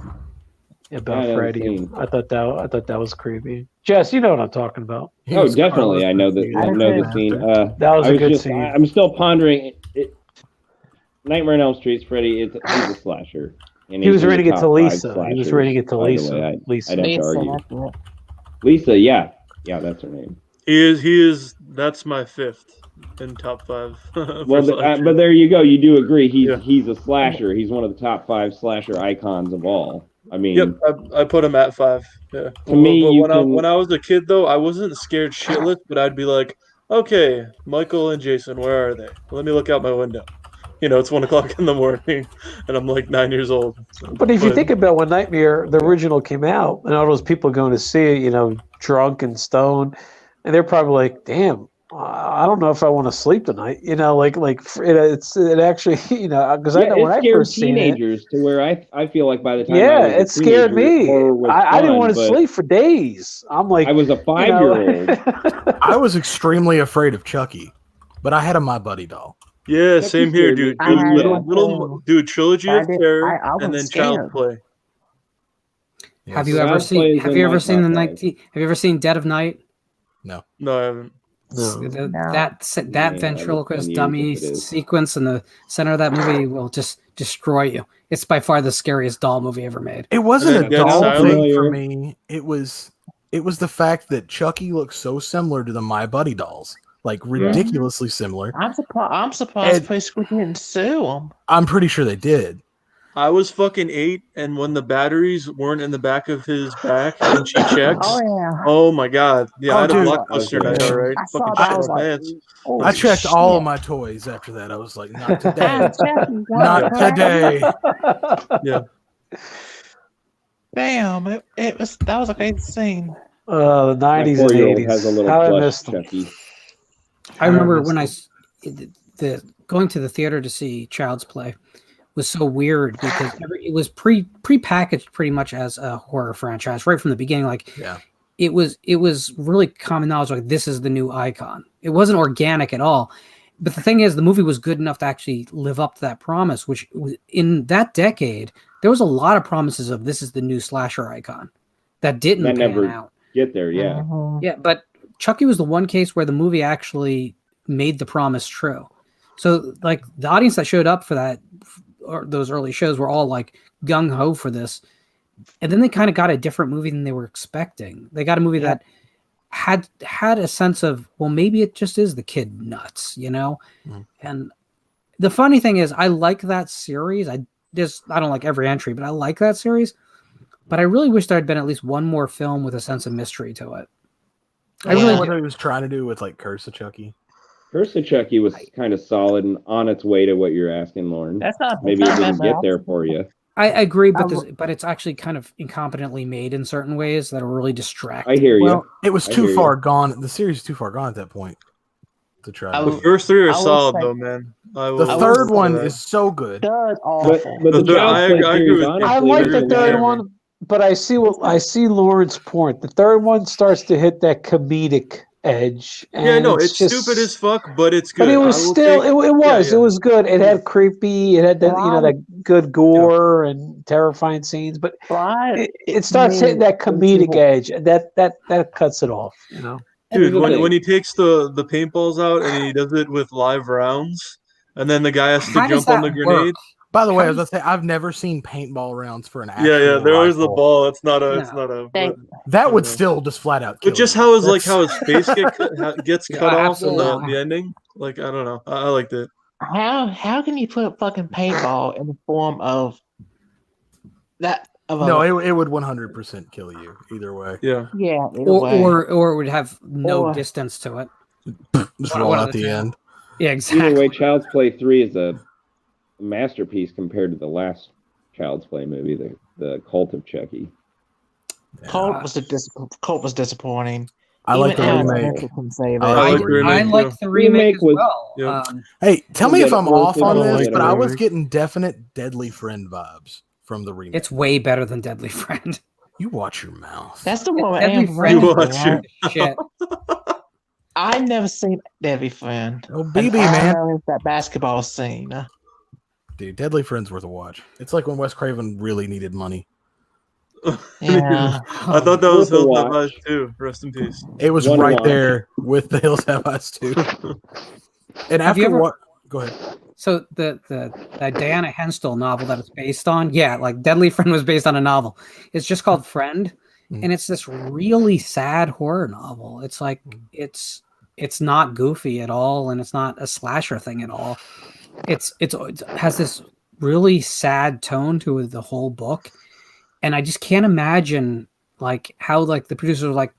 Freddie. I thought that was creepy. Jess, you know what I'm talking about. Oh, definitely. I know the scene. That was a good scene. I'm still pondering. Nightmare on Elm Street's Freddy. He's a slasher. And he was reading it to top Lisa. five He was reading it to slashers, Lisa. by the way. Lisa. I'd have to argue. Lisa, yeah, that's her name. He is. That's my 5th in top 5. Well, but there you go. You do agree. He's a slasher. He's one of the top 5 slasher icons of all. I mean, yep, I put him at 5. Yeah. To me, when I was a kid, though, I wasn't scared shitless, but I'd be like, okay, Michael and Jason, where are they? Let me look out my window. It's 1 o'clock in the morning, and I'm like 9 years old. But if you think about when Nightmare, the original, came out, and all those people going to see it, drunk and stoned, and they're probably like, damn, I don't know if I want to sleep tonight. It actually, because I know when I first seen it, teenagers to where I feel like by the time it scared me. I didn't want to sleep for days. I'm like, I was a 5-year-old. I was extremely afraid of Chucky, but I had a My Buddy doll. Yeah, same here, dude. Little trilogy of terror, and then Child's Play. Yes. Have you ever seen Dead of Night? No, I haven't. That ventriloquist dummy sequence in the center of that movie will just destroy you. It's by far the scariest doll movie ever made. It wasn't a doll thing for me. It was the fact that Chucky looks so similar to the My Buddy dolls. Like ridiculously similar. I'm surprised Preschool didn't sue them. I'm pretty sure they did. I was fucking 8, and when the batteries weren't in the back of his back, and she checks. Oh my god! Yeah, I had a Blockbuster night, all right. I checked all of my toys after that. I was like, not today. Not today. Yeah. Damn! That was a great scene. The 90s and 80s. How I missed them. I remember when going to the theater to see Child's Play was so weird because it was pre-packaged pretty much as a horror franchise right from the beginning. Like, it was really common knowledge. Like, this is the new icon. It wasn't organic at all. But the thing is, the movie was good enough to actually live up to that promise. Which in that decade, there was a lot of promises of this is the new slasher icon that didn't pan out. Get there, yeah. Yeah, but Chucky was the one case where the movie actually made the promise true. So, like, the audience that showed up for that, or those early shows, were all like gung ho for this, and then they kind of got a different movie than they were expecting. They got a movie that had a sense of, well, maybe it just is the kid nuts, And the funny thing is, I like that series. I don't like every entry, but I like that series. But I really wish there had been at least one more film with a sense of mystery to it. I really what he was trying to do with like Curse of Chucky. Curse of Chucky was kind of solid and on its way to what you're asking, Lauren. Maybe it didn't get there for you. I agree, but it's actually kind of incompetently made in certain ways that are really distracting. I hear you. Well, it was too far gone. The series is too far gone at that point to try. The first 3 are solid, though, man. The third one is so good. But I like the third one. But I see Lauren's point. The third one starts to hit that comedic edge. And it's stupid as fuck, but it's good. But it was still it was good. It had creepy. It had that good gore and terrifying scenes. But it starts hitting that comedic edge. That cuts it off. Dude, when he takes the paintballs out and he does it with live rounds, and then the guy has to jump on the grenade. By the way, I was going to say, I've never seen paintball rounds for an actual there was the rifle. ball. It's not a. That would still just flat out kill. But just how his face gets cut off in the ending. Like, I don't know. I liked it. How can you put fucking paintball in the form of that? No, it would 100% kill you either way. Yeah. Yeah. Or it would have no distance to it. Just roll out the end. Yeah, exactly. Either way, Child's Play 3 is a masterpiece compared to the last Child's Play movie, the Cult of Chucky. Cult was disappointing. I like the Even remake. Elemental can save it. I like the remake. I like too. the remake as was- well. Yep. Hey, tell me if I'm off on I don't this, like but the I was remake. getting definite Deadly Friend vibes from the remake. It's way better than Deadly Friend. You watch your mouth. That's the one with Deadly Anne Friend You Franklin, watch your right? Shit. I never seen Deadly Friend. Oh, And BB, all I man. know is that basketball scene. Dude, Deadly Friend's worth a watch. It's like when Wes Craven really needed money. Yeah. I thought that was Worth a Hills Have watch. Eyes too. Rest in peace. It was One right watch. there with the Hills Have Eyes too. And Have you after ever- what? Go ahead. So the Diana Henstall novel that it's based on, yeah, like Deadly Friend was based on a novel. It's just called Friend, and it's this really sad horror novel. It's like it's not goofy at all, and it's not a slasher thing at all. It has this really sad tone to the whole book, and I just can't imagine like how like the producers were like,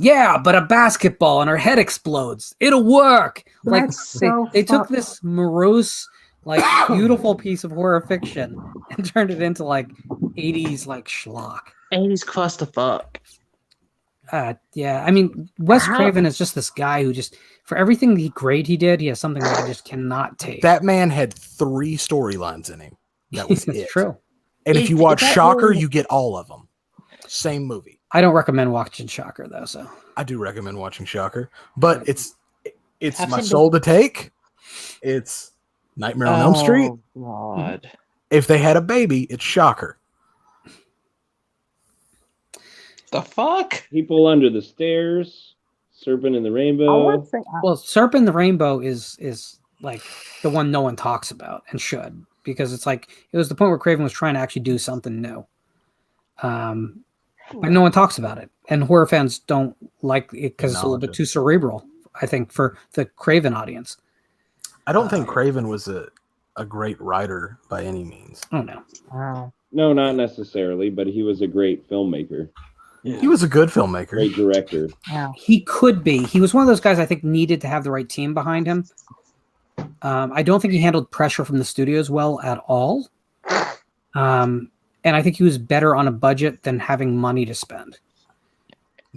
yeah, but a basketball and her head explodes. It'll work. Like That's so they took fu- this morose, like beautiful piece of horror fiction and turned it into like 80s like schlock. 80s clusterfuck. Yeah, I mean Wes How- Craven is just this guy who just for everything great he did, he has something that I just cannot take. That man had 3 storylines in him. That was It's it. true. And if you Is watch that Shocker, really- you get all of them. Same movie. I don't recommend watching Shocker though. So I do recommend watching Shocker, but it's I've My seen Soul to Take. It's Nightmare on Elm Street. Oh, God. If they had a baby, it's Shocker. The fuck? People Under the Stairs, Serpent in the I Rainbow. would say well, Serpent the Rainbow is like the one no one talks about and should, because it's like it was the point where Craven was trying to actually do something new. But no one talks about it, and horror fans don't like it because it's a little bit too cerebral, I think, for the Craven audience. I don't think Craven was a great writer by any means. Oh no. Wow. No, not necessarily, but he was a great filmmaker, He was a good filmmaker. great director. Yeah. He could be. He was one of those guys I think needed to have the right team behind him. I don't think he handled pressure from the studios well at all. And I think he was better on a budget than having money to spend.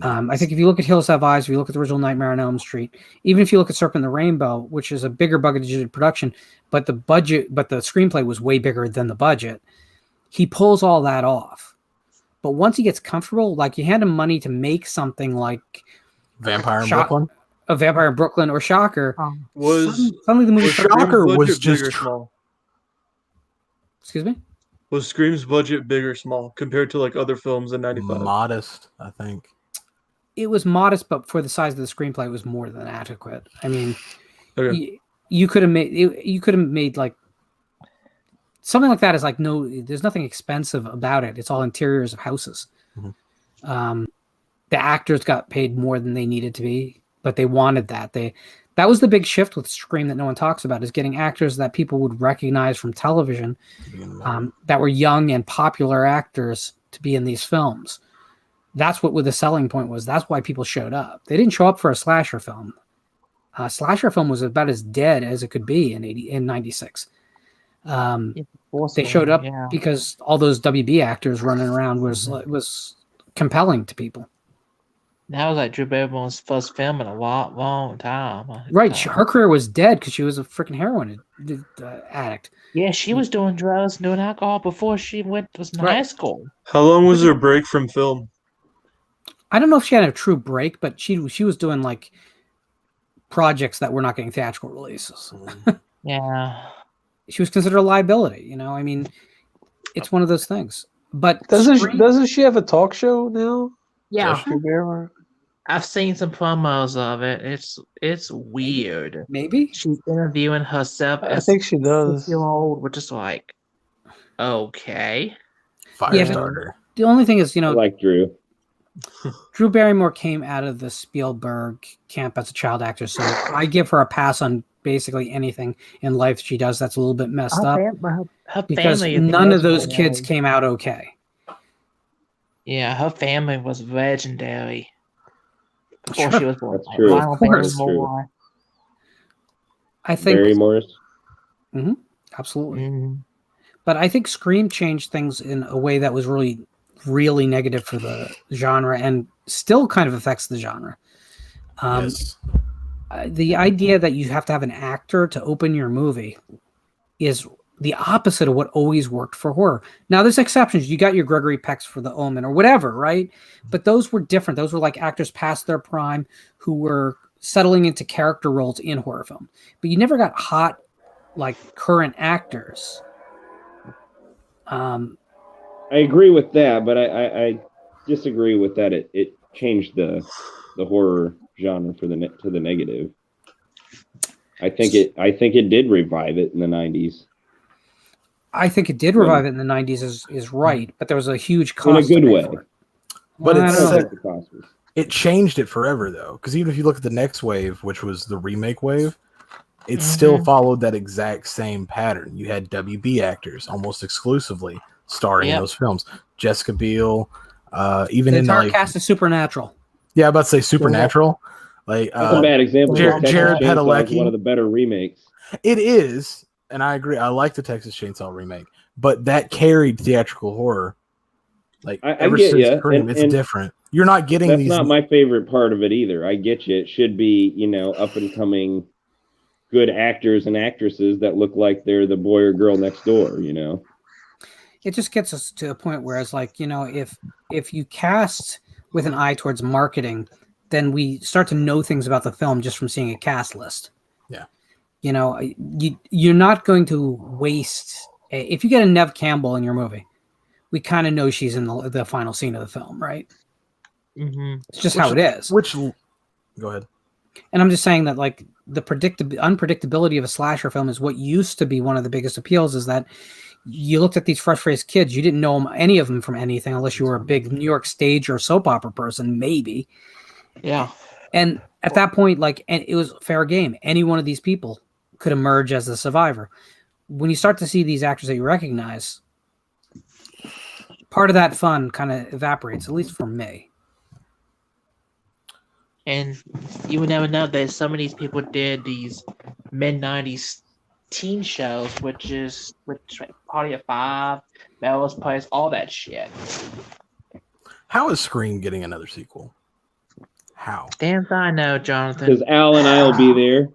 I think if you look at Hills Have Eyes, if you look at the original Nightmare on Elm Street, even if you look at Serpent in the Rainbow, which is a bigger budgeted production, but the screenplay was way bigger than the budget, he pulls all that off. But once he gets comfortable, like you hand him money to make something like Vampire in Brooklyn. A Vampire in Brooklyn or Shocker, Was suddenly the movie was started. Shocker Scream's was budget just big or small? Excuse me? Was Scream's budget big or small compared to like other films in '95? Modest, I think. It was modest, but for the size of the screenplay, it was more than adequate. I mean, Okay. you could have made like something like that. Is like there's nothing expensive about it. It's all interiors of houses. Mhm. The actors got paid more than they needed to be, but they wanted that. That was the big shift with Scream that no one talks about, is getting actors that people would recognize from television, that were young and popular actors to be in these films. That's what the selling point was. That's why people showed up. They didn't show up for a slasher film. Slasher film was about as dead as it could be in '96. They showed up because all those WB actors running around was compelling to people. That was like Drew Barrymore's first film in a long time. Right, her career was dead because she was a freaking heroin addict. Yeah, she was doing drugs and doing alcohol before she was in high school. How long was her break from film? I don't know if she had a true break, but she was doing like projects that were not getting theatrical releases. Yeah. She was considered a liability, you know. I mean, it's one of those things. But doesn't she have a talk show now? Yeah. Drew Barrymore? I've seen some promos of it. It's weird. Maybe she's interviewing herself. I think she does. Old, which is like, okay. Firestarter. The only thing is, you know, I like Drew. Drew Barrymore came out of the Spielberg camp as a child actor, so I give her a pass on basically anything in life she does that's a little bit messed up. Her Because family is none of those legendary. kids came out okay. Yeah, her family was legendary before Sure. she was born. That's true. Lionel Of course. Barrymore. I think Barry Morris. absolutely. But I think Scream changed things in a way that was really, really negative for the genre and still kind of affects the genre. Yes. The idea that you have to have an actor to open your movie is the opposite of what always worked for horror. Now, there's exceptions. You got your Gregory Pecks for The Omen or whatever, right? But those were different. Those were like actors past their prime who were settling into character roles in horror film. But you never got hot, like, current actors. I agree with that, but I disagree with that. It changed the horror genre to the negative. I think it did revive it in the 90s. I think it did revive it in the 90s is right, but there was a huge cost. In a good way. But Well, I don't know. The cost was. it changed it forever though, because even if you look at the next wave, which was the remake wave, it still followed that exact same pattern. You had WB actors almost exclusively starring in those films. Jessica Biel, even The in entire like, cast is Supernatural. yeah, I'm about to say Supernatural. Like That's a bad example. Jared Texas Chainsaw is Padalecki. one of the better remakes. It is, and I agree. I like the Texas Chainsaw remake, but that carried theatrical horror. Like I ever get since ya, Scream, it's and different. You're not getting That's these. not my favorite part of it either. I get you. It should be, up and coming good actors and actresses that look like they're the boy or girl next door, It just gets us to a point where it's like, if you cast with an eye towards marketing, then we start to know things about the film just from seeing a cast list. Yeah. You're not going to waste. If you get a Nev Campbell in your movie, we kind of know she's in the final scene of the film, right? Mm-hmm. It's just how it is. Go ahead. And I'm just saying that, like, the unpredictability of a slasher film is what used to be one of the biggest appeals, is that you looked at these fresh-faced kids, you didn't know any of them from anything unless you were a big New York stage or soap opera person, maybe. Yeah. And at that point, and it was fair game. Any one of these people could emerge as the survivor. When you start to see these actors that you recognize, part of that fun kind of evaporates, at least for me. And you would never know that some of these people did these mid-90s teen shows, which Party of Five, Melrose Place, all that shit. How is Scream getting another sequel? How? Damn, I know, Jonathan. Because Al and I will be there.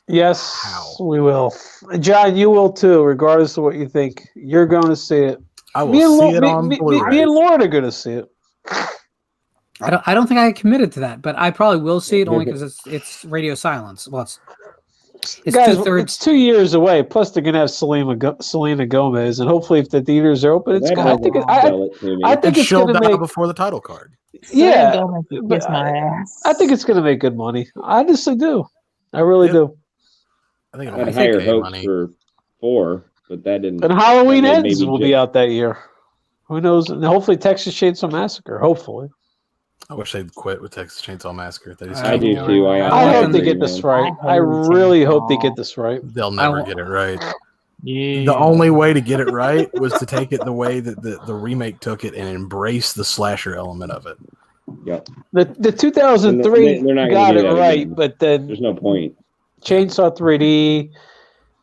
Yes, we will. John, you will too, regardless of what you think. You're going to see it. I will see it on Blu-ray. Me and Lauren are going to see it. I don't think I committed to that, but I probably will see it only because it's radio silence. Well, it's Guys, 2/3. it's 2 years away. Plus, they're going to have Selena Gomez, and hopefully, if the theaters are open, it's That going. I think it's she'll going to die make. before the title card. Yeah, Kiss my ass. I think it's going to make good money. I honestly do. I really do. I think I it'll had make higher okay hopes money. for 4, but that didn't. And Halloween that made Ends me will be out that year. Who knows? And hopefully, Texas Chainsaw Massacre. Hopefully. I wish they'd quit with Texas Chainsaw Massacre. They just I do keep too. going. I hope they get this right. I really hope they get this right. They'll never get it right. Yeah. The only way to get it right was to take it the way that the remake took it and embrace the slasher element of it. Yep. The 2003 They're not gonna got do it that right, again. but then There's no point. Chainsaw 3D,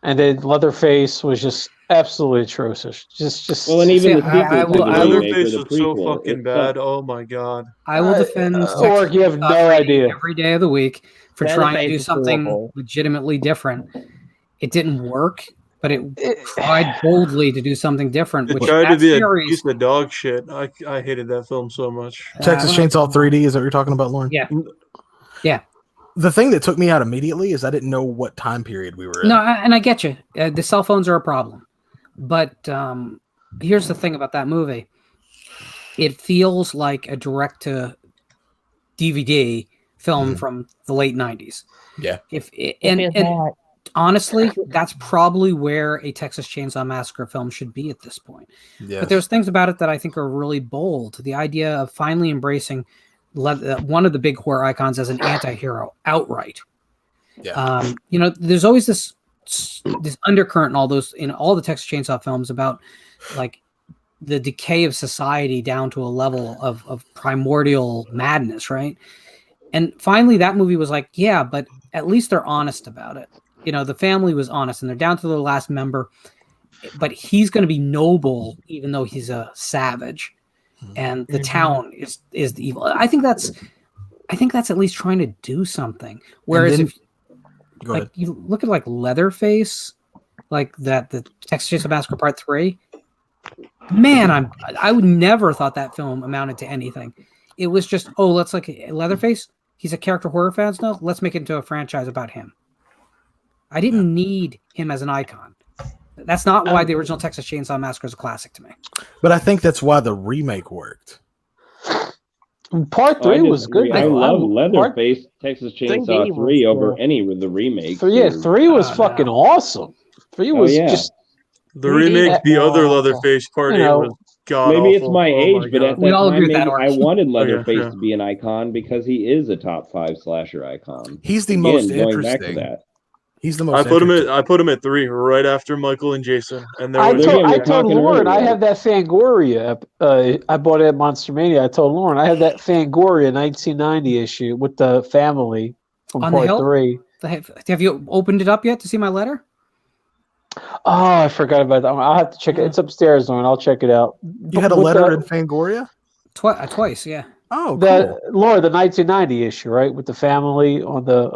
and then Leatherface was just absolutely atrocious. Just. Well, and even See, the sequel I to will- the I will- remake or Leatherface the was so prequel, fucking it bad. sucked. Oh my god. I will defend Org, you have no idea. every day of the week for That trying to face do is something horrible. legitimately different. It didn't work, but it tried boldly to do something different. It Which tried to that be a series, piece of dog shit. I hated that film so much. Texas Chainsaw 3D, is that what you're talking about, Lauren? Yeah. Yeah. The thing that took me out immediately is I didn't know what time period we were in. No, and I get you. The cell phones are a problem. But here's the thing about that movie. It feels like a direct-to-DVD film from the late 90s. Yeah. And honestly, that's probably where a Texas Chainsaw Massacre film should be at this point. Yes. But there's things about it that I think are really bold. The idea of finally embracing one of the big horror icons as an anti-hero outright. Yeah. There's always this undercurrent in all the Texas Chainsaw films about like the decay of society down to a level of primordial madness, right? And finally that movie was like, yeah, but at least they're honest about it. The family was honest and they're down to their last member. but he's going to be noble even though he's a savage, and the town is the evil. I think that's at least trying to do something. Whereas then- if like you look at like Leatherface, like the Texas Chainsaw Massacre Part 3, man, I would never thought that film amounted to anything. It was just, let's like Leatherface. He's a character horror fans now. Let's make it into a franchise about him. I didn't need him as an icon. That's not why the original Texas Chainsaw Massacre is a classic to me. But I think that's why the remake worked. Part 3 was good. I though. love Leatherface Texas Chainsaw 3 over good. any of the remakes. Yeah, 3 was fucking awesome. 3 was just the remake. The other Leatherface Part 8 was god maybe it's awful. my Oh age, my but God. at that time, maybe I wanted Oh, Leatherface yeah. to be an icon because he is a top 5 slasher icon. He's the Again, most going back to interesting. that. He's the most. I put him at 3 right after Michael and Jason, and I told Lauren I have that Fangoria. I bought it at Monster Mania. I told Lauren I have that Fangoria 1990 issue with the family from On the Part hill? 3. Have you opened it up yet to see my letter? Oh, I forgot about that one. I'll have to check it. It's upstairs, Lauren. I'll check it out. You had a With letter the- in Fangoria? Twice, yeah. Oh, Laura, the 1990 issue, right? With the family on the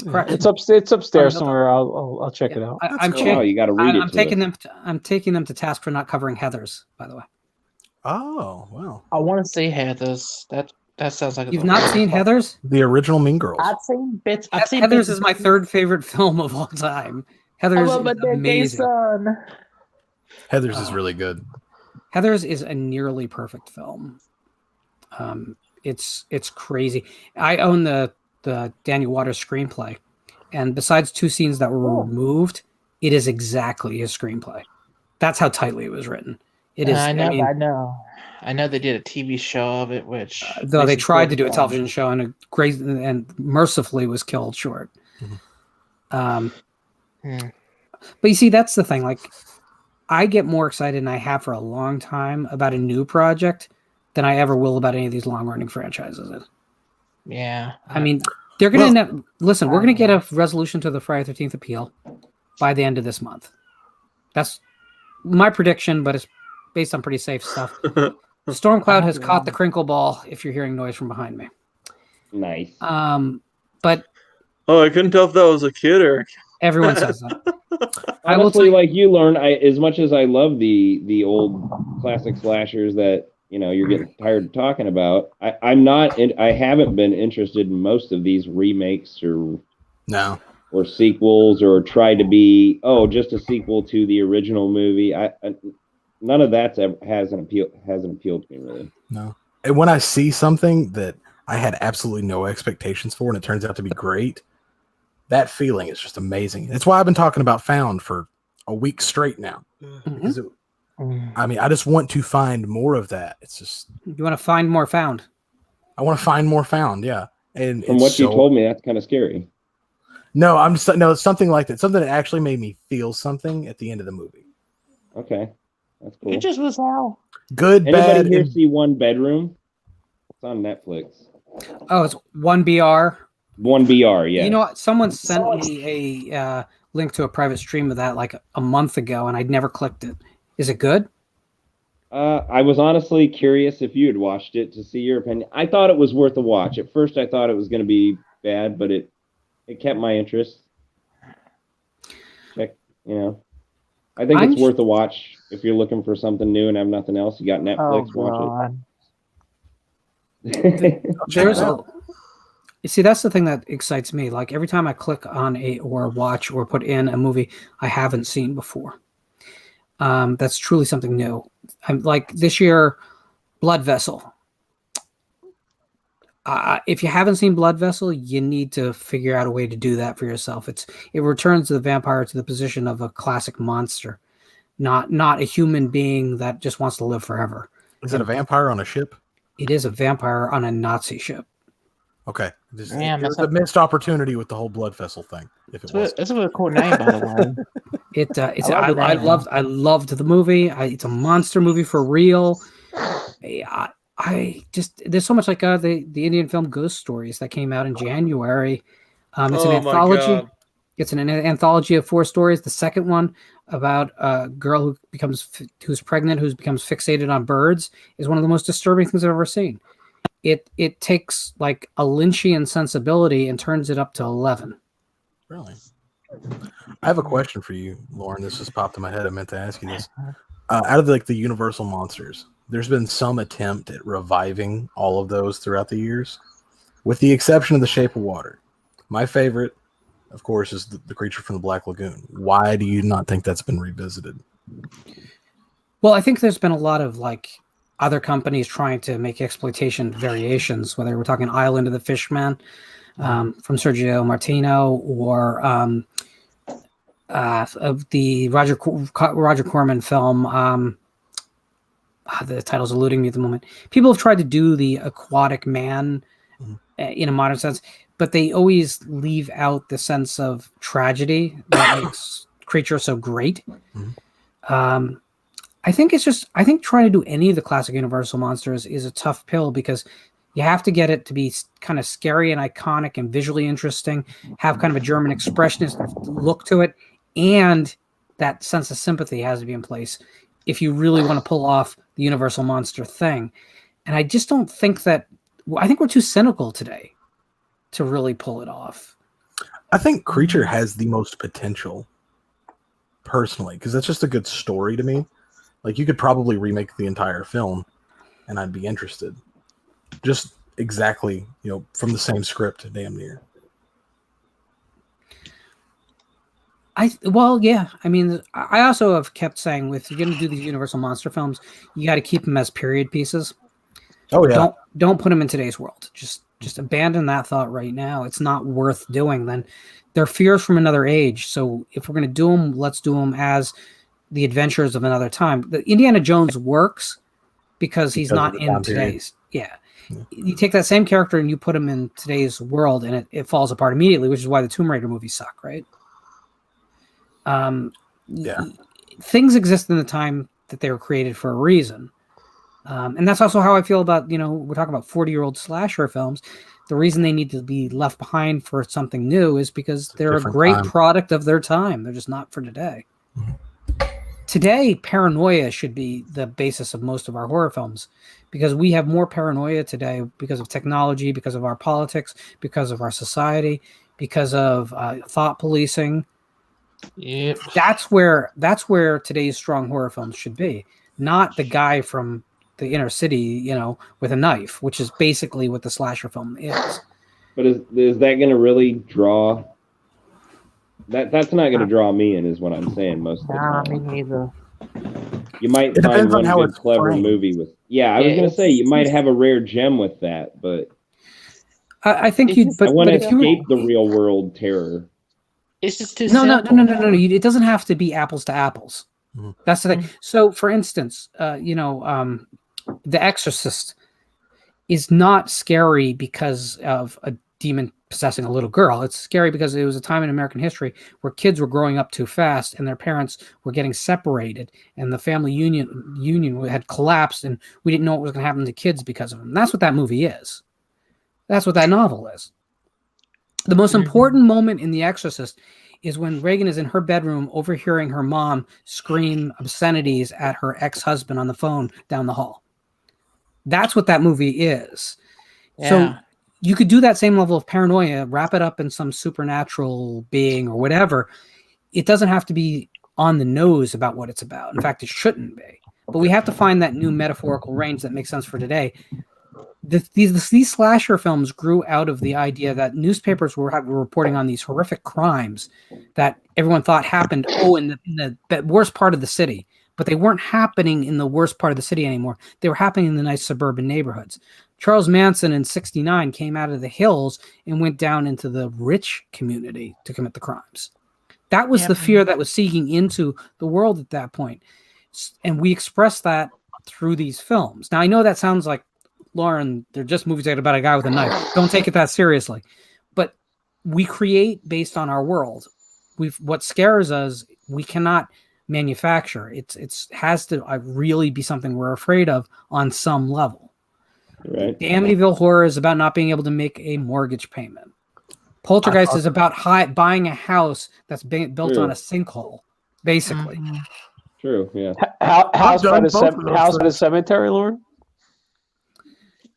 Correct. It's upstairs Oh, somewhere. I'll check it out. I'm cool. Oh, you gotta read it I'm to taking us. them. I'm taking them to task for not covering Heather's. By the way, Oh, wow. I want to see Heather's. That sounds like you've not seen Heather's? The original Mean Girls. I've seen bits. I've seen Heather's bits is my third favorite film of all time. Heather's I love is my dead gay amazing. son. Heather's is really good. Heather's is a nearly perfect film. It's crazy. I own the Daniel Waters screenplay, and besides 2 scenes that were removed, it is exactly his screenplay. That's how tightly it was written. It is. I know. mean, I know they did a TV show of it, which though they tried to do a Jason television show and mercifully was killed short. But you see, that's the thing. Like, I get more excited than I have for a long time about a new project than I ever will about any of these long-running franchises. Yeah. I mean, they're going to listen. We're going to get a resolution to the Friday 13th appeal by the end of this month. That's my prediction, but it's based on pretty safe stuff. Stormcloud has caught the crinkle ball. If you're hearing noise from behind me, nice. But I couldn't tell if that was a kid or everyone says that. I will like you learn. As much as I love the old classic slashers that you're getting tired of talking about. I haven't been interested in most of these remakes or sequels or try to be just a sequel to the original movie. None of that hasn't appealed to me really. No. And when I see something that I had absolutely no expectations for and it turns out to be great, that feeling is just amazing. That's why I've been talking about Found for a week straight now. Because I just want to find more of that. It's just you want to find more Found. I want to find more Found, yeah. And from what you told me, that's kind of scary. No, it's something like that. Something that actually made me feel something at the end of the movie. Okay. That's cool. It just was how good. Anybody here see One Bedroom? It's on Netflix. Oh, it's 1BR. 1BR, yeah. You know what? Someone sent me a link to a private stream of that like a month ago, and I'd never clicked it. Is it good? I was honestly curious if you had watched it to see your opinion. I thought it was worth a watch. At first, I thought it was going to be bad, but it kept my interest. I think it's worth a watch if you're looking for something new and have nothing else. You got Netflix, watch it. You see, that's the thing that excites me. Like every time I click on or watch or put in a movie I haven't seen before, that's truly something new. I'm like this year, Blood Vessel. If you haven't seen Blood Vessel, you need to figure out a way to do that for yourself. It returns the vampire to the position of a classic monster, not a human being that just wants to live forever. Is it a vampire on a ship? It is a vampire on a Nazi ship. Okay. There's a missed opportunity with the whole Blood Vessel thing. If it was, it's a cool name, by the way. I loved the movie. It's a monster movie for real. I just there's so much like the Indian film Ghost Stories that came out in January. It's an anthology. It's an anthology of 4 stories. The second one about a girl who's pregnant, who becomes fixated on birds, is one of the most disturbing things I've ever seen. It takes like a Lynchian sensibility and turns it up to 11. Really? I have a question for you, Lauren. This just popped in my head. I meant to ask you this. Out of the Universal monsters, there's been some attempt at reviving all of those throughout the years, with the exception of The Shape of Water. My favorite, of course, is the creature from the Black Lagoon. Why do you not think that's been revisited? Well, I think there's been a lot of like other companies trying to make exploitation variations, whether we're talking Island of the Fishman from Sergio Martino, or of the Roger Corman film. The title's eluding me at the moment. People have tried to do the aquatic man in a modern sense, but they always leave out the sense of tragedy that makes creature so great. I think trying to do any of the classic Universal monsters is a tough pill, because you have to get it to be kind of scary and iconic and visually interesting, have kind of a German expressionist look to it, and that sense of sympathy has to be in place if you really want to pull off the Universal monster thing. And I just don't think that, I think we're too cynical today to really pull it off. I think Creature has the most potential, personally, because that's just a good story to me. Like, you could probably remake the entire film and I'd be interested. Just exactly, from the same script, damn near. Yeah. I mean, I also have kept saying, if you're going to do these Universal monster films, you got to keep them as period pieces. Oh yeah. Don't put them in today's world. Just abandon that thought right now. It's not worth doing. Then they're fears from another age. So if we're going to do them, let's do them as the adventures of another time. The Indiana Jones works because he's not in today's. Yeah. You take that same character and you put him in today's world, and it falls apart immediately, which is why the Tomb Raider movies suck, right? Things exist in the time that they were created for a reason. And that's also how I feel about, we're talking about 40-year-old slasher films. The reason they need to be left behind for something new is because they're a great product of their time. They're just not for today. Today, paranoia should be the basis of most of our horror films, because we have more paranoia today because of technology, because of our politics, because of our society, because of thought policing. Yep. That's where today's strong horror films should be, not the guy from the inner city, with a knife, which is basically what the slasher film is. But is that going to really draw? That's not going to draw me in, is what I'm saying. Most of the time. Me neither. You might find one good, clever movie with. Yeah, I was going to say you might have a rare gem with that, but I think you. But I want to escape the real world terror. It's just too no. It doesn't have to be apples to apples. That's the thing. So, for instance, The Exorcist is not scary because of a demon possessing a little girl. It's scary because it was a time in American history where kids were growing up too fast and their parents were getting separated, and the family union had collapsed, and we didn't know what was going to happen to kids because of them. That's what that movie is. That's what that novel is. The most important moment in The Exorcist is when Reagan is in her bedroom overhearing her mom scream obscenities at her ex-husband on the phone down the hall. That's what that movie is. Yeah. So you could do that same level of paranoia, wrap it up in some supernatural being or whatever. It doesn't have to be on the nose about what it's about. In fact, it shouldn't be. But we have to find that new metaphorical range that makes sense for today. These slasher films grew out of the idea that newspapers were reporting on these horrific crimes that everyone thought happened in the worst part of the city, but they weren't happening in the worst part of the city anymore. They were happening in the nice suburban neighborhoods. Charles Manson in 1969 came out of the hills and went down into the rich community to commit the crimes. That was the fear that was seeking into the world at that point. And we expressed that through these films. Now, I know that sounds like, Lauren, they're just movies about a guy with a knife. Don't take it that seriously. But we create based on our world. What scares us, we cannot manufacture. It has to really be something we're afraid of on some level. Right. The Amityville Horror is about not being able to make a mortgage payment. Poltergeist is about buying a house that's built on a sinkhole. basically. True. Yeah. House by done the both of those House by the things. Cemetery, Lauren.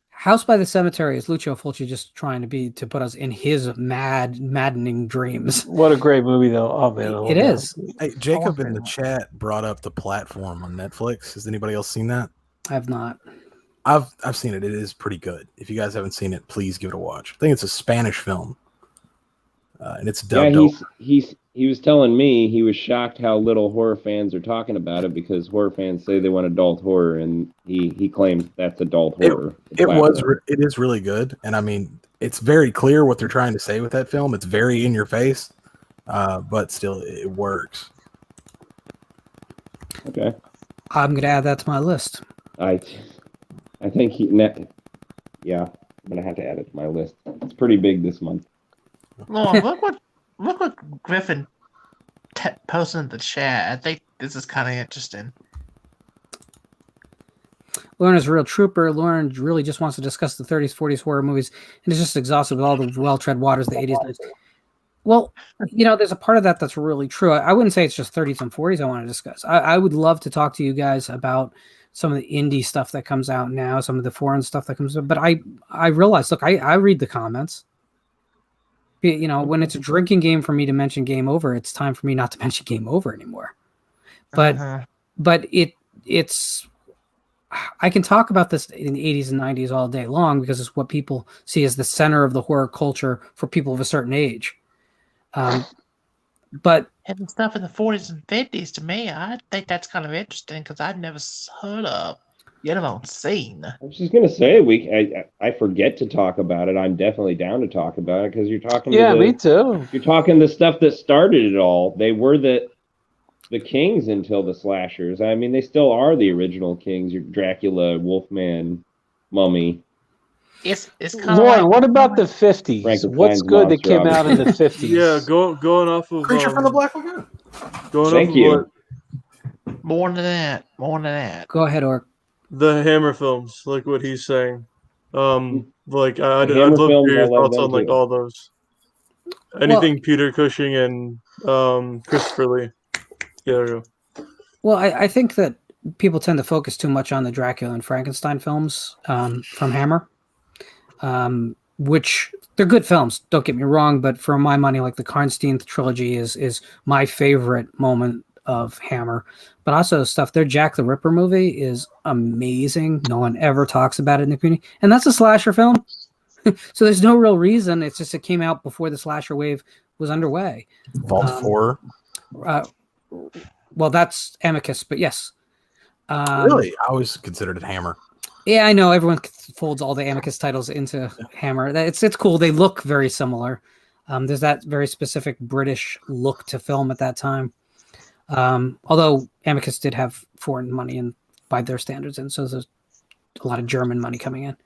House by the Cemetery is Lucio Fulci just trying to put us in his maddening dreams. What a great movie, though. Oh man, I love It that. is. Hey, Jacob in the chat brought up The Platform on Netflix. Has anybody else seen that? I have not. I've seen it. It is pretty good. If you guys haven't seen it, please give it a watch. I think it's a Spanish film, and it's dubbed. He was telling me he was shocked how little horror fans are talking about it because horror fans say they want adult horror, and he claims that's adult horror. It is really good, and I mean, it's very clear what they're trying to say with that film. It's very in your face, but still, it works. Okay, I'm gonna add that to my list. I think yeah, I'm gonna have to add it to my list. It's pretty big this month. Lauren, look what Griffin posted in the chat. I think this is kind of interesting. Lauren is a real trooper. Lauren really just wants to discuss the 30s, 40s horror movies, and is just exhausted with all the well-tread waters of the 80s. 90s. Well, there's a part of that that's really true. I wouldn't say it's just 30s and 40s I want to discuss. I would love to talk to you guys about some of the indie stuff that comes out now, some of the foreign stuff that comes out. But I realize, look, I read the comments. When it's a drinking game for me to mention Game Over, it's time for me not to mention Game Over anymore. But it's I can talk about this in the 80s and 90s all day long because it's what people see as the center of the horror culture for people of a certain age. But And the stuff in the 40s and 50s, to me, I think that's kind of interesting because I've never heard of, yet alone seen. I was just gonna say I forget to talk about it. I'm definitely down to talk about it because you're talking. Yeah, me too. You're talking the stuff that started it all. They were the kings until the slashers. I mean, they still are the original kings. Your Dracula, Wolfman, Mummy. It's kind of Lauren, like, what about the 50s? What's Frankenstein's good that monster, came out in the 50s? Yeah, going off of Creature from the Black Lagoon. Going Thank off of you. more than that. go ahead, Orc. the Hammer films, like what he's saying. Like I'd The Hammer love to films, hear I your love thoughts them on like too. all those. Anything Peter Cushing and Christopher Lee. Yeah, there you go. Well, I think that people tend to focus too much on the Dracula and Frankenstein films from Hammer, which they're good films. Don't get me wrong, but for my money, like the Karnstein trilogy is my favorite moment of Hammer. But also stuff. Their Jack the Ripper movie is amazing. No one ever talks about it in the community, and that's a slasher film. So there's no real reason. It's just it came out before the slasher wave was underway. Vault of Horror. Well, that's Amicus, but yes. Really? I always considered it Hammer. Yeah, I know. Everyone folds all the Amicus titles into Hammer. It's cool. They look very similar. There's that very specific British look to film at that time. Although Amicus did have foreign money and by their standards, and so there's a lot of German money coming in.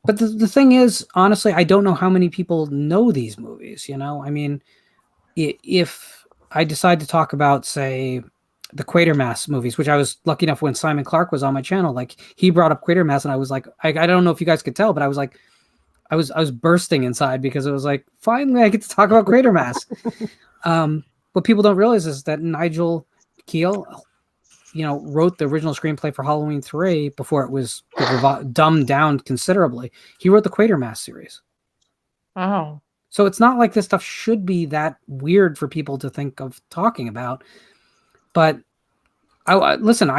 But the thing is, honestly, I don't know how many people know these movies. I mean, if I decide to talk about, say, the Quatermass movies, which I was lucky enough when Simon Clark was on my channel, like he brought up Quatermass, and I was like, I don't know if you guys could tell, but I was like, I was bursting inside because it was like, finally, I get to talk about Quatermass. What people don't realize is that Nigel Keel, wrote the original screenplay for Halloween 3 before it was dumbed down considerably. He wrote the Quatermass series. Oh. So it's not like this stuff should be that weird for people to think of talking about. But listen,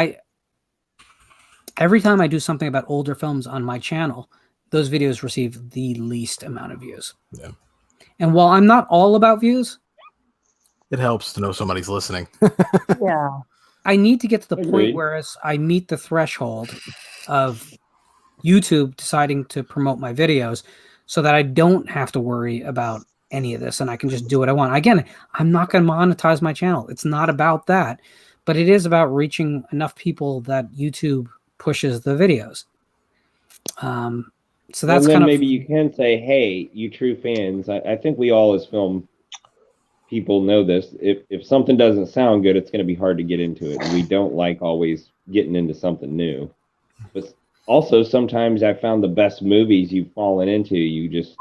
every time I do something about older films on my channel, those videos receive the least amount of views. Yeah. And while I'm not all about views, it helps to know somebody's listening. Yeah. I need to get to the Agreed. point where I meet the threshold of YouTube deciding to promote my videos so that I don't have to worry about any of this and I can just do what I want. Again, I'm not going to monetize my channel. It's not about that, but it is about reaching enough people that YouTube pushes the videos. So that's and then kind of maybe you can say, hey, you true fans, I think we all as film people know this. If something doesn't sound good, it's going to be hard to get into it. And we don't like always getting into something new. But also, sometimes I found the best movies you've fallen into, you just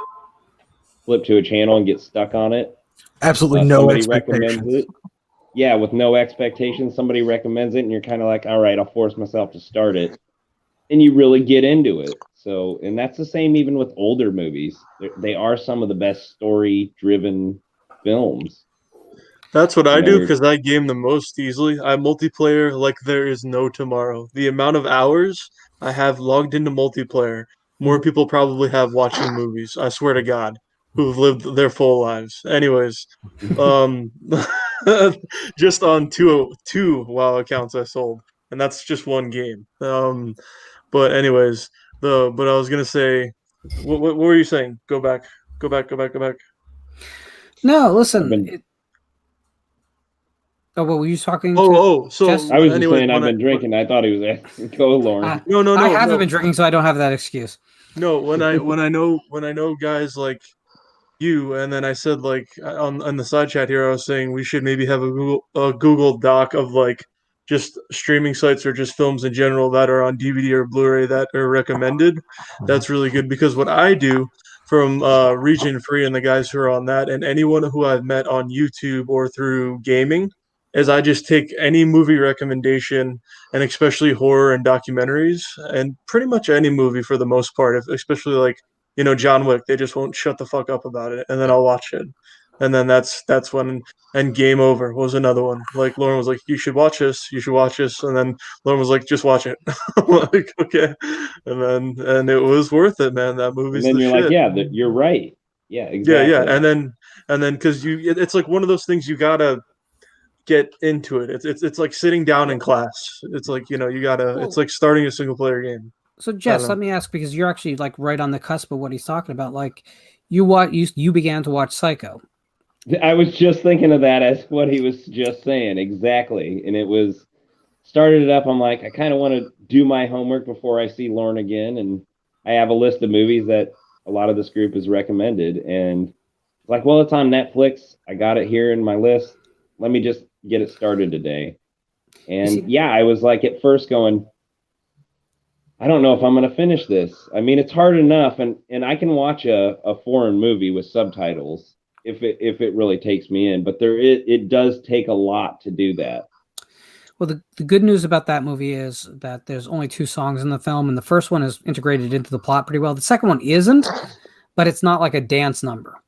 flip to a channel and get stuck on it. Absolutely no Somebody recommends expectations. it. yeah, with no expectations, somebody recommends it, and you're kind of like, all right, I'll force myself to start it, and you really get into it. So, and that's the same even with older movies. They are some of the best story-driven films. That's what I You know, do you're- because I game the most easily. I multiplayer like there is no tomorrow. The amount of hours I have logged into multiplayer, more people probably have watching movies. I swear to God, who've lived their full lives. Anyways, um, just on two WoW accounts I sold, and that's just one game. But anyways, but I was gonna say, what were you saying? Go back, go back, go back, go back. No, I've listen. been, Oh, what were you talking to? Oh, so Jess? I was just anyways, saying I've when I been drinking. I thought he was asking. Go, Lauren. no no I no haven't no been drinking, so I don't have that excuse. no when I know guys like you, and then I said like on the side chat here, I was saying we should maybe have a Google Doc of like just streaming sites or just films in general that are on DVD or Blu-ray that are recommended. That's really good because what I do from Region Free and the guys who are on that, and anyone who I've met on YouTube or through gaming, is I just take any movie recommendation, and especially horror and documentaries, and pretty much any movie for the most part, especially like John Wick, they just won't shut the fuck up about it, and then I'll watch it, and then that's when. And Game Over was another one. Like Lauren was like, "You should watch this. You should watch this," and then Lauren was like, "Just watch it." I'm like, "Okay," and it was worth it, man. That And movie's then the you're like, shit. yeah, you're right. Yeah, Yeah, exactly. and then because it's like one of those things you gotta get into it. It's like sitting down in class. It's like you gotta. It's Well, like starting a single player game. so I don't Jess, know. let me ask because you're actually like right on the cusp of what he's talking about. Like, you began to watch Psycho. I was just thinking of that as what he was just saying. Exactly. And it was started it up. I'm like, I kind of want to do my homework before I see Lauren again. And I have a list of movies that a lot of this group has recommended. And it's like, well, it's on Netflix. I got it here in my list. Let me just get it started today. And yeah, I was like at first going, I don't know if I'm going to finish this. I mean, it's hard enough. And I can watch a foreign movie with subtitles if it really takes me in, but it does take a lot to do that. Well, the good news about that movie is that there's only 2 songs in the film, and the first one is integrated into the plot pretty well. The second one isn't, but it's not like a dance number,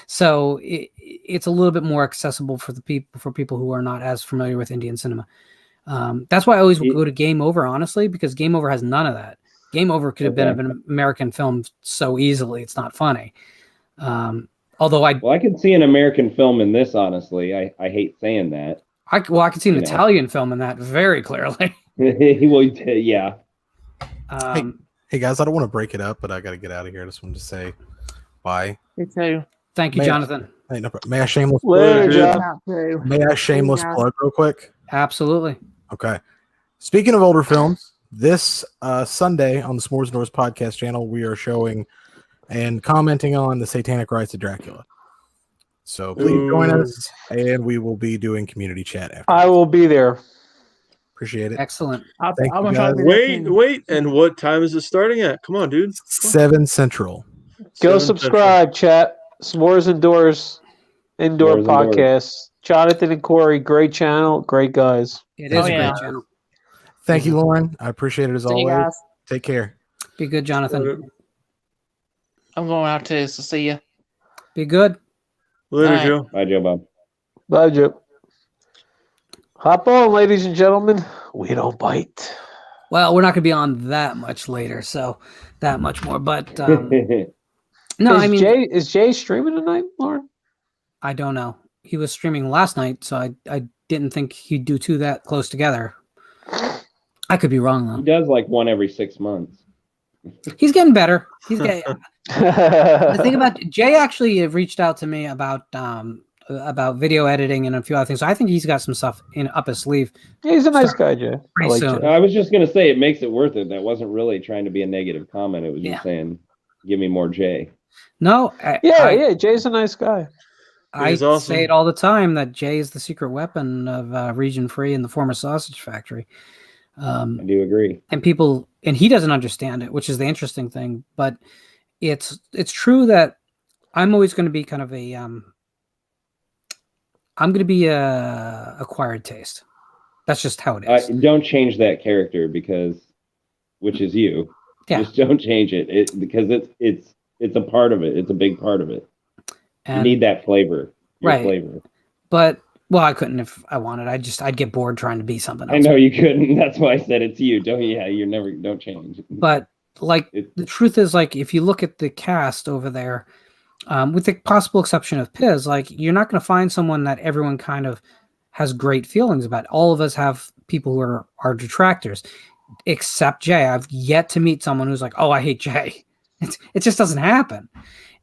so it's a little bit more accessible for people who are not as familiar with Indian cinema. That's why I always go to Game Over, honestly, because Game Over has none of that. Game Over could have been an American film so easily; it's not funny. Although I could see an American film in this, honestly. I hate saying that. I could see an Italian film in that very clearly. Well, yeah. Hey guys, I don't want to break it up, but I got to get out of here. I just wanted to say bye. Me too. Thank you, Jonathan. May I shameless plug real quick? Absolutely. Okay. Speaking of older films, this Sunday on the S'mores and Doors podcast channel, we are showing and commenting on the Satanic Rites of Dracula. So please join us, and we will be doing community chat after. I will be there. Appreciate it. Excellent. Thank you, guys. Wait, and what time is it starting at? Come on, dude. 7 Central. Go 7 subscribe, chat. S'mores and Doors Indoor S'mores and Doors. Podcast. Jonathan and Corey, great channel, great guys. It is a great channel. Thank you, Lauren. I appreciate it as See you always. guys. Take care. Be good, Jonathan. I'm going out too, so see ya. Be good. Later, Bye. Joe. Bye, Joe Bob. Bye, Joe. Hop on, ladies and gentlemen. We don't bite. Well, we're not going to be on that much later, so that much more. But no, I mean, is Jay streaming tonight, Lauren? I don't know. He was streaming last night, so I didn't think he'd do 2 that close together. I could be wrong He though. does like one every 6 months. He's getting better. He's getting. The thing about Jay actually reached out to me about video editing and a few other things. So I think he's got some stuff up his sleeve. He's a nice guy, Jay. Pretty soon. I was just going to say it makes it worth it. That wasn't really trying to be a negative comment. It was just saying, give me more Jay. No. Jay's a nice guy. I He's awesome. say it all the time that Jay is the secret weapon of Region Free and the former sausage factory. I do agree. And he doesn't understand it, which is the interesting thing. But it's true that I'm always going to be kind of I'm gonna be a acquired taste. That's just how it is. Don't change that character which is you. Yeah. Just don't change it, because it's a part of it. It's a big part of it. You And- need that flavor. Your Right. flavor. But well, I couldn't if I wanted. I'd get bored trying to be something else. I know you couldn't. That's why I said it's you. Don't change. But like the truth is, like if you look at the cast over there, with the possible exception of Piz, like you're not going to find someone that everyone kind of has great feelings about. All of us have people who are detractors, except Jay. I've yet to meet someone who's like, "Oh, I hate Jay." It just doesn't happen,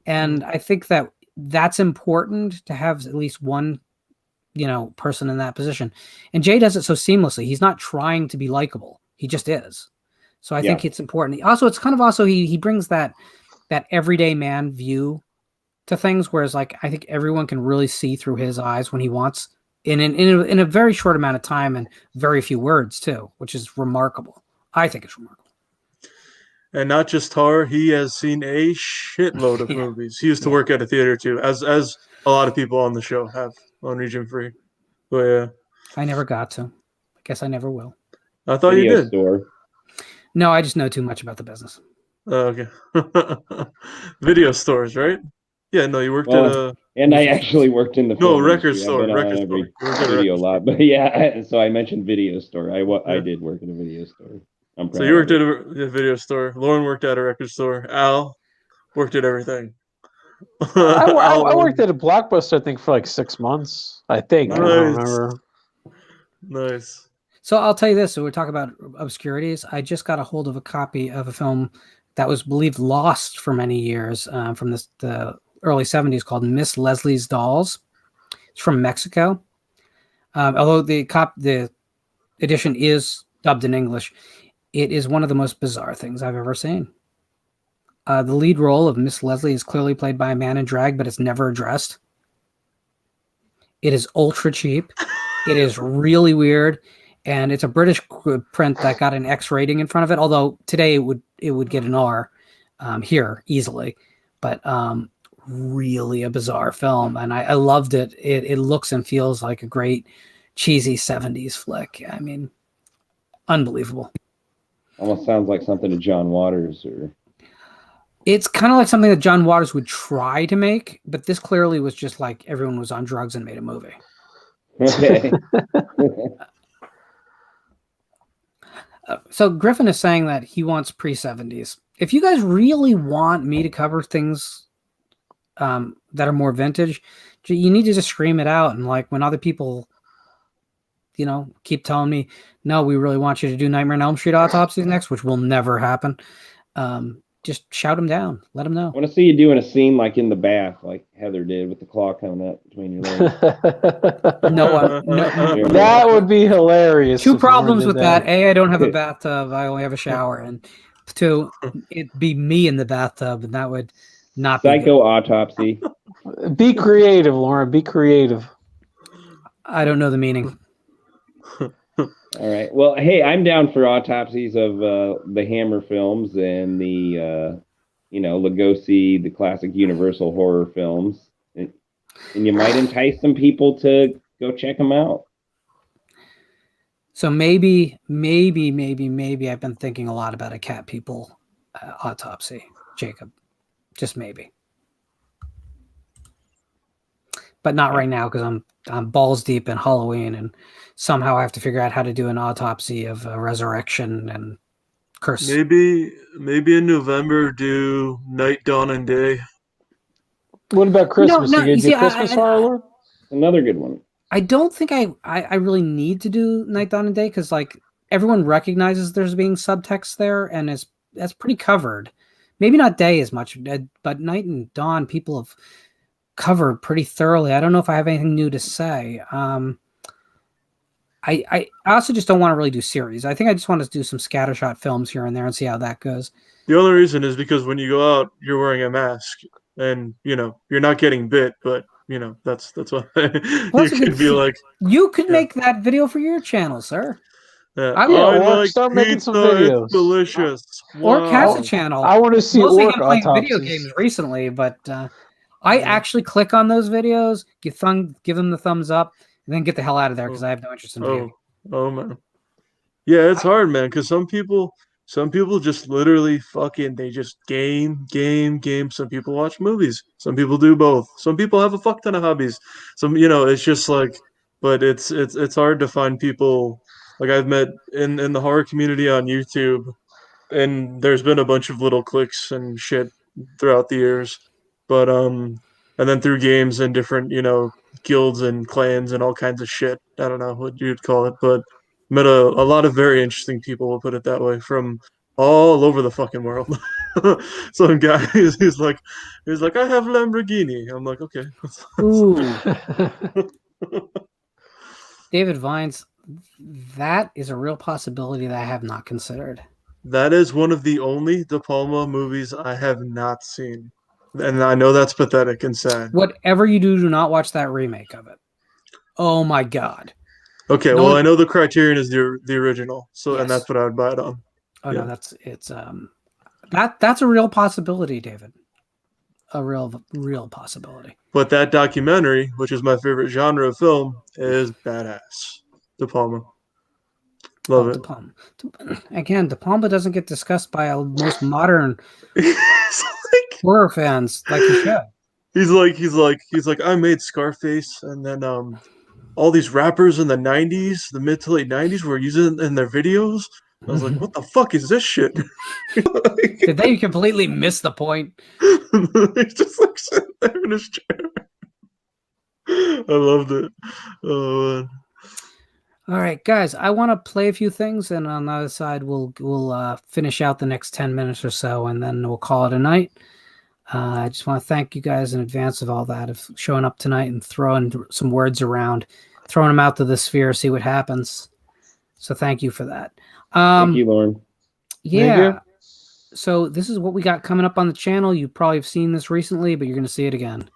and I think that's important to have at least one, person in that position. And Jay does it so seamlessly. He's not trying to be likable. He just is. So I think it's important. Also, it's kind of also he brings that everyday man view to things, whereas like I think everyone can really see through his eyes when he wants in a very short amount of time and very few words too, which is remarkable. I think it's remarkable. And not just horror, he has seen a shitload of movies. He used to work at a theater too, as a lot of people on the show have on Region Free. But yeah, I never got to. I guess I never will. I thought you did. Store. No, I just know too much about the business. Oh, okay. Video stores, right? Yeah, no, you worked and I actually worked in the film record industry. store. I've been Record on store. every video lot, but yeah. So I mentioned video store. I did work in a video store. I'm proud. So you worked at a video store. Lauren worked at a record store. Al worked at everything. I worked at a Blockbuster, I think, for like 6 months. I think. Nice. I don't remember. Nice. So I'll tell you this. So we're talking about obscurities. I just got a hold of a copy of a film that was believed lost for many years from the early 70s called Miss Leslie's Dolls. It's from Mexico. Although the edition is dubbed in English, it is one of the most bizarre things I've ever seen. The lead role of Miss Leslie is clearly played by a man in drag, but it's never addressed. It is ultra cheap. It is really weird, and it's a British print that got an X rating in front of it. Although today it would get an R here easily, but really a bizarre film, and I loved it. It looks and feels like a great cheesy 70s flick. I mean, unbelievable. Almost sounds like something to John Waters or. It's kind of like something that John Waters would try to make, but this clearly was just like everyone was on drugs and made a movie. Okay. So Griffin is saying that he wants pre-70s. If you guys really want me to cover things that are more vintage, you need to just scream it out. And like when other people, keep telling me, no, we really want you to do Nightmare on Elm Street autopsies next, which will never happen. Just shout them down. Let them know. I want to see you doing a scene like in the bath, like Heather did with the claw coming up between your legs. No, that would be hilarious. Two problems with that. A, I don't have a bathtub. I only have a shower. And two, it'd be me in the bathtub, and that would not be Psycho autopsy. Be creative, Lauren. Be creative. I don't know the meaning. All right. Well, hey, I'm down for autopsies of the Hammer films and the, Lugosi, the classic Universal horror films. And you might entice some people to go check them out. So maybe I've been thinking a lot about a Cat People autopsy, Jacob. Just maybe. But not right now because I'm balls deep in Halloween, and somehow I have to figure out how to do an autopsy of Resurrection and Curse. Maybe in November do Night, Dawn, and Day. What about Christmas? No, you you see, do Christmas horror? Another good one. I don't think I really need to do Night, Dawn, and Day because like everyone recognizes there's being subtext there, and that's pretty covered. Maybe not Day as much, but Night and Dawn people have covered pretty thoroughly. I don't know if I have anything new to say. I also just don't want to really do series. I think I just want to do some scattershot films here and there and see how that goes. The only reason is because when you go out, you're wearing a mask, and you're not getting bit. But that's why you could be like, you could make that video for your channel, sir. Yeah. I like start making some pizza, videos. it's delicious. Or Wow. Casa channel. I want to see Mostly orc him playing video autopsies. games recently, but I actually click on those videos, give them the thumbs up, and then get the hell out of there because I have no interest in viewing. Oh man. Yeah, it's hard, man, because some people just literally they just game. Some people watch movies. Some people do both. Some people have a fuck ton of hobbies. It's just like, but it's hard to find people like I've met in the horror community on YouTube, and there's been a bunch of little cliques and shit throughout the years, but and then through games and different guilds and clans and all kinds of shit. I don't know what you'd call it, but met a lot of very interesting people. We'll put it that way, from all over the fucking world. Some guy he's like I have Lamborghini. I'm like, okay. Ooh. David Vines, that is a real possibility that I have not considered. That is one of the only De Palma movies I have not seen. And I know that's pathetic and sad. Whatever you do, do not watch that remake of it. Oh my god. Okay, well, I know the Criterion is the original, so Yes. and that's what I would buy it on. Oh no, that's a real possibility, David. A real possibility. But that documentary, which is my favorite genre of film, is badass. De Palma. Love it. De Palma. Again, De Palma doesn't get discussed by most modern horror fans like he should. He's like, I made Scarface, and then all these rappers in the '90s, the mid to late '90s, were using it in their videos. I was like, what the fuck is this shit? Did they completely miss the point? He's just like sitting there in his chair. I loved it. Oh man. All right, guys, I want to play a few things, and on the other side, we'll finish out the next 10 minutes or so, and then we'll call it a night. I just want to thank you guys in advance of all that, of showing up tonight and throwing some words around, throwing them out to the sphere, see what happens. So thank you for that. Thank you, Lauren. Yeah. So this is what we got coming up on the channel. You probably have seen this recently, but you're going to see it again.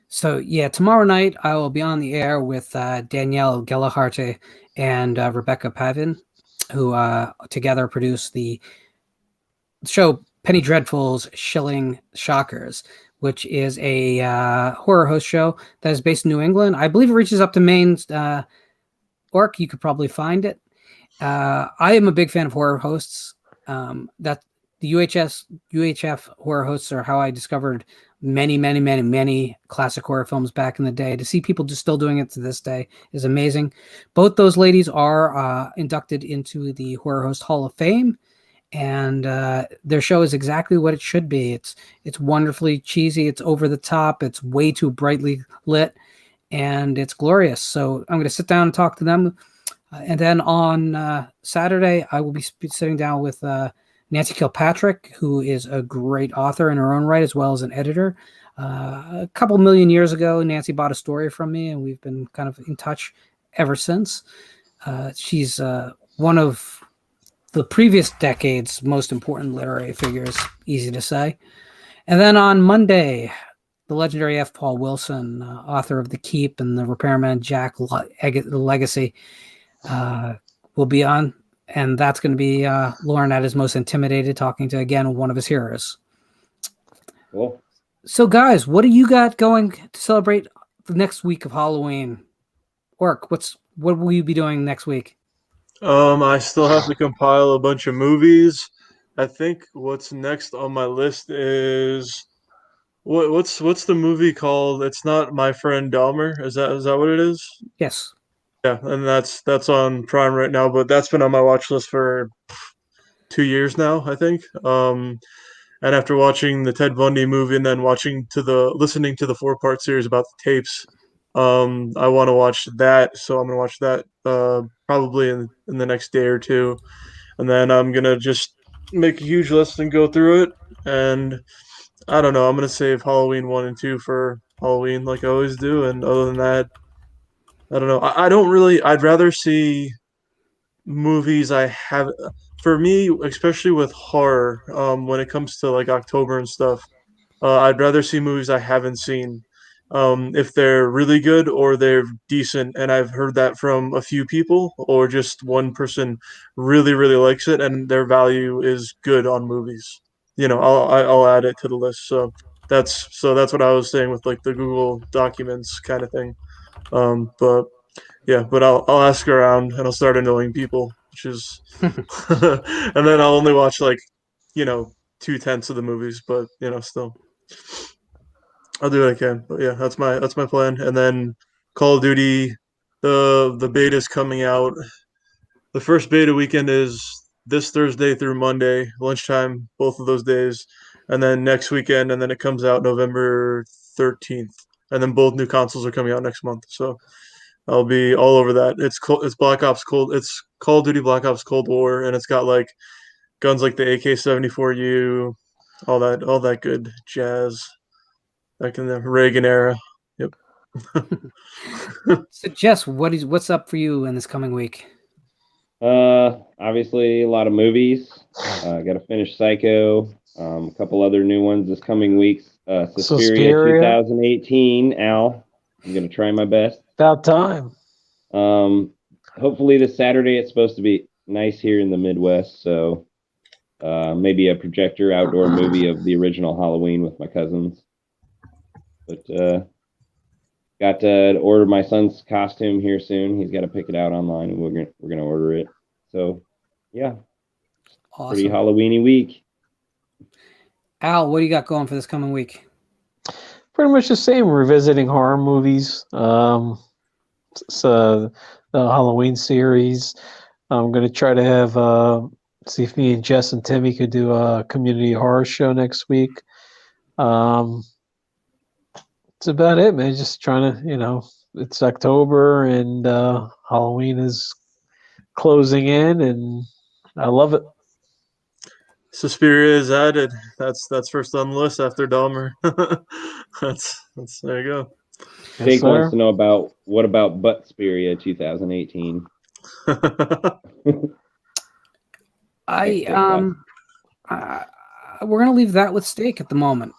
So yeah, tomorrow night I will be on the air with Danielle Gelaharte and Rebecca Pavin, who together produce the show Penny Dreadful's Shilling Shockers, which is a horror host show that is based in New England. I believe it reaches up to Maine's Orc. You could probably find it. I am a big fan of horror hosts. That the UHF horror hosts are how I discovered many classic horror films back in the day. To see people just still doing it to this day is amazing. Both those ladies are inducted into the Horror Host Hall of Fame, and their show is exactly what it should be. It's wonderfully cheesy. It's over the top. It's way too brightly lit, and it's glorious. So I'm going to sit down and talk to them. And then on Saturday, I will be sitting down with Nancy Kilpatrick, who is a great author in her own right, as well as an editor. A couple million years ago, Nancy bought a story from me, and we've been kind of in touch ever since. She's one of the previous decade's most important literary figures, easy to say. And then on Monday, the legendary F. Paul Wilson, author of The Keep and The Repairman Jack Legacy, will be on. And that's going to be Lauren at his most intimidated, talking to, again, one of his heroes. Cool. So, guys, what do you got going to celebrate the next week of Halloween? Orc, what will you be doing next week? I still have to compile a bunch of movies. I think what's next on my list is what's the movie called? It's not My Friend Dahmer. Is that what it is? Yes. Yeah, and that's on Prime right now, but that's been on my watch list for 2 years now, I think. And after watching the Ted Bundy movie and then listening to the 4-part series about the tapes, I want to watch that, so I'm gonna watch that probably in the next day or two, and then I'm gonna just make a huge list and go through it. And I don't know, I'm gonna save Halloween 1 and 2 for Halloween like I always do. And other than that, I don't know. I don't really. I'd rather see movies I have. For me, especially with horror, when it comes to like October and stuff, I'd rather see movies I haven't seen. If they're really good or they're decent, and I've heard that from a few people, or just one person really, really likes it, and their value is good on movies. I'll add it to the list. So that's what I was saying with like the Google Documents kind of thing. But yeah, but I'll ask around and I'll start annoying people, which is, and then I'll only watch like, 2/10 of the movies, but still, I'll do what I can. But yeah, that's my plan. And then Call of Duty, the beta is coming out. The first beta weekend is this Thursday through Monday, lunchtime, both of those days, and then next weekend, and then it comes out November 13th, and then both new consoles are coming out next month. So I'll be all over that. It's Black Ops Cold. It's Call of Duty Black Ops Cold War, and it's got like guns like the AK-74U, all that good jazz back in the Reagan era. Yep. So, Jess, what's up for you in this coming week? Obviously a lot of movies. Got to finish Psycho. A couple other new ones this coming weeks. Suspiria 2018. Al, I'm gonna try my best. About time. Hopefully this Saturday it's supposed to be nice here in the Midwest, so maybe a projector outdoor movie of the original Halloween with my cousins. But got to order my son's costume here soon. He's got to pick it out online, and we're gonna order it. So yeah, Awesome. Pretty Halloweeny week. Al, what do you got going for this coming week? Pretty much the same. Revisiting horror movies. So the Halloween series. I'm gonna try to have see if me and Jess and Timmy could do a community horror show next week. It's about it, man. Just trying to, it's October and Halloween is closing in, and I love it. Suspiria is added. That's first on the list after Dahmer. that's there you go. Jake wants to know what about Buttspiria 2018. We're gonna leave that with Steak at the moment.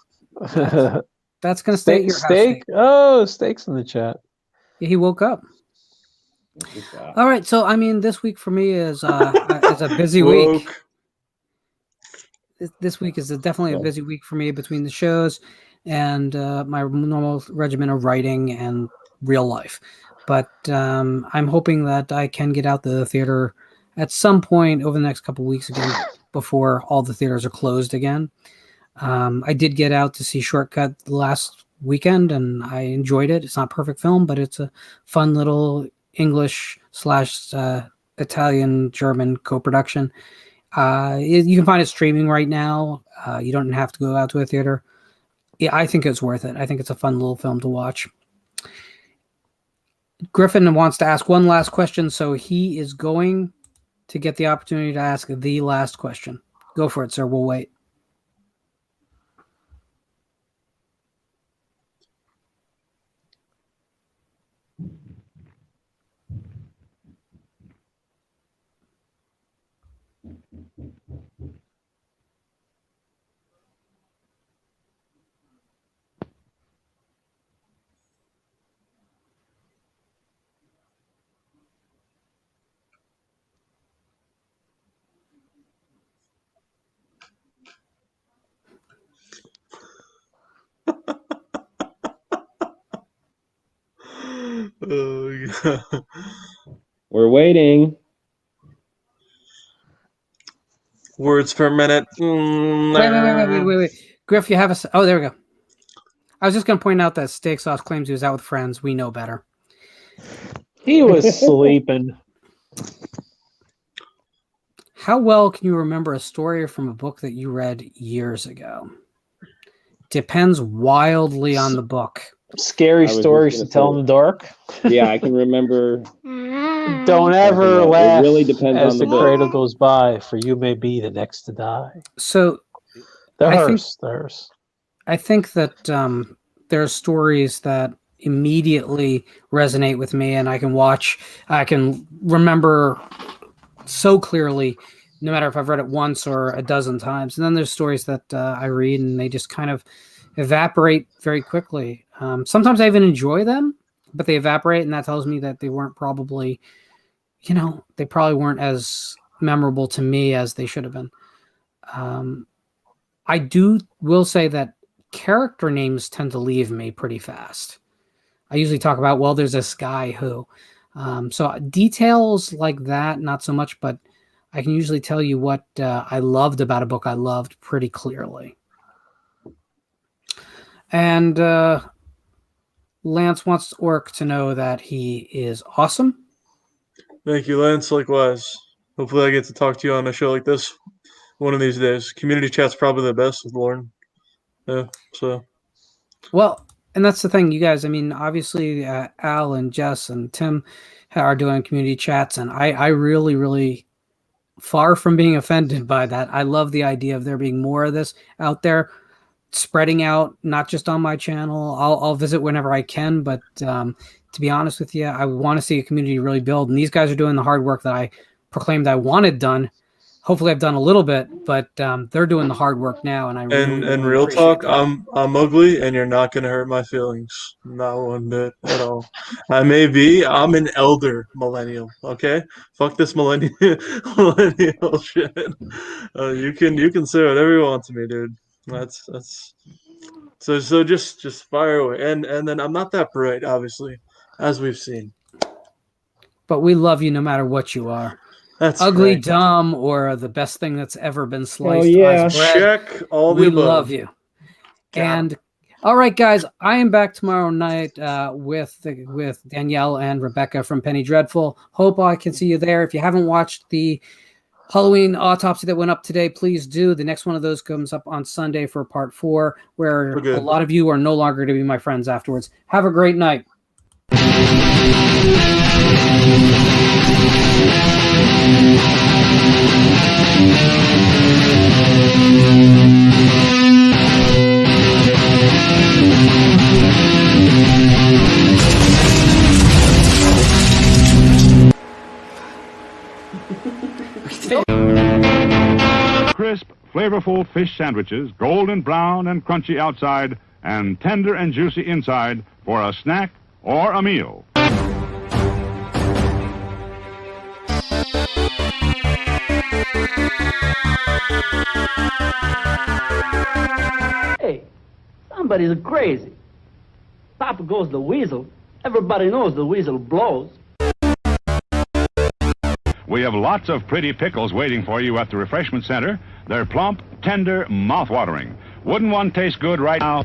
That's gonna stay at your house. Steak? Oh, Steak's in the chat. Yeah, he woke up. All right, so I mean, this week for me is a busy week. This week is definitely a busy week for me between the shows and my normal regimen of writing and real life. But I'm hoping that I can get out to the theater at some point over the next couple of weeks again before all the theaters are closed again. I did get out to see Shortcut last weekend, and I enjoyed it. It's not a perfect film, but it's a fun little English / Italian German co-production. You can find it streaming right now. You don't have to go out to a theater. Yeah, I think it's worth it. I think it's a fun little film to watch. Griffin wants to ask one last question, so he is going to get the opportunity to ask the last question. Go for it, sir. We'll wait. Oh, yeah. We're waiting. Words per minute. Wait. Griff, you have a... Oh, there we go. I was just going to point out that Steak Sauce claims he was out with friends. We know better. He was sleeping. How well can you remember a story from a book that you read years ago? Depends wildly on the book. Scary I was just stories to gonna tell say- in the dark. Yeah, I can remember. Don't ever It laugh really depends as on the the book. cradle goes by, for you may be the next to die. So The I think- hearse, the hearse. I think that there are stories that immediately resonate with me, and I can remember so clearly, no matter if I've read it once or a dozen times. And then there's stories that I read and they just kind of evaporate very quickly. Sometimes I even enjoy them, but they evaporate, and that tells me that they weren't probably, they probably weren't as memorable to me as they should have been. I will say that character names tend to leave me pretty fast. I usually talk about, well, there's this guy who. So details like that, not so much, but I can usually tell you what I loved about a book I loved pretty clearly. And Lance wants Orc to know that he is awesome. Thank you, Lance. Likewise. Hopefully I get to talk to you on a show like this one of these days. Community chat's probably the best with Lauren. Yeah, so. Well, and that's the thing, you guys. I mean, obviously, Al and Jess and Tim are doing community chats, and I really, really, far from being offended by that. I love the idea of there being more of this out there, spreading out, not just on my channel. I'll visit whenever I can, but to be honest with you, I want to see a community really build, and these guys are doing the hard work that I proclaimed I wanted done. Hopefully I've done a little bit, but they're doing the hard work now, and I really, And really real appreciate talk, that. I'm ugly, and you're not gonna hurt my feelings, not one bit at all. I'm an elder millennial. Okay, fuck this millennial shit. You can say whatever you want to me, dude. That's so just fire away. And then I'm not that bright, obviously, as we've seen. But we love you no matter what you are. That's ugly, right. dumb, or the best thing that's ever been sliced. yeah. Check all the we above. love you. Got 'em. And all right, guys, I am back tomorrow night with Danielle and Rebecca from Penny Dreadful. Hope I can see you there. If you haven't watched the Halloween autopsy that went up today, please do. The next one of those comes up on Sunday for part 4, where We're good. a lot of you are no longer going to be my friends afterwards. Have a great night. Crisp, flavorful fish sandwiches, golden brown and crunchy outside, and tender and juicy inside for a snack or a meal. Hey, somebody's crazy. Papa goes the weasel. Everybody knows the weasel blows. We have lots of pretty pickles waiting for you at the refreshment center. They're plump, tender, mouth-watering. Wouldn't one taste good right now?